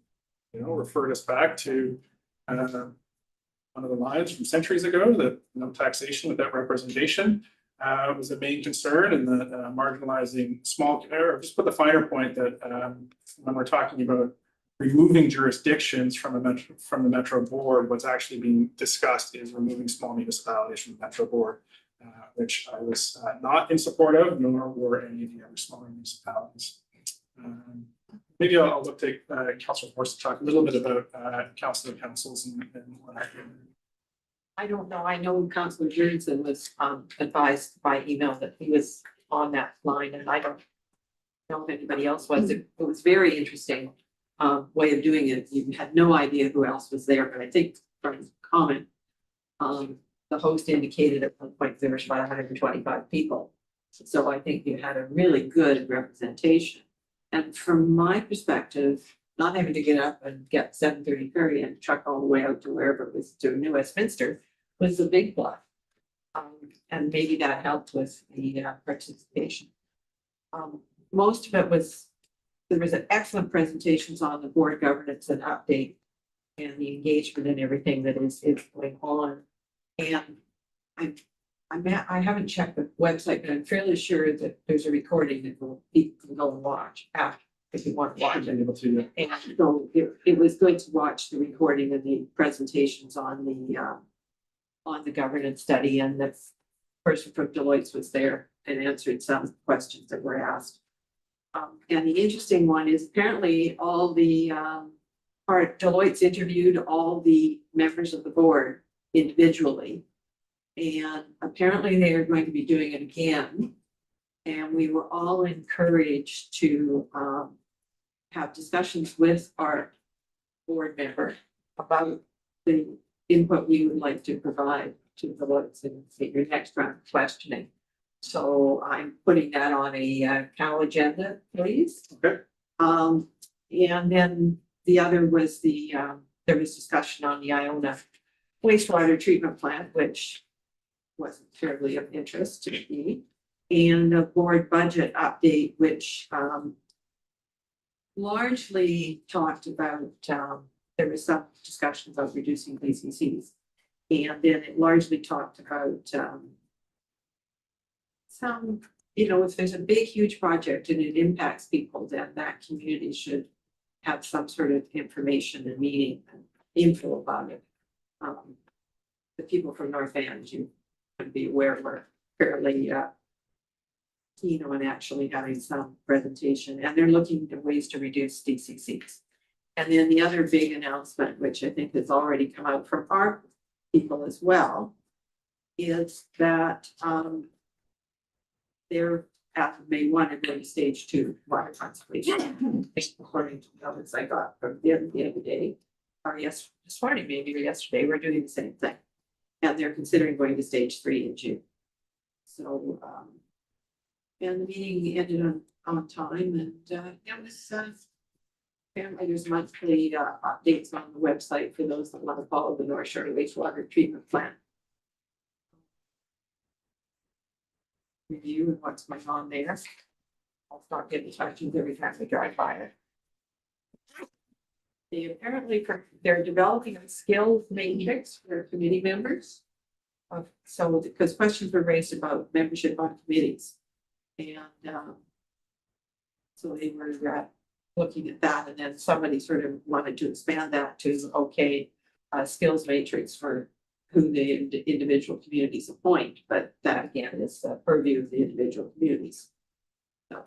referred us back to one of the lines from centuries ago that taxation without representation was a main concern, and that marginalizing or just put the finer point that when we're talking about removing jurisdictions from the Metro board, what's actually being discussed is removing small municipalities from the Metro board, which I was not in support of, nor were any of the other smaller municipalities. Maybe I'll look to Councilor Morris to talk a little bit about Council of Councils and what happened. I don't know. I know Councilor Jurgensen was advised by email that he was on that line, and I don't know if anybody else was. It was very interesting way of doing it. You had no idea who else was there, but I think from comment, the host indicated at one point there was about 125 people. So I think you had a really good representation. And from my perspective, not having to get up and get 7:30 ferry and truck all the way out to wherever it was to New Westminster was a big plus. And maybe that helped with the participation. Most of it was, there was an excellent presentations on the board governance and update and the engagement and everything that is going on. And I haven't checked the website, but I'm fairly sure that there's a recording that people can go and watch after, if you want to watch it. Able to, And so it was good to watch the recording of the presentations on the governance study, and the person from Deloitte was there and answered some questions that were asked. And the interesting one is apparently all the Deloitte's interviewed all the members of the board individually. And apparently they are going to be doing it again. And we were all encouraged to have discussions with our board member about the input we would like to provide to the Deloitte in your next round of questioning. So I'm putting that on a Cal agenda, please. Okay. And then the other was there was discussion on the Iona wastewater treatment plant, which wasn't terribly of interest to me. And the board budget update, which largely talked about, there was some discussion about reducing PCCs. And then it largely talked about some, if there's a big, huge project and it impacts people, then that community should have some sort of information and meeting and info about it. The people from North End, you would be aware, were fairly keen on actually having some presentation, and they're looking at ways to reduce DCCs. And then the other big announcement, which I think has already come out from our people as well, is that they're after May 1 and going to stage 2 water conservation. According to the numbers I got from the other day, or this morning maybe, or yesterday, we're doing the same thing. And they're considering going to stage 3 in June. So and the meeting ended on time, and it was apparently there's monthly updates on the website for those that want to follow the North Shore wastewater treatment plant review and what's going on there. I'll start getting questions every time we drive by it. They apparently they're developing a skills matrix for committee members. So because questions were raised about membership on committees, and so they were looking at that, and then somebody sort of wanted to expand that to skills matrix for who the individual communities appoint, but that again is the purview of the individual communities. So I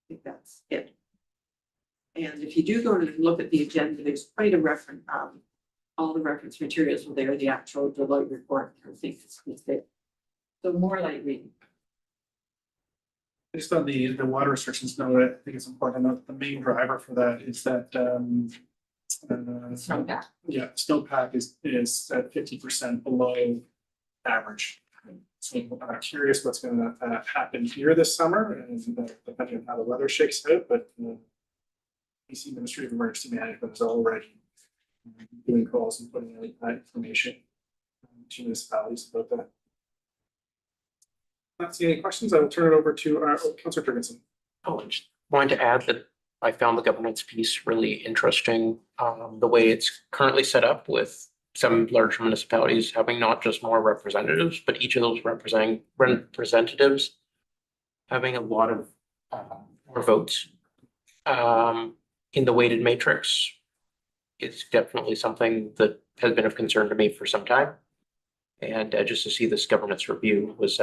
think that's it. And if you do go to look at the agenda, there's quite a reference, all the reference materials were there, the actual Deloitte report, I think it's there. So more light reading. Just on the water restrictions note, I think it's important to note the main driver for that is that Snowpack. yeah, snowpack is at 50% below average. So I'm curious what's going to happen here this summer, and depending on how the weather shakes out. But BC Ministry of Emergency Management is already doing calls and putting out information to municipalities about that. Not seeing any questions. I will turn it over to our Councillor Jurgensen. Oh, I just wanted to add that I found the governance piece really interesting. The way it's currently set up with some large municipalities having not just more representatives, but each of those representatives having a lot of more votes in the weighted matrix. It's definitely something that has been of concern to me for some time. And just to see this governance review was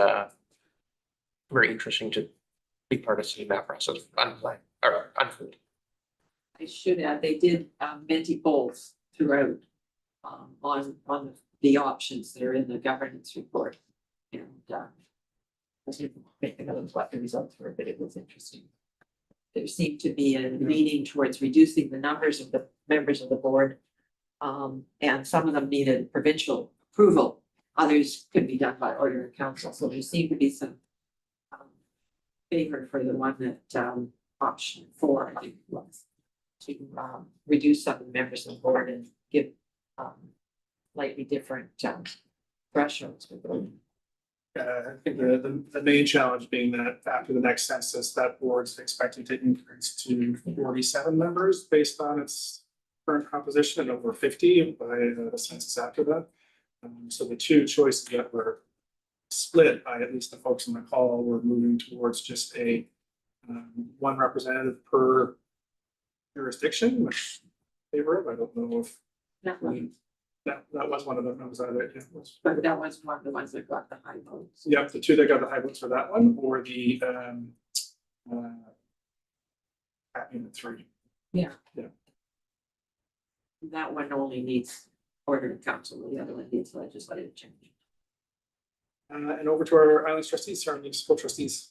very interesting to be part of seeing that process unfold. I should add, they did Menti polls throughout on the options that are in the governance report. And I didn't make a note of what the results were, but it was interesting. There seemed to be a leaning towards reducing the numbers of the members of the board. And some of them needed provincial approval. Others could be done by order of council, so there seemed to be some favor for the one that option 4, I think was to reduce some of the members of the board and give slightly different thresholds for them. I think the main challenge being that after the next census, that board's expected to increase to 47 members based on its current composition and over 50 by the census after that. So the two choices that were split by at least the folks on the call were moving towards just a one representative per jurisdiction, which favor of. I don't know if That one, that was one of them. That was either, yeah, it was. but that was one of the ones that got the high votes. Yep, the two that got the high votes for that one, or the at unit 3. Yeah. Yeah. That one only needs order of council, the other one needs legislative change. And over to our island trustees, our municipal trustees.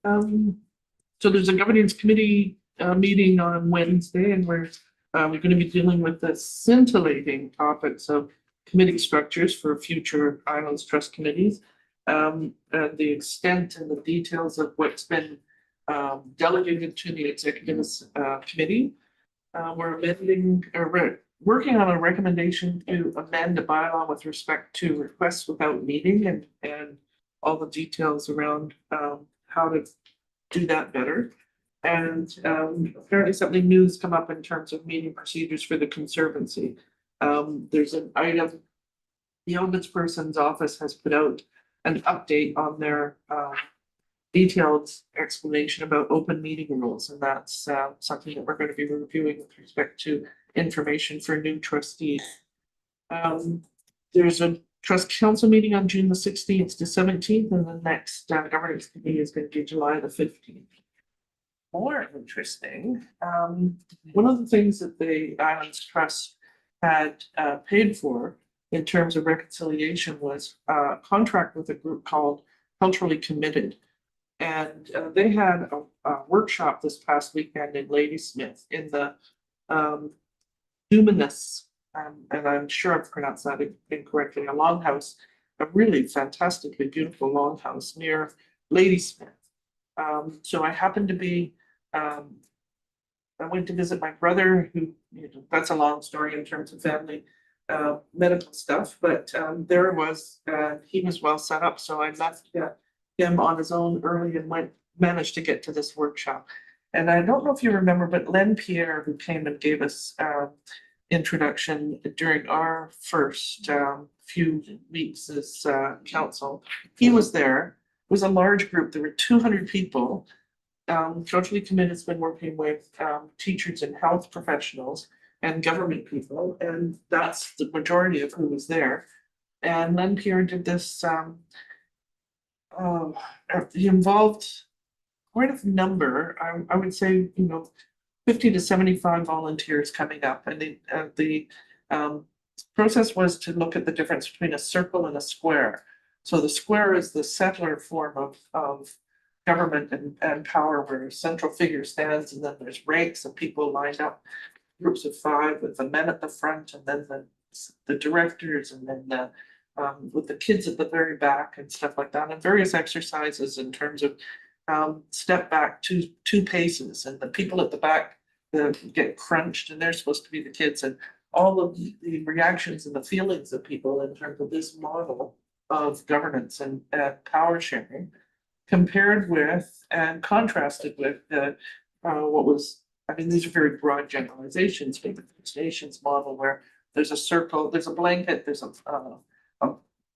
So there's a governance committee meeting on Wednesday, and we're going to be dealing with the scintillating topics of committee structures for future islands trust committees. And the extent and the details of what's been delegated to the executive committee. We're amending or working on a recommendation to amend the bylaw with respect to requests without meeting and all the details around how to do that better. And apparently something new has come up in terms of meeting procedures for the Conservancy. There's an item, the ombudsperson's office has put out an update on their detailed explanation about open meeting rules, and that's something that we're going to be reviewing with respect to information for new trustees. There's a trust council meeting on June the 16th to 17th, and the next governance committee is going to be July the 15th. More interesting, one of the things that the Islands Trust had paid for in terms of reconciliation was a contract with a group called Culturally Committed. And they had a workshop this past weekend in Ladysmith in the Numinous, and I'm sure I've pronounced that incorrectly, a longhouse, a really fantastically beautiful longhouse near Ladysmith. So I happened to be, I went to visit my brother, who, that's a long story in terms of family medical stuff, but there was, he was well set up, so I left him on his own early and managed to get to this workshop. And I don't know if you remember, but Len Pierre, who came and gave us introduction during our first few weeks as council, he was there. It was a large group. There were 200 people. Culturally Committed has been working with teachers and health professionals and government people, and that's the majority of who was there. And Len Pierre did this. He involved quite a number. I would say, 50 to 75 volunteers coming up, and the process was to look at the difference between a circle and a square. So the square is the settler form of government and power, where a central figure stands, and then there's ranks of people lined up, groups of 5 with the men at the front, and then the directors, and then the with the kids at the very back and stuff like that, and various exercises in terms of step back two paces, and the people at the back get crunched, and they're supposed to be the kids, and all of the reactions and the feelings of people in terms of this model of governance and power sharing, compared with and contrasted with what was, these are very broad generalizations, but the First Nations model, where there's a circle, there's a blanket, there's a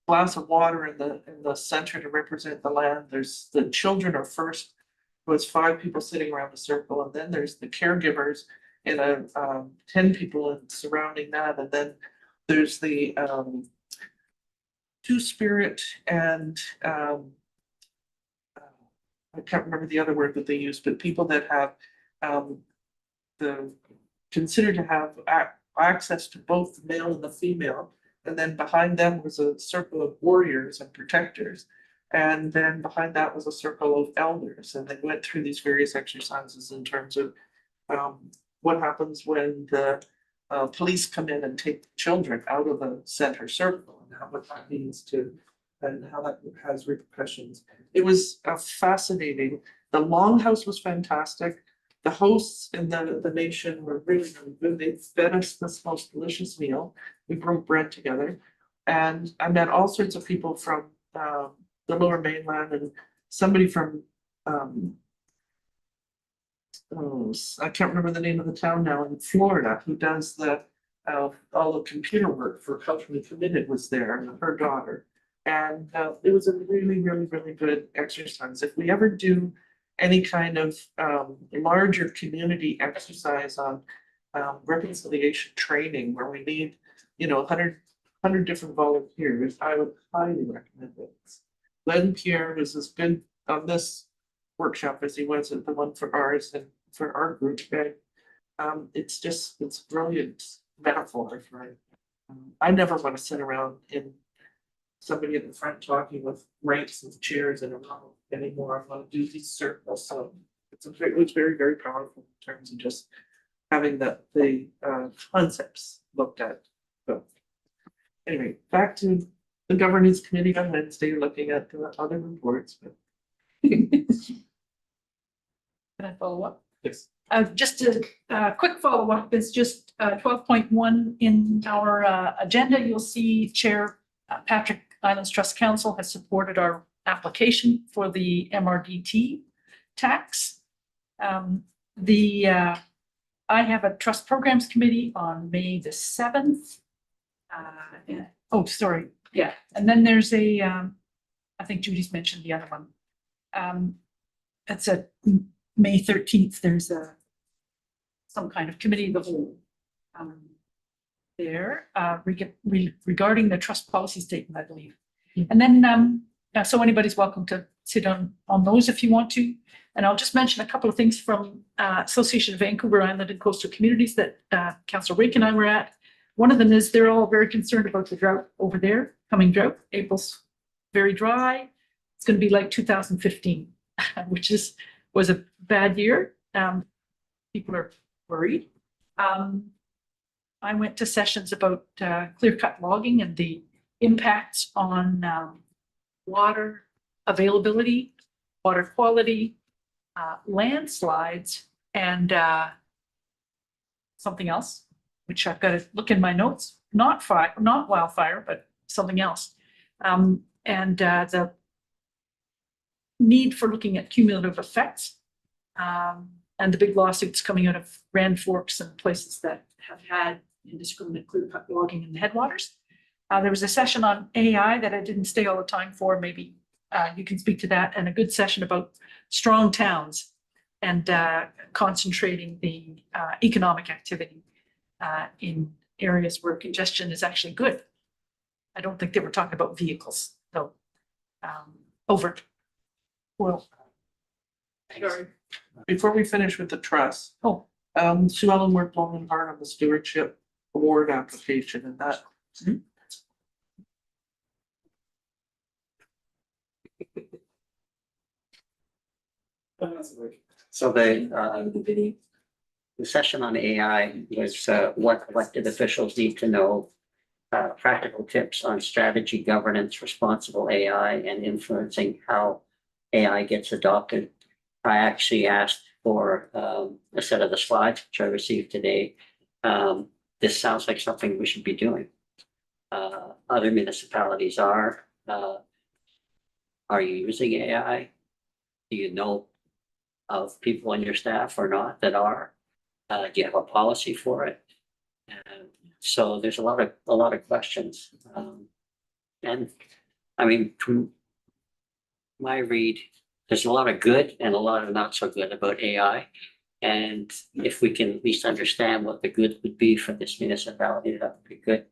glass of water in the center to represent the land. There's the children are first, was 5 people sitting around the circle, and then there's the caregivers and 10 people surrounding that, and then there's the Two-Spirit and I can't remember the other word that they used, but people that have considered to have access to both the male and the female. And then behind them was a circle of warriors and protectors. And then behind that was a circle of elders. And they went through these various exercises in terms of what happens when the police come in and take children out of the center circle and what that means to, and how that has repercussions. It was fascinating. The longhouse was fantastic. The hosts in the nation were really, really good. They fed us this most delicious meal. We broke bread together. And I met all sorts of people from the Lower Mainland and somebody from I can't remember the name of the town now in Florida, who does all the computer work for Culturally Committed was there, and her daughter. And it was a really, really, really good exercise. If we ever do any kind of larger community exercise on reconciliation training where we need, 100 different volunteers, I would highly recommend it. Len Pierre was as good on this workshop as he was at the one for ours and for our group. And it's brilliant metaphor for I never want to sit around in somebody at the front talking with ranks and chairs in a row anymore. I want to do these circles. So it was very, very powerful in terms of just having the concepts looked at. So anyway, back to the governance committee on Wednesday, looking at the other reports. But Can I follow up? yes. Just a quick follow-up is just 12.1 in our agenda. You'll see Chair Patrick Islands Trust Council has supported our application for the MRDT tax. I have a trust programs committee on May the 7th. Oh, sorry. Yeah. And then there's I think Judy's mentioned the other one. It's a May 13th. There's some kind of committee of the whole there regarding the trust policy statement, I believe. And then so anybody's welcome to sit on those if you want to. And I'll just mention a couple of things from Association of Vancouver Island and Coastal Communities that Councillor Rake and I were at. One of them is they're all very concerned about the drought over there, coming drought. April's very dry. It's going to be like 2015, which was a bad year. People are worried. I went to sessions about clear-cut logging and the impacts on water availability, water quality, landslides, and something else, which I've got to look in my notes. Not wildfire, but something else. And the need for looking at cumulative effects. And the big lawsuits coming out of Grand Forks and places that have had indiscriminate clear-cut logging in the headwaters. There was a session on AI that I didn't stay all the time for. Maybe you can speak to that, and a good session about strong towns and concentrating the economic activity in areas where congestion is actually good. I don't think they were talking about vehicles, though. Over. Well, sorry. Before we finish with the trust, Sue Ellen worked long and hard on the stewardship award application, and that. So the session on AI was what elected officials need to know, practical tips on strategy, governance, responsible AI, and influencing how AI gets adopted. I actually asked for a set of the slides, which I received today. This sounds like something we should be doing. Other municipalities are you using AI? Do you know of people on your staff or not that are? Do you have a policy for it? So there's a lot of questions. And I mean, from my read, there's a lot of good and a lot of not so good about AI. And if we can at least understand what the good would be for this municipality, that would be good.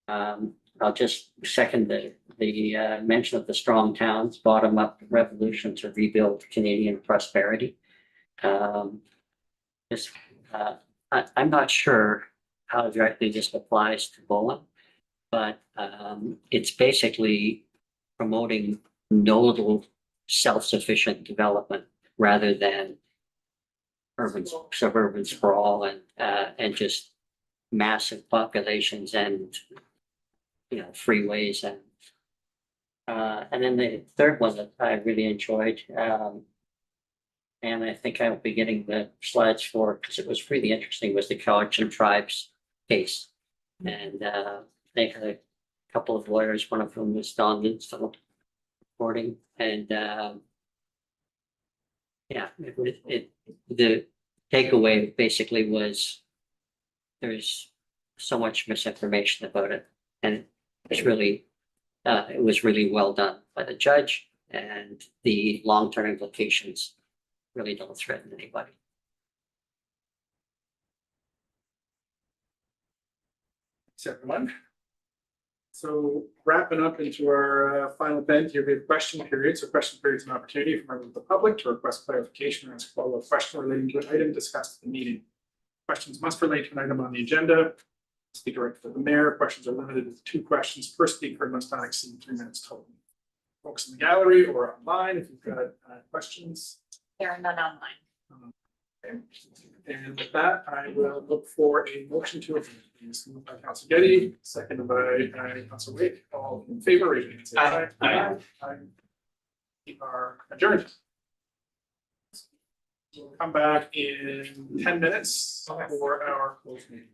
I'll just second the mention of the strong towns, bottom up revolution to rebuild Canadian prosperity. I'm not sure how directly this applies to Bowen, but it's basically promoting nodal self-sufficient development rather than suburban sprawl and just massive populations and, you know, freeways and then the third one that I really enjoyed, and I think I'll be getting the slides for, because it was really interesting, was the Cowichan Tribes case. And they had a couple of lawyers, one of whom was Don Lindsay reporting, and yeah, the takeaway basically was there's so much misinformation about it, and it was really well done by the judge, and the long-term implications really don't threaten anybody. Thanks, everyone. So wrapping up into our final event here, we have question periods. So question periods is an opportunity for members of the public to request clarification or ask a follow-up question relating to an item discussed at the meeting. Questions must relate to an item on the agenda. Must be directed to the mayor. Questions are limited to 2 questions per speaker and must not exceed 3 minutes total. Folks in the gallery or online, if you've got questions. There are none online. Okay. And with that, I will look for a motion to adjourn. Please, moved by Council Getty, seconded by Council Wake. All in favor, raise your hand. Say aye. Aye. Aye. We are adjourned. We'll come back in 10 minutes for our closed meeting.